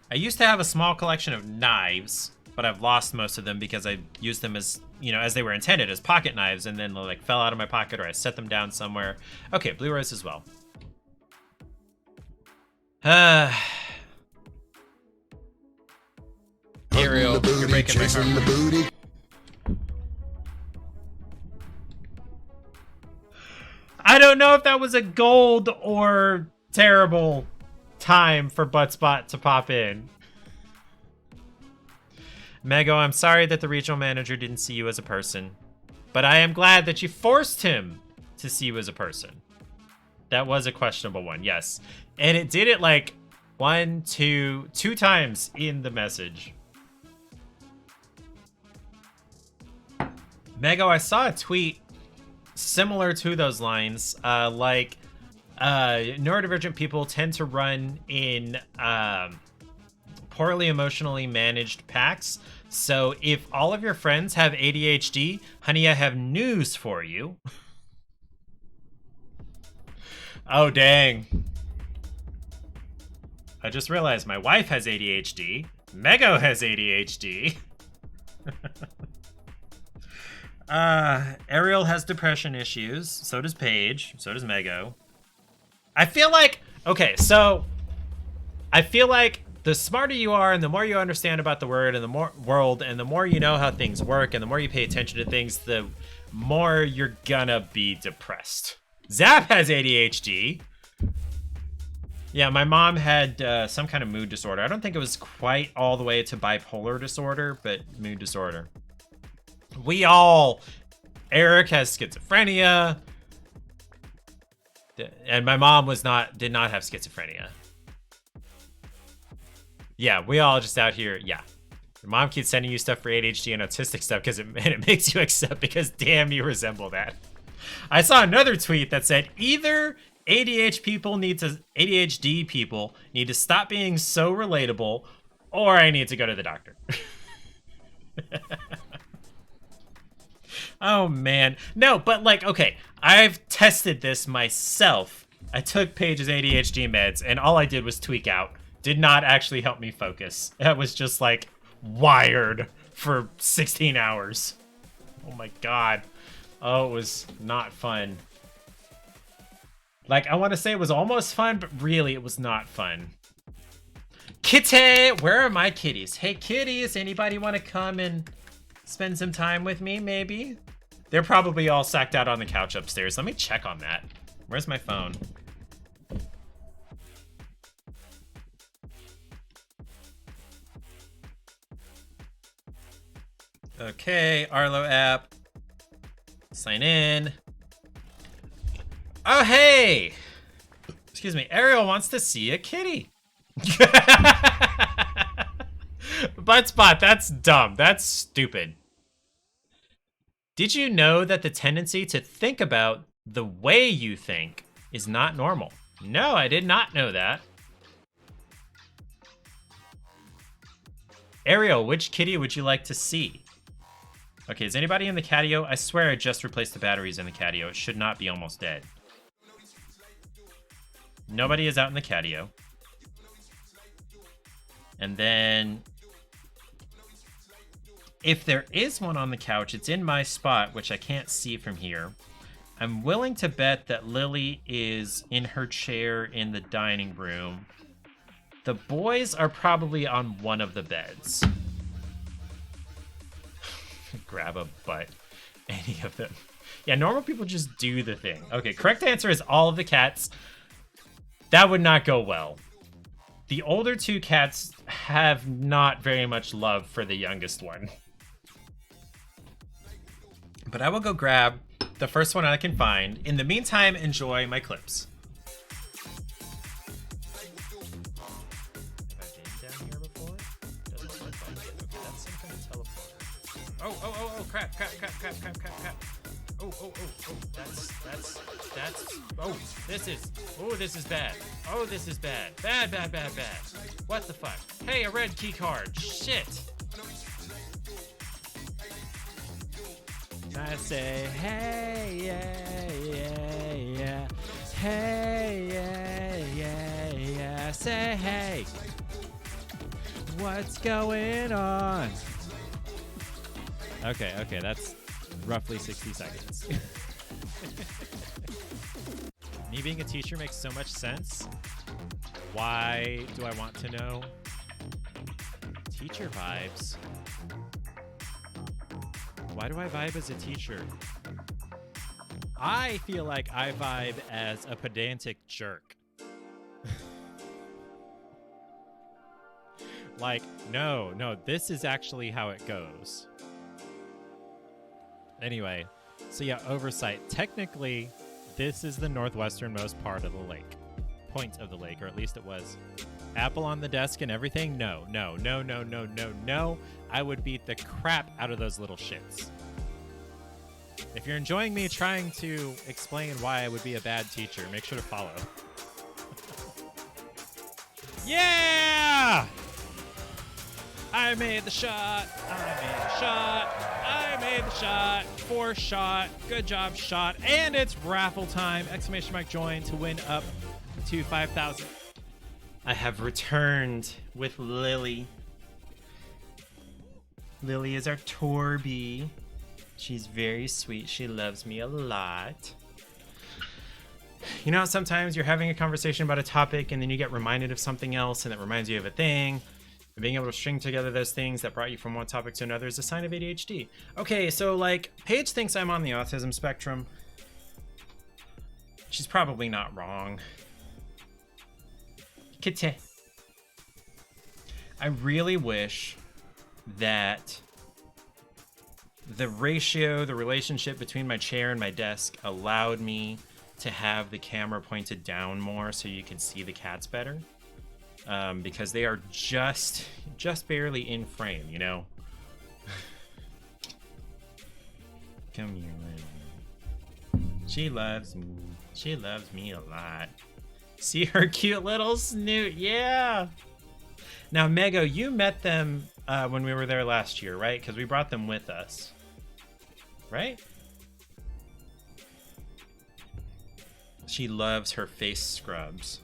I used to have a small collection of knives, but I've lost most of them because I used them as, you know, as they were intended, as pocket knives, and then they, like, fell out of my pocket or I set them down somewhere. Okay, Blu-rays as well. Ariel, you're breaking my heart. I don't know if that was a gold or terrible time for Buttspot to pop in. Mego, I'm sorry that the regional manager didn't see you as a person, but I am glad that you forced him to see you as a person. That was a questionable one, yes. And it did it like two times in the message. Mego, I saw a tweet similar to those lines, neurodivergent people tend to run in poorly emotionally managed packs. So if all of your friends have ADHD, honey, I have news for you. Oh, dang. I just realized my wife has ADHD. Mego has ADHD. Ariel has depression issues. So does Paige. So does Mego. I feel like, okay, so I feel like the smarter you are and the more you understand about the world and the more you know how things work and the more you pay attention to things, the more you're gonna be depressed. Zap has ADHD. Yeah, my mom had some kind of mood disorder. I don't think it was quite all the way to bipolar disorder, but mood disorder. Eric has schizophrenia. And my mom did not have schizophrenia. Yeah, we all just out here, yeah. Your mom keeps sending you stuff for ADHD and autistic stuff because it makes you accept, because damn, you resemble that. I saw another tweet that said either ADHD people need to stop being so relatable, or I need to go to the doctor. Oh man. No, but like, okay, I've tested this myself. I took Paige's ADHD meds and all I did was tweak out. Did not actually help me focus. I was just like wired for 16 hours. Oh my god. Oh, it was not fun. Like, I want to say it was almost fun, but really it was not fun. Kitty! Where are my kitties? Hey, kitties, anybody want to come and spend some time with me, maybe? They're probably all sacked out on the couch upstairs. Let me check on that. Where's my phone? Okay, Arlo app. Sign in. Oh, hey! Excuse me, Ariel wants to see a kitty. Buttspot, that's dumb. That's stupid. Did you know that the tendency to think about the way you think is not normal? No, I did not know that. Ariel, which kitty would you like to see? Okay, is anybody in the catio? I swear I just replaced the batteries in the catio. It should not be almost dead. Nobody is out in the catio. And then if there is one on the couch, it's in my spot, which I can't see from here. I'm willing to bet that Lily is in her chair in the dining room. The boys are probably on one of the beds. Grab a butt. Any of them. Yeah, normal people just do the thing. Okay, correct answer is all of the cats. That would not go well. The older two cats have not very much love for the youngest one. But I will go grab the first one I can find. In the meantime, enjoy my clips. Have I been down here before? Doesn't look like it. Okay, that's some kind of teleporter. Oh, crap. Oh, this is bad. Oh, this is bad. Bad. What the fuck? Hey, a red key card. Shit. I say, hey, yeah. Hey, yeah. Say, hey. What's going on? Okay, that's roughly 60 seconds. Me being a teacher makes so much sense. Why do I want to know? Teacher vibes. Why do I vibe as a teacher? I feel like I vibe as a pedantic jerk. Like, no, this is actually how it goes. Anyway, so yeah, oversight. Technically, this is the northwesternmost part of the lake. Point of the lake, or at least it was. Apple on the desk and everything? No. I would beat the crap out of those little shits. If you're enjoying me trying to explain why I would be a bad teacher, make sure to follow. Yeah! I made the shot. Fourth shot. Good job, shot. And it's raffle time. Exclamation mark join to win up to 5,000. I have returned with Lily. Lily is our Torby. She's very sweet. She loves me a lot. You know, sometimes you're having a conversation about a topic and then you get reminded of something else and it reminds you of a thing. And being able to string together those things that brought you from one topic to another is a sign of ADHD. Okay, so like, Paige thinks I'm on the autism spectrum. She's probably not wrong. Kitty. I really wish that the relationship between my chair and my desk allowed me to have the camera pointed down more so you can see the cats better. Because they are just barely in frame, you know? Come here, Lily. She loves me. She loves me a lot. See her cute little snoot, yeah! Now, Mego, you met them when we were there last year, right? Because we brought them with us. Right? She loves her face scrubs.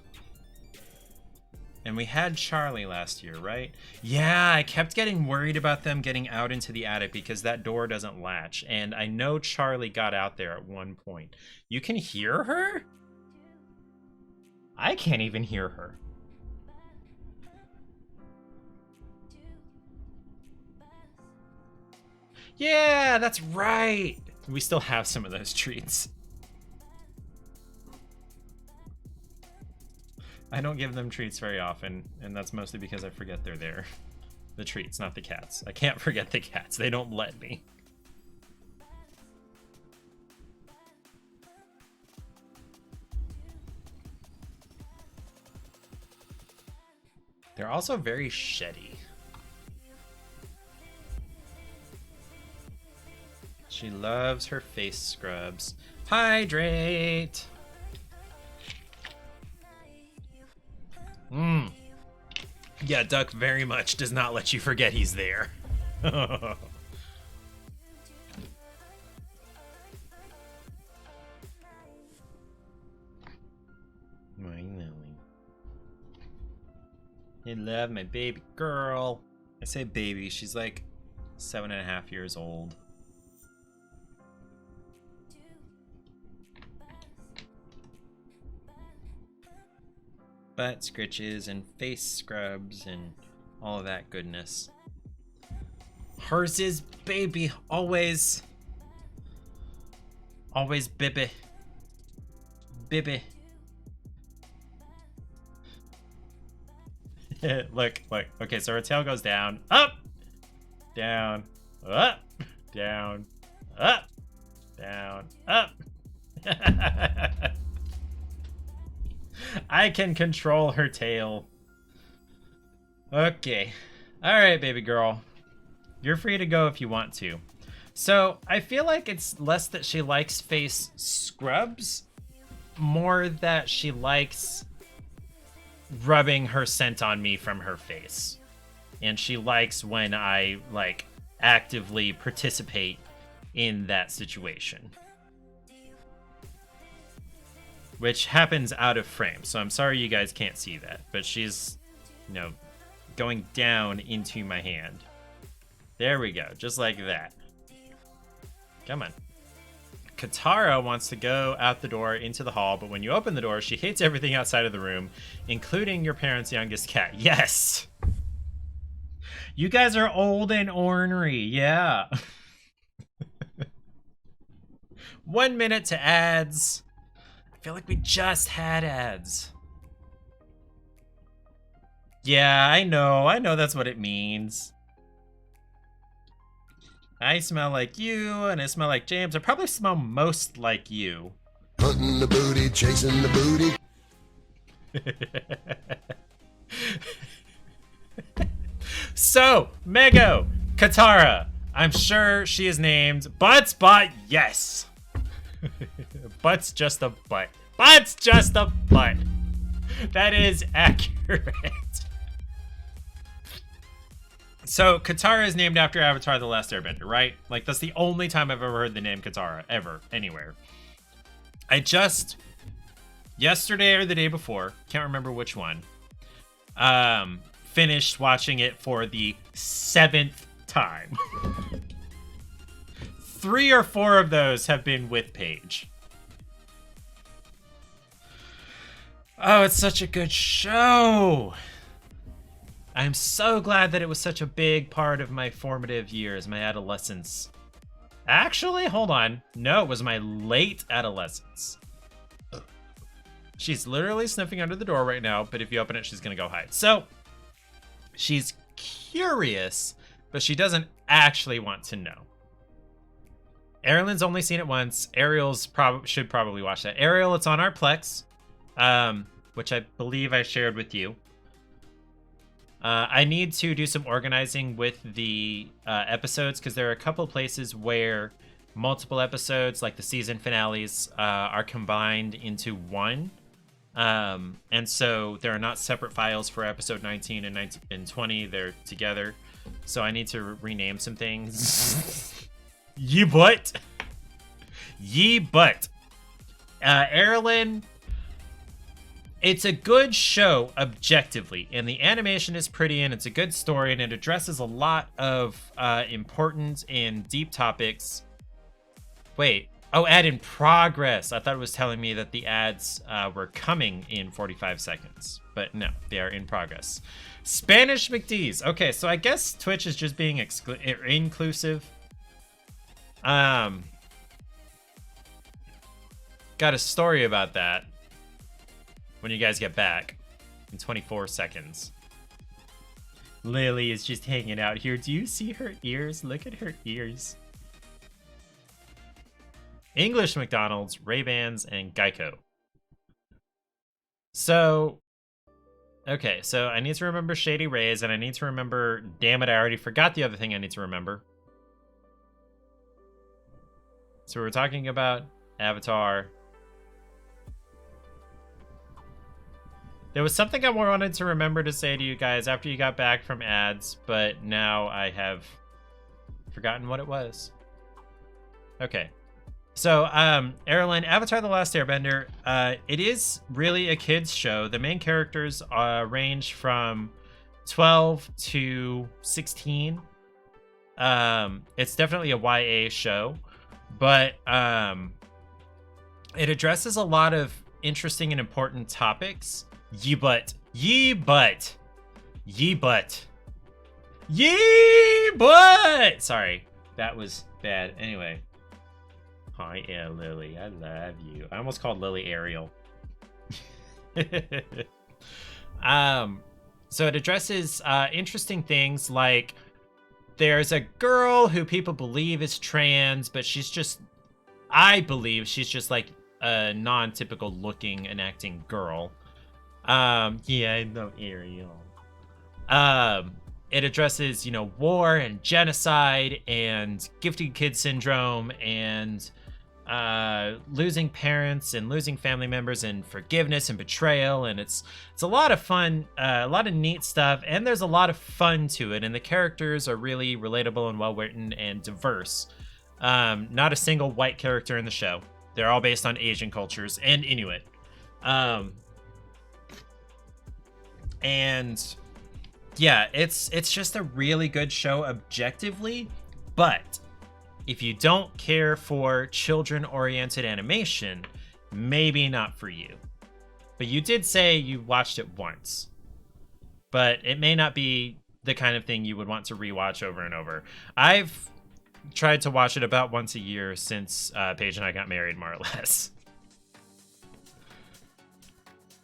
And we had Charlie last year, right? Yeah, I kept getting worried about them getting out into the attic because that door doesn't latch. And I know Charlie got out there at one point. You can hear her? I can't even hear her. Yeah, that's right. We still have some of those treats. I don't give them treats very often, and that's mostly because I forget they're there. The treats, not the cats. I can't forget the cats. They don't let me. They're also very sheddy. She loves her face scrubs. Hydrate! Yeah, Duck very much does not let you forget he's there. My Lily. I love my baby girl. I say baby, she's like 7.5 years old. Butt scritches and face scrubs and all of that goodness. Hers is baby, always. Always Bibby. Bibby. Look. Okay, so her tail goes down, up, down, up, down, up, down, up. I can control her tail. Okay. Alright, baby girl. You're free to go if you want to. So, I feel like it's less that she likes face scrubs, more that she likes rubbing her scent on me from her face. And she likes when I, like, actively participate in that situation. Which happens out of frame, so I'm sorry you guys can't see that. But she's, you know, going down into my hand. There we go, just like that. Come on. Katara wants to go out the door into the hall, but when you open the door, she hates everything outside of the room, including your parents' youngest cat. Yes! You guys are old and ornery, yeah. 1 minute to ads. I feel like we just had ads. Yeah, I know that's what it means. I smell like you, and I smell like James. I probably smell most like you. Hunting the booty, chasing the booty. So, Mego, Katara. I'm sure she is named Butts, but yes. Butt's just a butt. Butt's just a butt. That is accurate. So, Katara is named after Avatar: The Last Airbender, right? Like, that's the only time I've ever heard the name Katara, ever, anywhere. I just, yesterday or the day before, can't remember which one, finished watching it for the 7th time. 3 or 4 of those have been with Paige. Oh, it's such a good show. I'm so glad that it was such a big part of my formative years, my adolescence. Actually, hold on. No, it was my late adolescence. She's literally sniffing under the door right now, but if you open it, she's gonna go hide. So, she's curious, but she doesn't actually want to know. Erilyn's only seen it once. Ariel's should probably watch that. Ariel, it's on our Plex, which I believe I shared with you. I need to do some organizing with the episodes because there are a couple places where multiple episodes, like the season finales, are combined into one. And so there are not separate files for episode 19 and 20. They're together. So I need to rename some things. Ye butt. Ye butt. Erilyn, it's a good show objectively, and the animation is pretty, and it's a good story, and it addresses a lot of important and deep topics. Wait. Oh, ad in progress. I thought it was telling me that the ads were coming in 45 seconds. But no, they are in progress. Spanish McDee's. Okay, so I guess Twitch is just being inclusive. Got a story about that when you guys get back in 24 seconds. Lily is just hanging out here. Do you see her ears? Look at her ears. English McDonald's, Ray-Bans, and Geico. So, okay, so I need to remember Shady Rays, and I need to remember, damn it, I already forgot the other thing I need to remember. So we're talking about Avatar. There was something I wanted to remember to say to you guys after you got back from ads, but now I have forgotten what it was. Okay. So, Airline, Avatar The Last Airbender, it is really a kid's show. The main characters range from 12 to 16. It's definitely a YA show, but it addresses a lot of interesting and important topics. Ye butt. Sorry, that was bad. Anyway. Hi, yeah, Lily. I love you. I almost called Lily Ariel. So it addresses interesting things like there's a girl who people believe is trans, but I believe she's just like a non-typical looking and acting girl. Yeah, I know Ariel. It addresses, war and genocide and gifted kid syndrome and losing parents and losing family members and forgiveness and betrayal, and it's a lot of fun, a lot of neat stuff, and there's a lot of fun to it, and the characters are really relatable and well written and diverse. Not a single white character in the show. They're all based on Asian cultures and Inuit. And yeah, it's just a really good show objectively, but if you don't care for children-oriented animation, maybe not for you. But you did say you watched it once, but it may not be the kind of thing you would want to rewatch over and over. I've tried to watch it about once a year since Paige and I got married, more or less.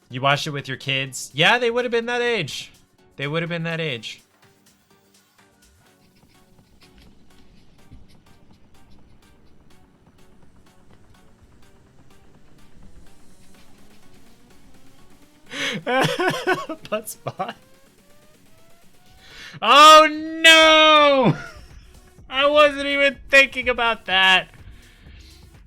You watched it with your kids? Yeah, they would have been that age. They would have been that age. Butt spot. Oh no! I wasn't even thinking about that.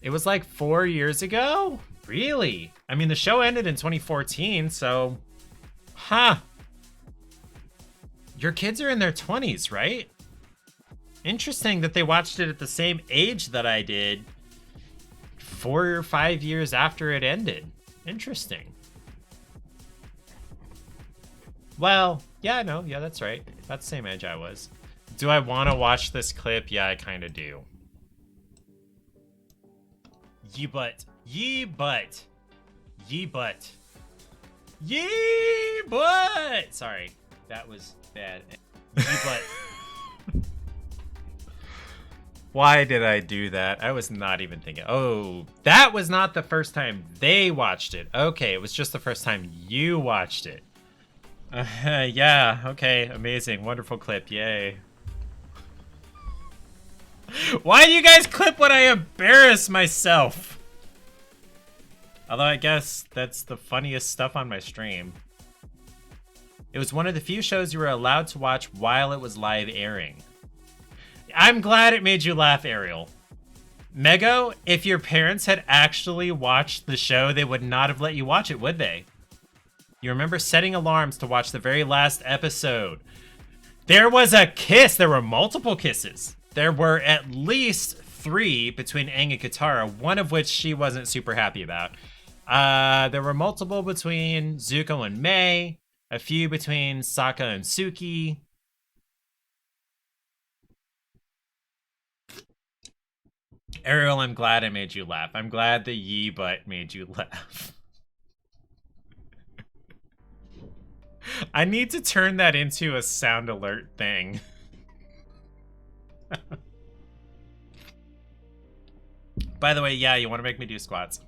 It was like 4 years ago? Really? I mean, the show ended in 2014, so... Huh. Your kids are in their 20s, right? Interesting that they watched it at the same age that I did 4 or 5 years after it ended. Interesting. Well, yeah, no, yeah, that's right. That's the same age I was. Do I want to watch this clip? Yeah, I kind of do. Ye butt. Ye butt. Ye butt. Ye butt. Sorry, that was bad. Ye butt. Why did I do that? I was not even thinking. Oh, that was not the first time they watched it. Okay, it was just the first time you watched it. Yeah, okay, amazing, wonderful clip, yay. Why do you guys clip when I embarrass myself? Although I guess that's the funniest stuff on my stream. It was one of the few shows you were allowed to watch while it was live airing. I'm glad it made you laugh, Ariel. Mego, if your parents had actually watched the show, they would not have let you watch it, would they? You remember setting alarms to watch the very last episode. There was a kiss. There were multiple kisses. There were at least 3 between Aang and Katara, one of which she wasn't super happy about. There were multiple between Zuko and Mei, a few between Sokka and Suki. Ariel, I'm glad I made you laugh. I'm glad the ye butt made you laugh. I need to turn that into a sound alert thing. By the way, yeah, you want to make me do squats.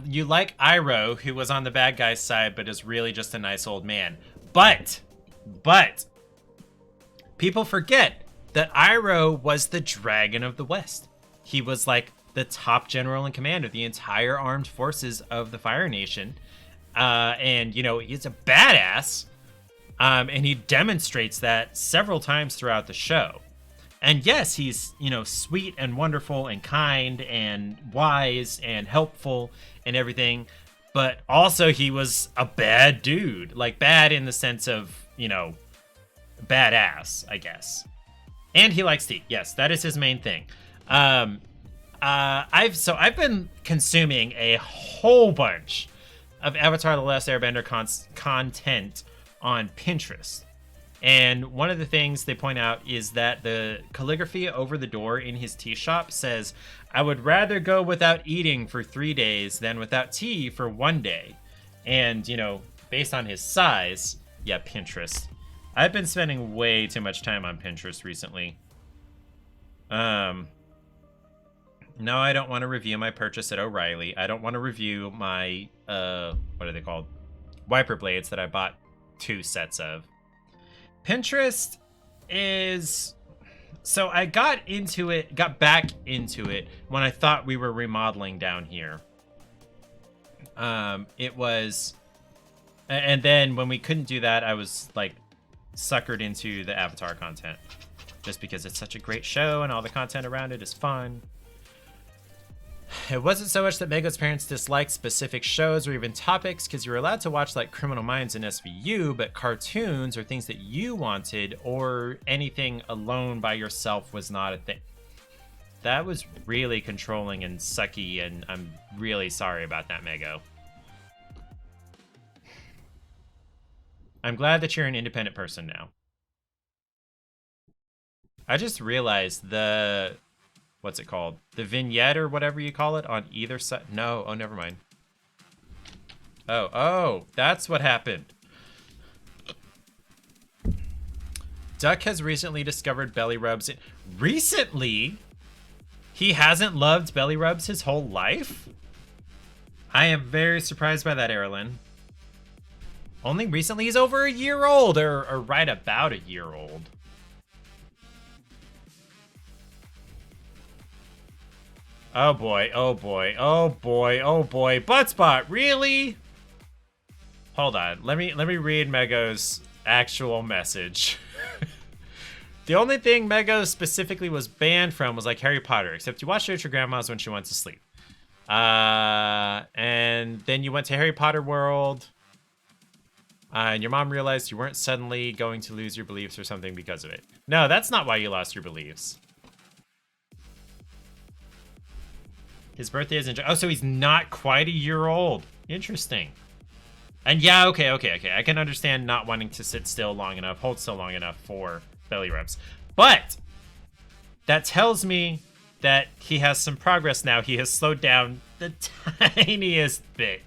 You like Iroh, who was on the bad guy's side, but is really just a nice old man. But, people forget that Iroh was the Dragon of the West. He was like the top general in command of the entire armed forces of the Fire Nation. And, you know, he's a badass. And he demonstrates that several times throughout the show. And yes, he's, you know, sweet and wonderful and kind and wise and helpful and everything. But also he was a bad dude. Like, bad in the sense of, you know, badass, I guess. And he likes tea. Yes, that is his main thing. I've been consuming a whole bunch of Avatar: The Last Airbender content on Pinterest. And one of the things they point out is that the calligraphy over the door in his tea shop says, "I would rather go without eating for 3 days than without tea for 1 day." And, you know, based on his size, yeah, Pinterest. I've been spending way too much time on Pinterest recently. No, I don't want to review my purchase at O'Reilly. I don't want to review my, what are they called? Wiper blades that I bought 2 sets of. Pinterest is... So I got back into it when I thought we were remodeling down here. It was... And then when we couldn't do that, I was, like, suckered into the Avatar content. Just because it's such a great show and all the content around it is fun. It wasn't so much that Mego's parents disliked specific shows or even topics, because you were allowed to watch like Criminal Minds and SVU, but cartoons or things that you wanted or anything alone by yourself was not a thing. That was really controlling and sucky, and I'm really sorry about that, Mego. I'm glad that you're an independent person now. I just realized the... What's it called? The vignette or whatever you call it on either side. No, oh, never mind. Oh, that's what happened. Duck has recently discovered belly rubs. Recently? He hasn't loved belly rubs his whole life? I am very surprised by that, Erilyn. Only recently? He's over a year old, or right about a year old. Oh boy, oh boy, oh boy, oh boy. Buttspot, really? Hold on, let me read Mego's actual message. The only thing Mego specifically was banned from was like Harry Potter, except you watched it at your grandma's when she went to sleep. And then you went to Harry Potter World. And your mom realized you weren't suddenly going to lose your beliefs or something because of it. No, that's not why you lost your beliefs. His birthday is in... Oh, so he's not quite a year old. Interesting. And yeah, okay. I can understand not wanting to sit still long enough, hold still long enough for belly rubs. But that tells me that he has some progress now. He has slowed down the tiniest bit.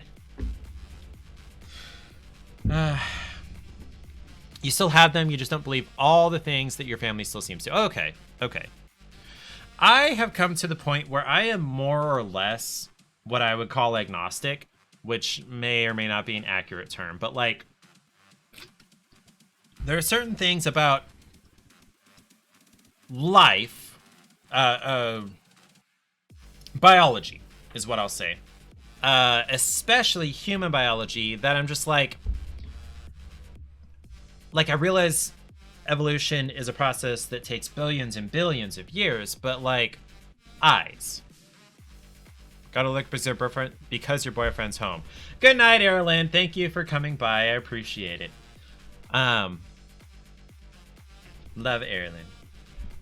You still have them, you just don't believe all the things that your family still seems to. Okay. I have come to the point where I am more or less what I would call agnostic, which may or may not be an accurate term, but like, there are certain things about life, biology is what I'll say, especially human biology, that I'm just like I realize evolution is a process that takes billions and billions of years, but like, eyes. Gotta look because your boyfriend's home. Good night, Erilyn. Thank you for coming by. I appreciate it. Love Erilyn.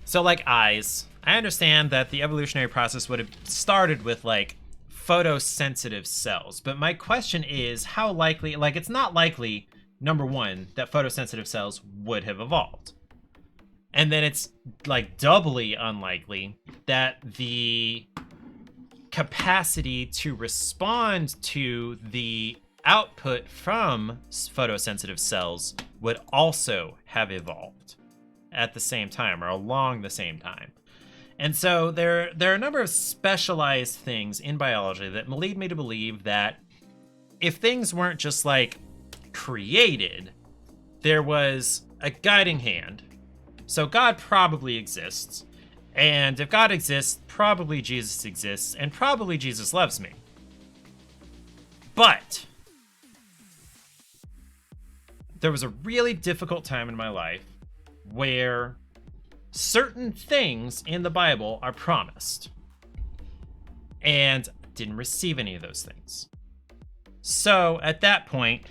So like eyes, I understand that the evolutionary process would have started with like photosensitive cells, but my question is how likely, like it's not likely, number one, that photosensitive cells would have evolved. And then it's like doubly unlikely that the capacity to respond to the output from photosensitive cells would also have evolved at the same time or along the same time. And so there are a number of specialized things in biology that lead me to believe that if things weren't just like created, there was a guiding hand. So God probably exists. And if God exists, probably Jesus exists, and probably Jesus loves me. But there was a really difficult time in my life where certain things in the Bible are promised, and didn't receive any of those things. So at that point,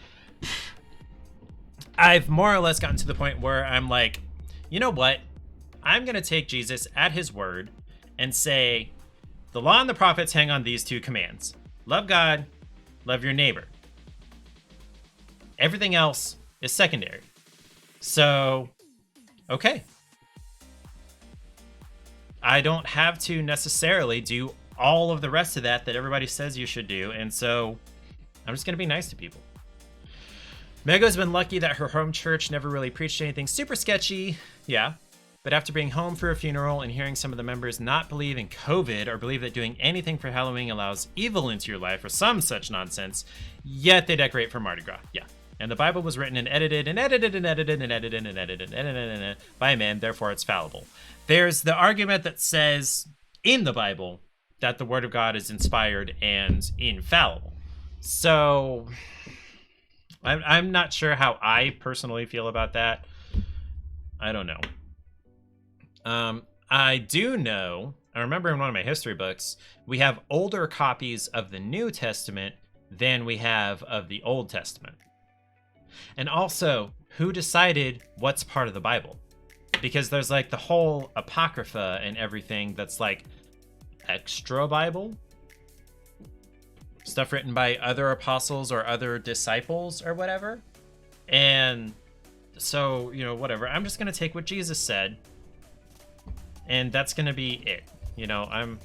I've more or less gotten to the point where I'm like, you know what? I'm going to take Jesus at his word and say, the law and the prophets hang on these two commands. Love God, love your neighbor. Everything else is secondary. So, okay. I don't have to necessarily do all of the rest of that everybody says you should do, and so I'm just going to be nice to people. Mego's been lucky that her home church never really preached anything super sketchy. Yeah. But after being home for a funeral and hearing some of the members not believe in COVID or believe that doing anything for Halloween allows evil into your life or some such nonsense, yet they decorate for Mardi Gras. Yeah. And the Bible was written and edited and edited and edited and edited and edited and edited by men, therefore it's fallible. There's the argument that says in the Bible that the Word of God is inspired and infallible. So I'm not sure how I personally feel about that. I don't know. I do know, I remember in one of my history books, we have older copies of the New Testament than we have of the Old Testament. And also, who decided what's part of the Bible? Because there's like the whole Apocrypha and everything that's like extra Bible. Stuff written by other apostles or other disciples or whatever. And so, you know, whatever. I'm just going to take what Jesus said. And that's going to be it. You know,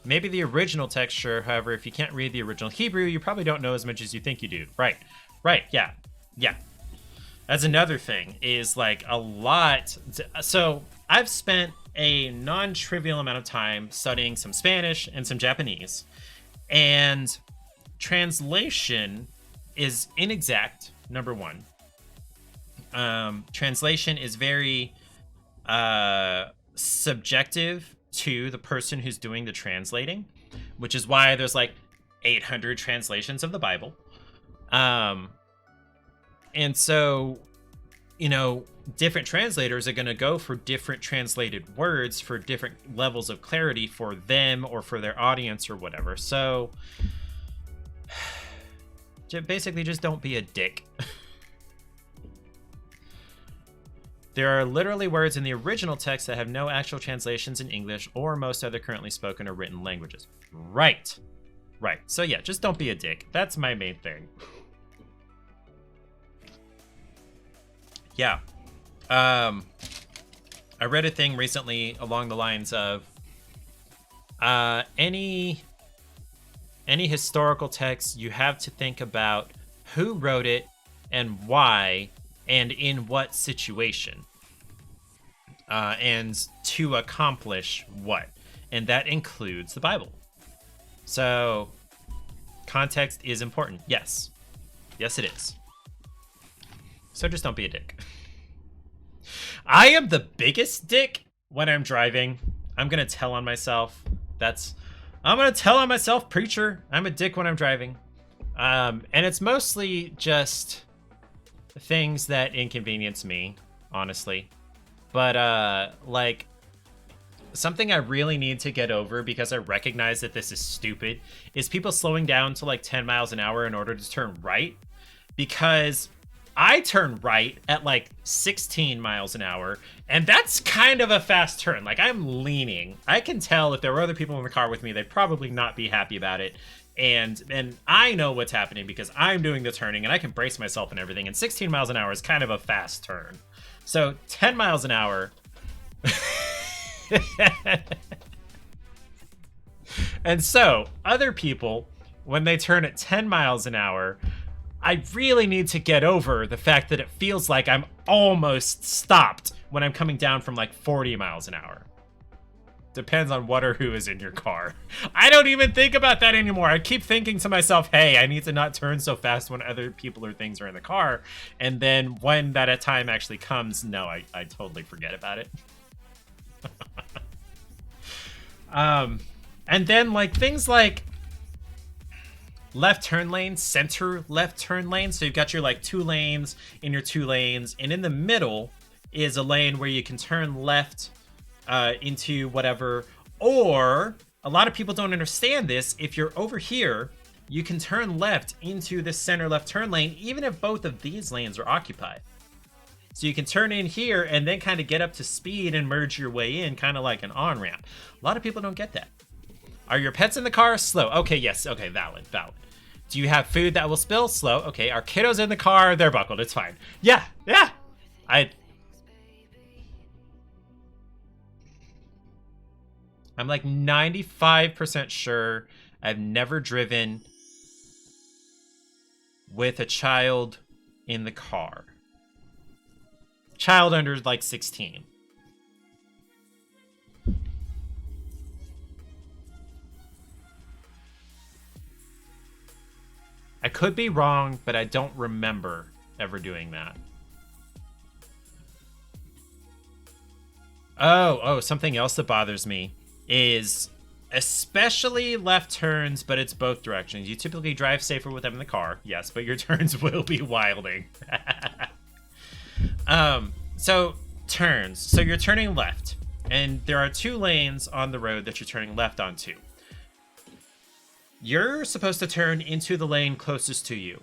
maybe the original text, sure. However, if you can't read the original Hebrew, you probably don't know as much as you think you do. Right. Yeah. That's another thing is like a lot. So I've spent a non-trivial amount of time studying some Spanish and some Japanese. And translation is inexact, number one. Translation is very subjective to the person who's doing the translating, which is why there's like 800 translations of the Bible. And so, you know, different translators are going to go for different translated words for different levels of clarity for them or for their audience or whatever. So basically just don't be a dick. There are literally words in the original text that have no actual translations in English or most other currently spoken or written languages. Right. So yeah, just don't be a dick. That's my main thing. Yeah. I read a thing recently along the lines of any historical text, you have to think about who wrote it and why and in what situation, and to accomplish what, and that includes the Bible. So context is important. Yes it is. So just don't be a dick. I am the biggest dick when I'm driving. I'm gonna tell on myself. I'm gonna tell on myself, preacher. I'm a dick when I'm driving. And it's mostly just things that inconvenience me, honestly. But like something I really need to get over, because I recognize that this is stupid, is people slowing down to like 10 miles an hour in order to turn right. Because I turn right at like 16 miles an hour, and that's kind of a fast turn. Like, I'm leaning. I can tell if there were other people in the car with me, they'd probably not be happy about it. And I know what's happening because I'm doing the turning and I can brace myself and everything. And 16 miles an hour is kind of a fast turn. So 10 miles an hour. And so other people, when they turn at 10 miles an hour, I really need to get over the fact that it feels like I'm almost stopped when I'm coming down from like 40 miles an hour. Depends on what or who is in your car. I don't even think about that anymore. I keep thinking to myself, hey, I need to not turn so fast when other people or things are in the car. And then when that time actually comes, no, I totally forget about it. And then like things like left turn lane, center left turn lane. So you've got your like 2 lanes in your 2 lanes. And in the middle is a lane where you can turn left into whatever. Or a lot of people don't understand this. If you're over here, you can turn left into the center left turn lane, even if both of these lanes are occupied. So you can turn in here and then kind of get up to speed and merge your way in, kind of like an on-ramp. A lot of people don't get that. Are your pets in the car? Slow. Okay, yes. Okay, valid. Do you have food that will spill? Slow. Okay, are kiddos in the car? They're buckled. It's fine. Yeah. I'm like 95% sure I've never driven with a child in the car. Child under like 16. I could be wrong, but I don't remember ever doing that. Oh, something else that bothers me is especially left turns, but it's both directions. You typically drive safer with them in the car, yes, but your turns will be wilding. So turns. So you're turning left, and there are 2 lanes on the road that you're turning left onto. You're supposed to turn into the lane closest to you,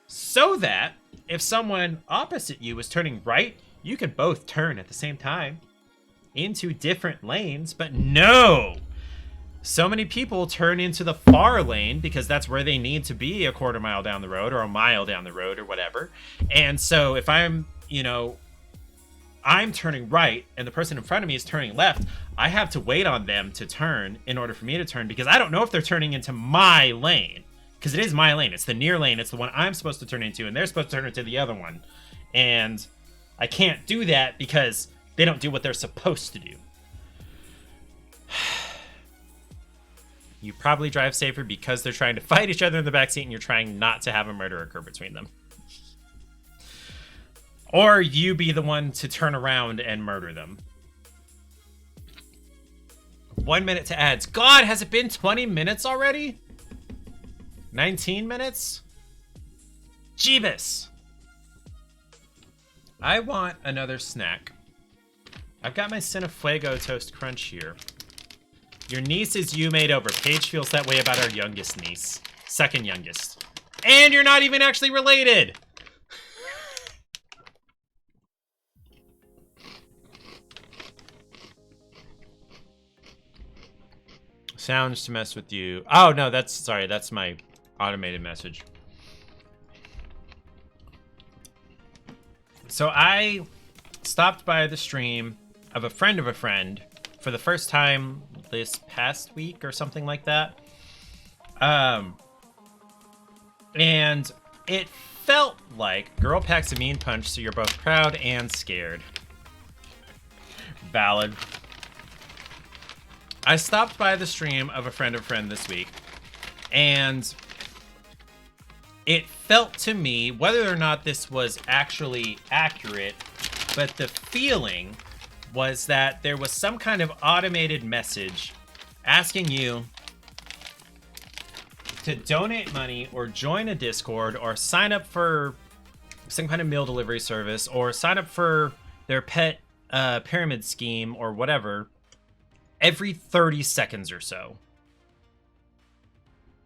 so that if someone opposite you is turning right, you can both turn at the same time into different lanes. But no! So many people turn into the far lane because that's where they need to be a quarter mile down the road or a mile down the road or whatever. And so if I'm turning right and the person in front of me is turning left, I have to wait on them to turn in order for me to turn, because I don't know if they're turning into my lane, because it is my lane. It's the near lane. It's the one I'm supposed to turn into, and they're supposed to turn into the other one. And I can't do that because they don't do what they're supposed to do. You probably drive safer because they're trying to fight each other in the backseat and you're trying not to have a murder occur between them. Or you be the one to turn around and murder them. 1 minute to ads. God, has it been 20 minutes already? 19 minutes? Jeebus. I want another snack. I've got my Cinefuego Toast Crunch here. Your niece is you made over. Paige feels that way about our youngest niece. Second youngest. And you're not even actually related! Sounds to mess with you. Oh, no, that's my automated message. So I stopped by the stream of a friend for the first time this past week or something like that. And it felt like girl packs a mean punch, so you're both proud and scared. Valid. I stopped by the stream of a friend this week, and it felt to me, whether or not this was actually accurate, but the feeling was that there was some kind of automated message asking you to donate money or join a Discord or sign up for some kind of meal delivery service or sign up for their pet pyramid scheme or whatever every 30 seconds or so.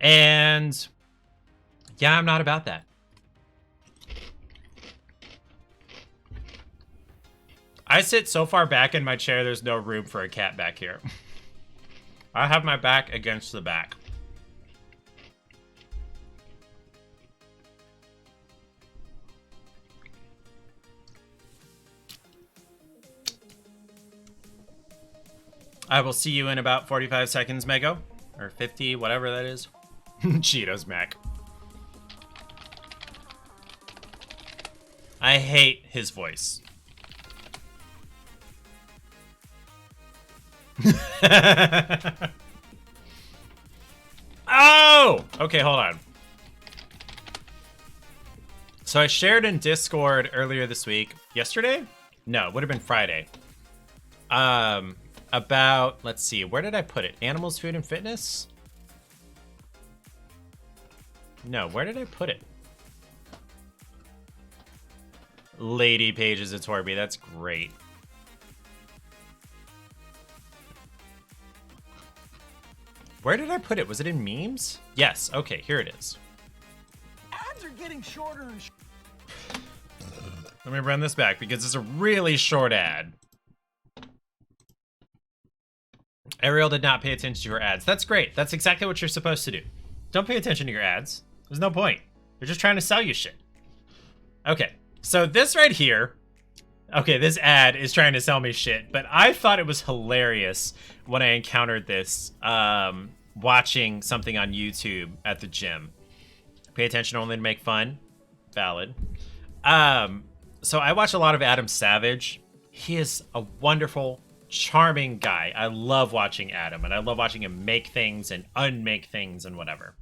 And yeah, I'm not about that. I sit so far back in my chair, there's no room for a cat back here. I have my back against the back. I will see you in about 45 seconds, Mego. Or 50, whatever that is. Cheetos Mac. I hate his voice. Oh! Okay, hold on. So I shared in Discord earlier this week. Yesterday? No, it would have been Friday. About, let's see, where did I put it? Animals, food, and fitness? No, where did I put it? Lady Pages of Torby, that's great. Where did I put it? Was it in memes? Yes, okay, here it is. Ads are getting shorter and shorter. Let me run this back because it's a really short ad. Ariel did not pay attention to her ads. That's great. That's exactly what you're supposed to do. Don't pay attention to your ads. There's no point. They're just trying to sell you shit. Okay, so this right here. Okay, this ad is trying to sell me shit, but I thought it was hilarious when I encountered this watching something on YouTube at the gym. Pay attention only to make fun. Valid. So I watch a lot of Adam Savage. He is a wonderful, charming guy. I love watching Adam, and I love watching him make things and unmake things and whatever.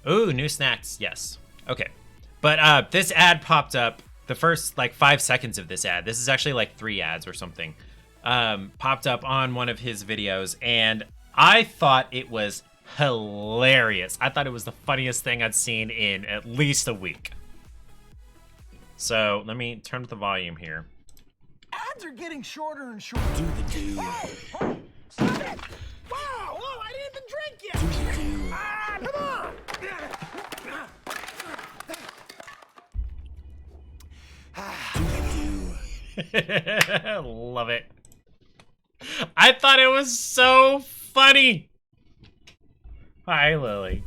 Ooh, new snacks. Yes. Okay. But this ad popped up. The first, 5 seconds of this ad. This is actually 3 ads or something. Popped up on one of his videos, and I thought it was hilarious. I thought it was the funniest thing I'd seen in at least a week. So let me turn up the volume here. Ads are getting shorter and shorter. Do the do. Oh, stop it! Wow, whoa, I didn't even drink yet. Do the do. Ah, come on. Love it. I thought it was so funny. Hi, Lily.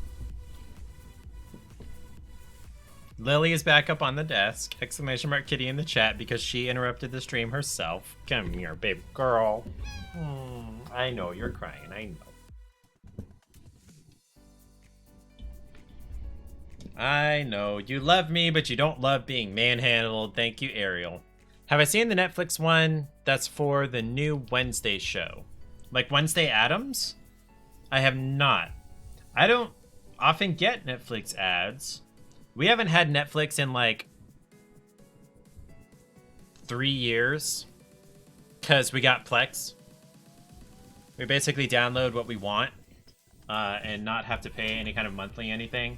Lily is back up on the desk. Exclamation mark Kitty in the chat because she interrupted the stream herself. Come here, baby girl. I know you're crying. I know. I know. You love me, but you don't love being manhandled. Thank you, Ariel. Have I seen the Netflix one that's for the new Wednesday show? Like Wednesday Addams? I have not. I don't often get Netflix ads. We haven't had Netflix in 3 years because we got Plex. We basically download what we want and not have to pay any kind of monthly anything.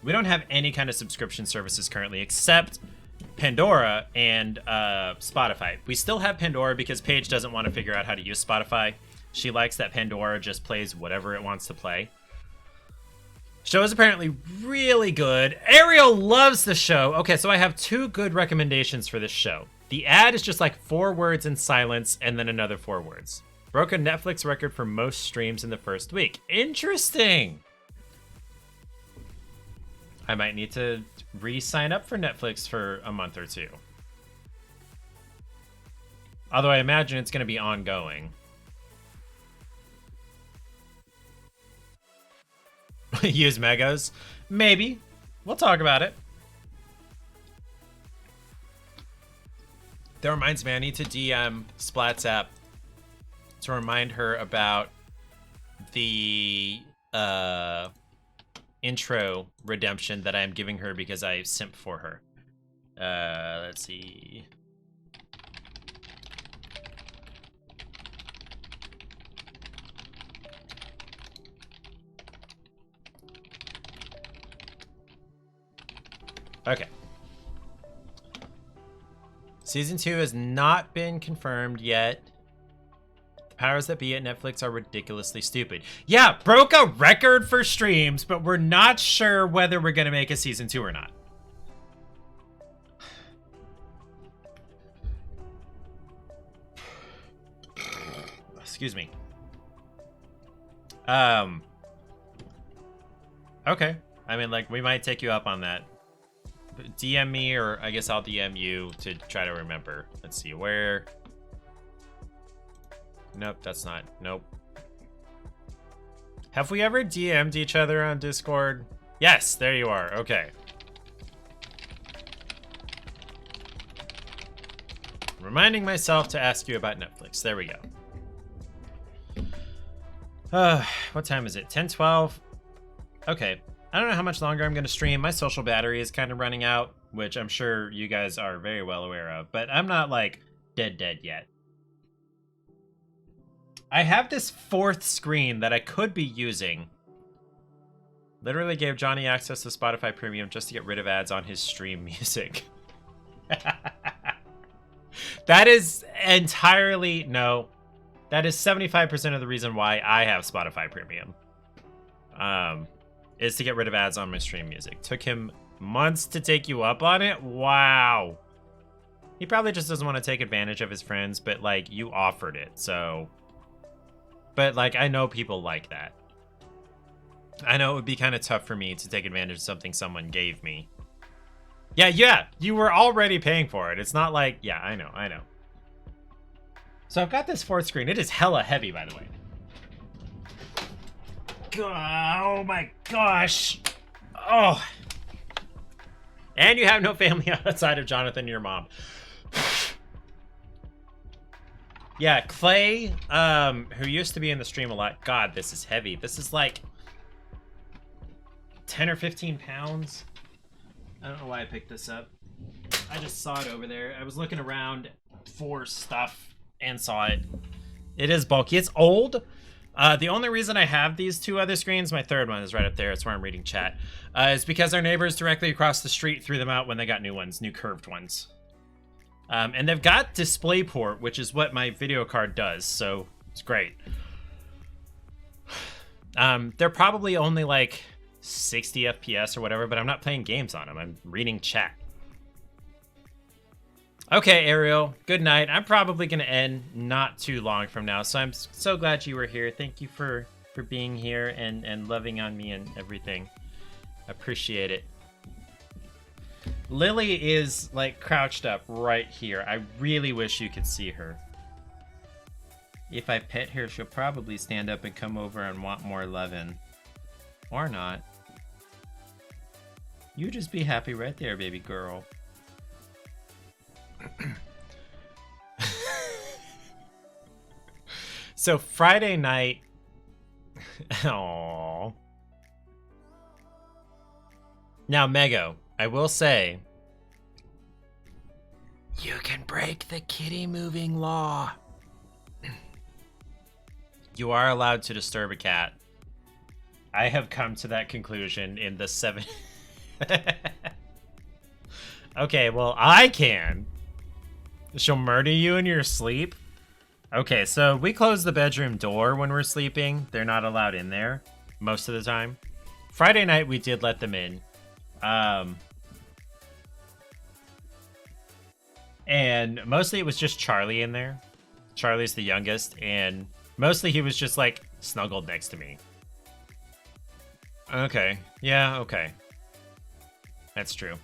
We don't have any kind of subscription services currently except Pandora and Spotify. We still have Pandora because Paige doesn't want to figure out how to use Spotify. She likes that Pandora just plays whatever it wants to play. Show is apparently really good. Ariel loves the show. Okay, so I have 2 good recommendations for this show. The ad is just 4 words in silence and then another 4 words. Broke a Netflix record for most streams in the first week. Interesting. I might need to re-sign up for Netflix for a month or 2. Although I imagine it's going to be ongoing. Use Megos? Maybe. We'll talk about it. That reminds me, I need to DM Splat's app to remind her about the intro redemption that I am giving her because I simp for her. Let's see. Okay. Season 2 has not been confirmed yet. The powers that be at Netflix are ridiculously stupid. Yeah, broke a record for streams, but we're not sure whether we're going to make a season 2 or not. Excuse me. Okay. I mean, we might take you up on that. DM me, or I guess I'll DM you to try to remember. Let's see, where... Nope, that's not... Nope. Have we ever DM'd each other on Discord? Yes, there you are. Okay. Reminding myself to ask you about Netflix. There we go. What time is it? 10:12. Okay. I don't know how much longer I'm going to stream. My social battery is kind of running out, which I'm sure you guys are very well aware of, but I'm not like dead yet. I have this fourth screen that I could be using. Literally gave Johnny access to Spotify Premium just to get rid of ads on his stream music. That is entirely, no, that is 75% of the reason why I have Spotify Premium. Is to get rid of ads on my stream music. Took him months to take you up on it? Wow. He probably just doesn't want to take advantage of his friends, but like, you offered it, so. But like, I know people like that. I know it would be kind of tough for me to take advantage of something someone gave me. Yeah, you were already paying for it. It's not like, yeah, I know. So I've got this fourth screen. It is hella heavy, by the way. Oh my gosh. Oh. And you have no family outside of Jonathan and your mom. Yeah, Clay, who used to be in the stream a lot. God, this is heavy. This is like 10 or 15 pounds. I don't know why I picked this up. I just saw it over there. I was looking around for stuff and saw it. It is bulky. It's old. The only reason I have these two other screens, my third one is right up there. It's where I'm reading chat. Is because our neighbors directly across the street threw them out when they got new ones, new curved ones. And they've got DisplayPort, which is what my video card does, so it's great. They're probably only like 60 FPS or whatever, but I'm not playing games on them. I'm reading chat. Okay, Ariel, good night. I'm probably going to end not too long from now, so I'm so glad you were here. Thank you for being here and loving on me and everything. Appreciate it. Lily is like crouched up right here. I really wish you could see her. If I pet her, she'll probably stand up and come over and want more lovin'. Or not. You just be happy right there, baby girl. So Friday night. Aww. Now, Mego, I will say, you can break the kitty moving law. You are allowed to disturb a cat. I have come to that conclusion in the 7. Okay, well, I can. She'll murder you in your sleep? Okay, so we close the bedroom door when we're sleeping. They're not allowed in there most of the time. Friday night, we did let them in. And mostly it was just Charlie in there. Charlie's the youngest, and mostly he was just like snuggled next to me. Okay. Yeah, okay. That's true.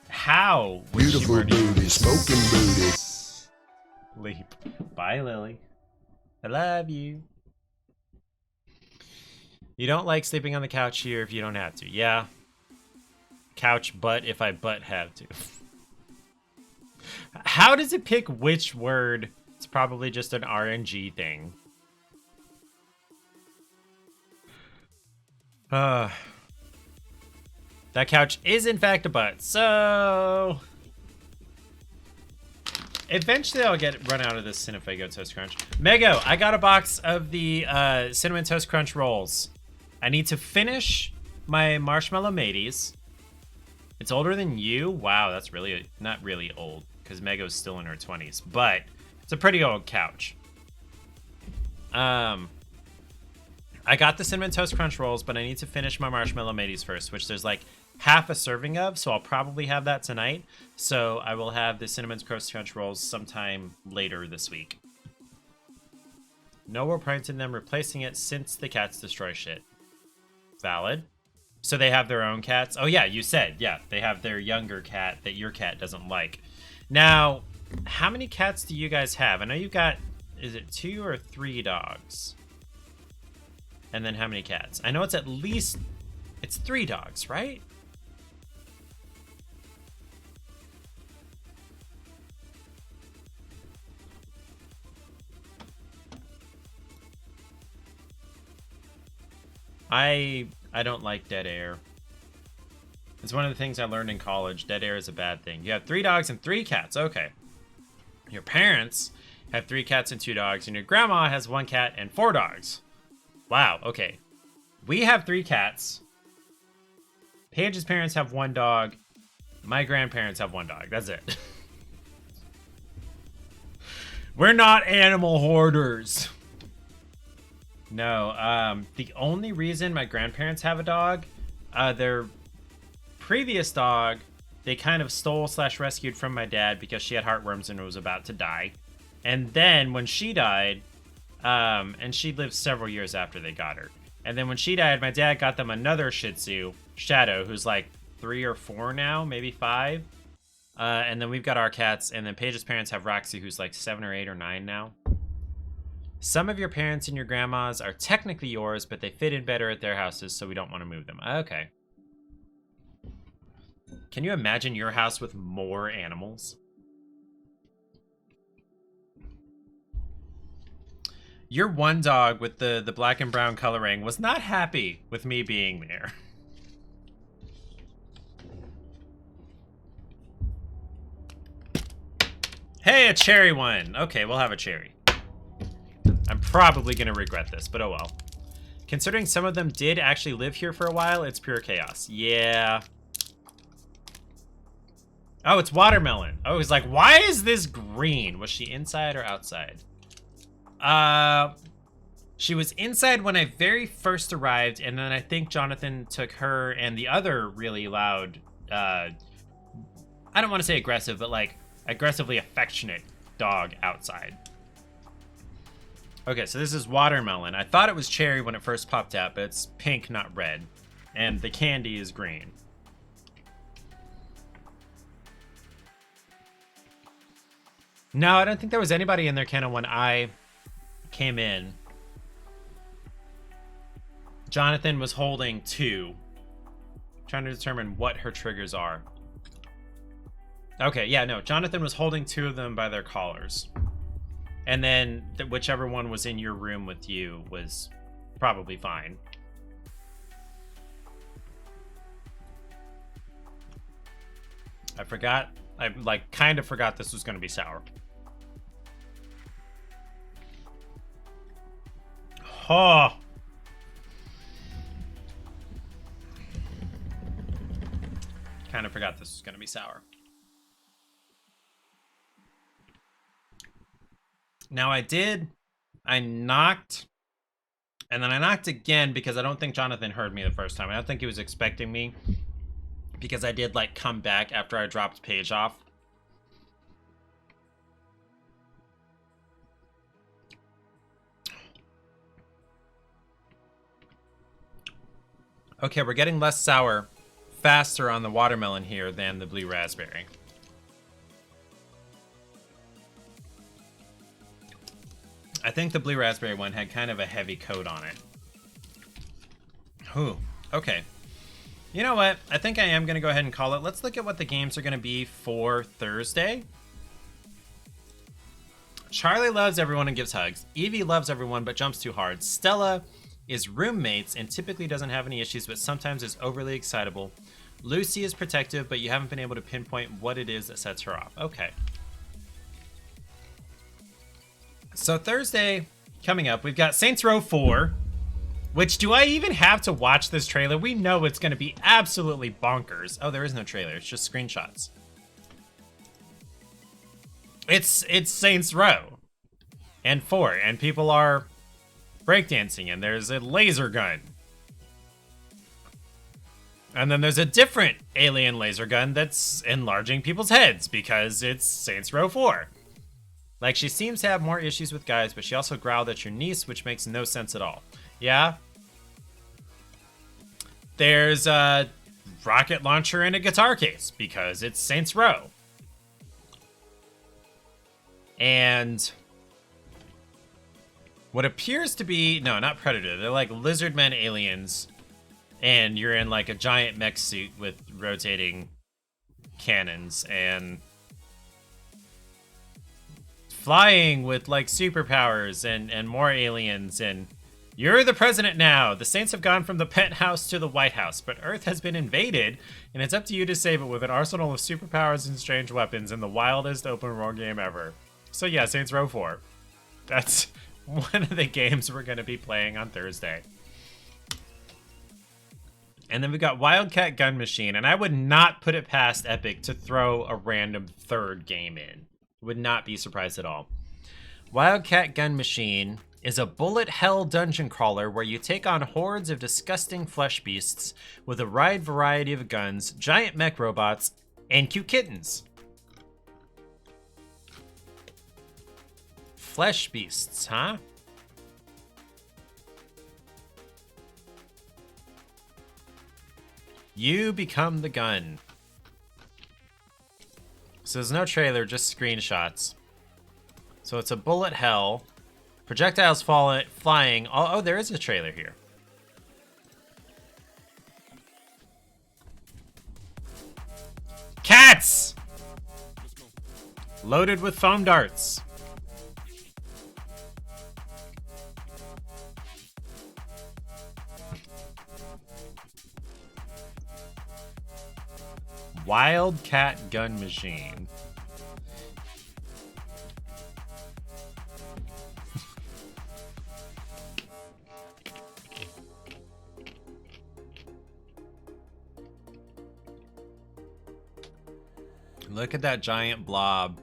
How? Beautiful booty, smoking booty. Leap. Bye, Lily. I love you. You don't like sleeping on the couch here if you don't have to. Yeah. Couch butt if I but have to. How does it pick which word? It's probably just an RNG thing. That couch is in fact a butt, so eventually I'll run out of this Cinnafuego Toast Crunch. Mego, I got a box of the Cinnamon Toast Crunch rolls. I need to finish my Marshmallow Mateys. It's older than you? Wow, that's really not really old, because Mego's still in her 20s, but it's a pretty old couch. I got the Cinnamon Toast Crunch rolls, but I need to finish my Marshmallow Mateys first, which there's like half a serving of, so I'll probably have that tonight. So I will have the Cinnamon Toast Crunch rolls sometime later this week. No more points in them replacing it since the cats destroy shit. Valid. So they have their own cats? Oh yeah, you said, yeah, they have their younger cat that your cat doesn't like. Now, how many cats do you guys have? I know you got, is it 2 or 3 dogs? And then how many cats? I know it's at least, it's 3 dogs, right? I don't like dead air. It's one of the things I learned in college. Dead air is a bad thing. You have 3 dogs and 3 cats. Okay. Your parents have 3 cats and 2 dogs, and your grandma has 1 cat and 4 dogs. Wow, okay. We have 3 cats. Paige's parents have 1 dog. My grandparents have 1 dog. That's it. We're not animal hoarders. No, the only reason my grandparents have a dog, their previous dog, they kind of stole / rescued from my dad because she had heartworms and was about to die. And then when she died, and she lived several years after they got her. And then when she died, my dad got them another Shih Tzu, Shadow, who's like 3 or 4 now, maybe 5. And then we've got our cats, and then Paige's parents have Roxy, who's like 7 or 8 or 9 now. Some of your parents and your grandmas are technically yours, but they fit in better at their houses, so we don't want to move them. Okay. Can you imagine your house with more animals? Your one dog with the black and brown coloring was not happy with me being there. Hey, a cherry one. Okay, we'll have a cherry. I'm probably going to regret this, but oh well. Considering some of them did actually live here for a while, it's pure chaos. Yeah. Oh, it's watermelon. Oh, he's like, why is this green? Was she inside or outside? She was inside when I very first arrived, and then I think Jonathan took her and the other really loud, I don't want to say aggressive, but like aggressively affectionate dog outside. Okay, so this is watermelon. I thought it was cherry when it first popped out, but it's pink, not red. And the candy is green. No, I don't think there was anybody in there, Kenna, when I came in. Jonathan was holding 2. Trying to determine what her triggers are. Okay, yeah, no. Jonathan was holding 2 of them by their collars. And then whichever one was in your room with you was probably fine. I forgot. I like kind of forgot this was going to be sour. Oh. Kind of forgot this was going to be sour. Now I knocked, and then I knocked again because I don't think Jonathan heard me the first time. I don't think he was expecting me because I did like come back after I dropped Paige off. Okay, we're getting less sour faster on the watermelon here than the blue raspberry. I think the blue raspberry one had kind of a heavy coat on it. Ooh, okay. You know what? I think I am going to go ahead and call it. Let's look at what the games are going to be for Thursday. Charlie loves everyone and gives hugs. Evie loves everyone but jumps too hard. Stella is roommates and typically doesn't have any issues, but sometimes is overly excitable. Lucy is protective, but you haven't been able to pinpoint what it is that sets her off. Okay. So Thursday coming up, we've got Saints Row 4, which do I even have to watch this trailer? We know it's going to be absolutely bonkers. Oh, there is no trailer. It's just screenshots. It's Saints Row and 4, and people are breakdancing, and there's a laser gun. And then there's a different alien laser gun that's enlarging people's heads because it's Saints Row 4. Like, she seems to have more issues with guys, but she also growled at your niece, which makes no sense at all. Yeah? There's a rocket launcher and a guitar case, because it's Saints Row. And what appears to be... No, not Predator. They're like lizard men aliens, and you're in like a giant mech suit with rotating cannons, and... flying with like superpowers and more aliens, and You're the president now. The Saints have gone from the penthouse to the White House, but Earth has been invaded, and it's up to you to save it with an arsenal of superpowers and strange weapons in the wildest open world game ever. So yeah, Saints Row 4. That's one of the games we're going to be playing on Thursday. And then we got Wildcat Gun Machine, and I would not put it past Epic to throw a random third game in. Would not be surprised at all. Wildcat Gun Machine is a bullet hell dungeon crawler where you take on hordes of disgusting flesh beasts with a wide variety of guns, giant mech robots, and cute kittens. Flesh beasts, huh? You become the gun. So there's no trailer, just screenshots. So it's a bullet hell. Projectiles flying. Oh, there is a trailer here. Cats! Loaded with foam darts. Wildcat Gun Machine. Look at that giant blob.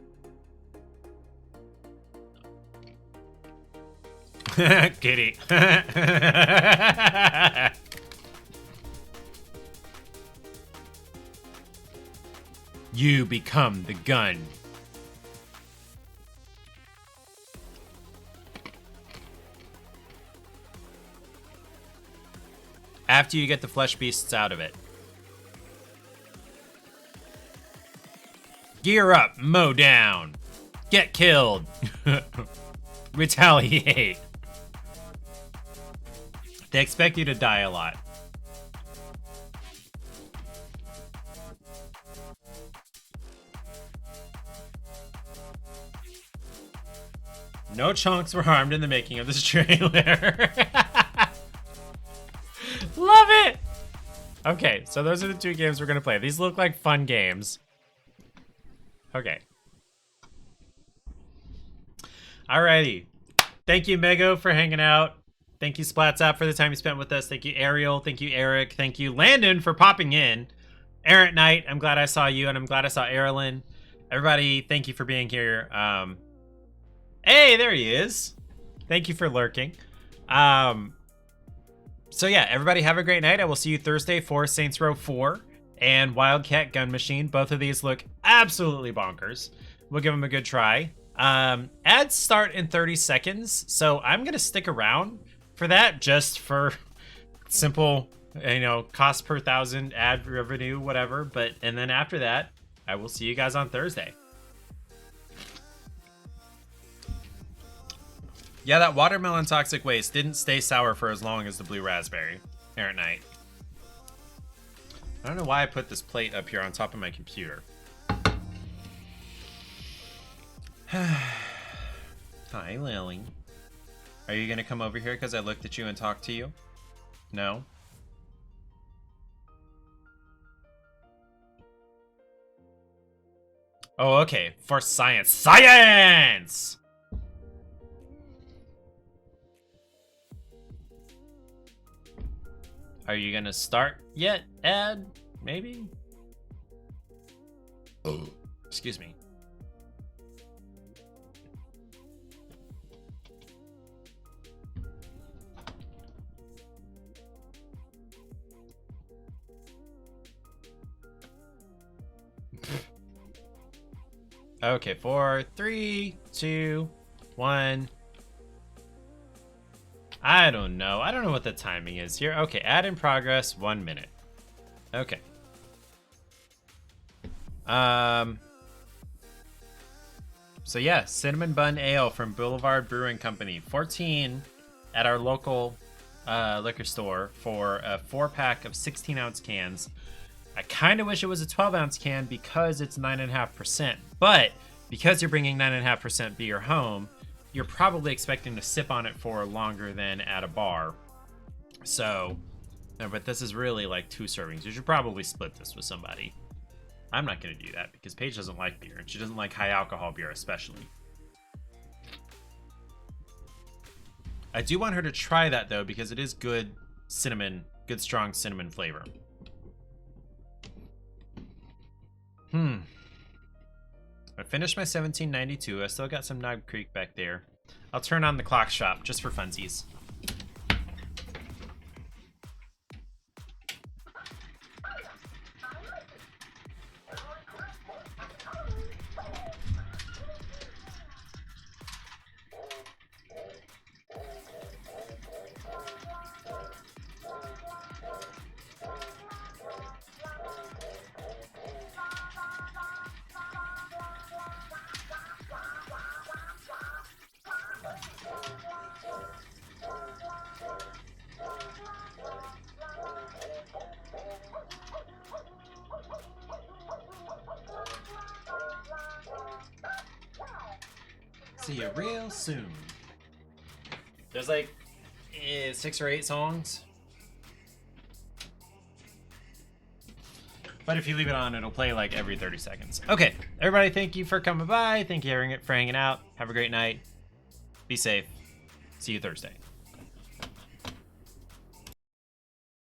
Kitty. You become the gun. After you get the flesh beasts out of it. Gear up, mow down, get killed, retaliate. They expect you to die a lot. No chunks were harmed in the making of this trailer. Love it! Okay, so those are the two games we're gonna play. These look like fun games. Okay. Alrighty. Thank you, Mego, for hanging out. Thank you, Splatzap, for the time you spent with us. Thank you, Ariel. Thank you, Eric. Thank you, Landon, for popping in. Errant Knight, I'm glad I saw you, and I'm glad I saw Erilyn. Everybody, thank you for being here. Hey, there he is. Thank you for lurking. So yeah, everybody have a great night. I will see you Thursday for Saints Row 4 and Wildcat Gun Machine. Both of these look absolutely bonkers. We'll give them a good try. Ads start in 30 seconds, so I'm gonna stick around for that, just for simple, cost per thousand ad revenue, whatever. And then after that, I will see you guys on Thursday. Yeah, that watermelon toxic waste didn't stay sour for as long as the blue raspberry. Errant Knight. I don't know why I put this plate up here on top of my computer. Hi, Lily. Are you gonna come over here because I looked at you and talked to you? No? Oh, okay. For science. Science! Are you gonna start yet, Ad? Maybe? Oh, excuse me. Okay, 4, 3, 2, 1. I don't know. I don't know what the timing is here. Okay, ad in progress, 1 minute. Okay. So yeah, Cinnamon Bun Ale from Boulevard Brewing Company. 14 at our local liquor store for a 4-pack of 16-ounce cans. I kind of wish it was a 12-ounce can because it's 9.5%. But because you're bringing 9.5% beer home, you're probably expecting to sip on it for longer than at a bar. So, but this is really like 2 servings. You should probably split this with somebody. I'm not going to do that because Paige doesn't like beer, and she doesn't like high alcohol beer especially. I do want her to try that though, because it is good cinnamon, good strong cinnamon flavor. I finished my 1792. I still got some Knob Creek back there. I'll turn on the clock shop just for funsies. See you real soon. There's like 6 or 8 songs. But if you leave it on, it'll play like every 30 seconds. Okay, everybody, thank you for coming by. Thank you for hanging out. Have a great night. Be safe. See you Thursday.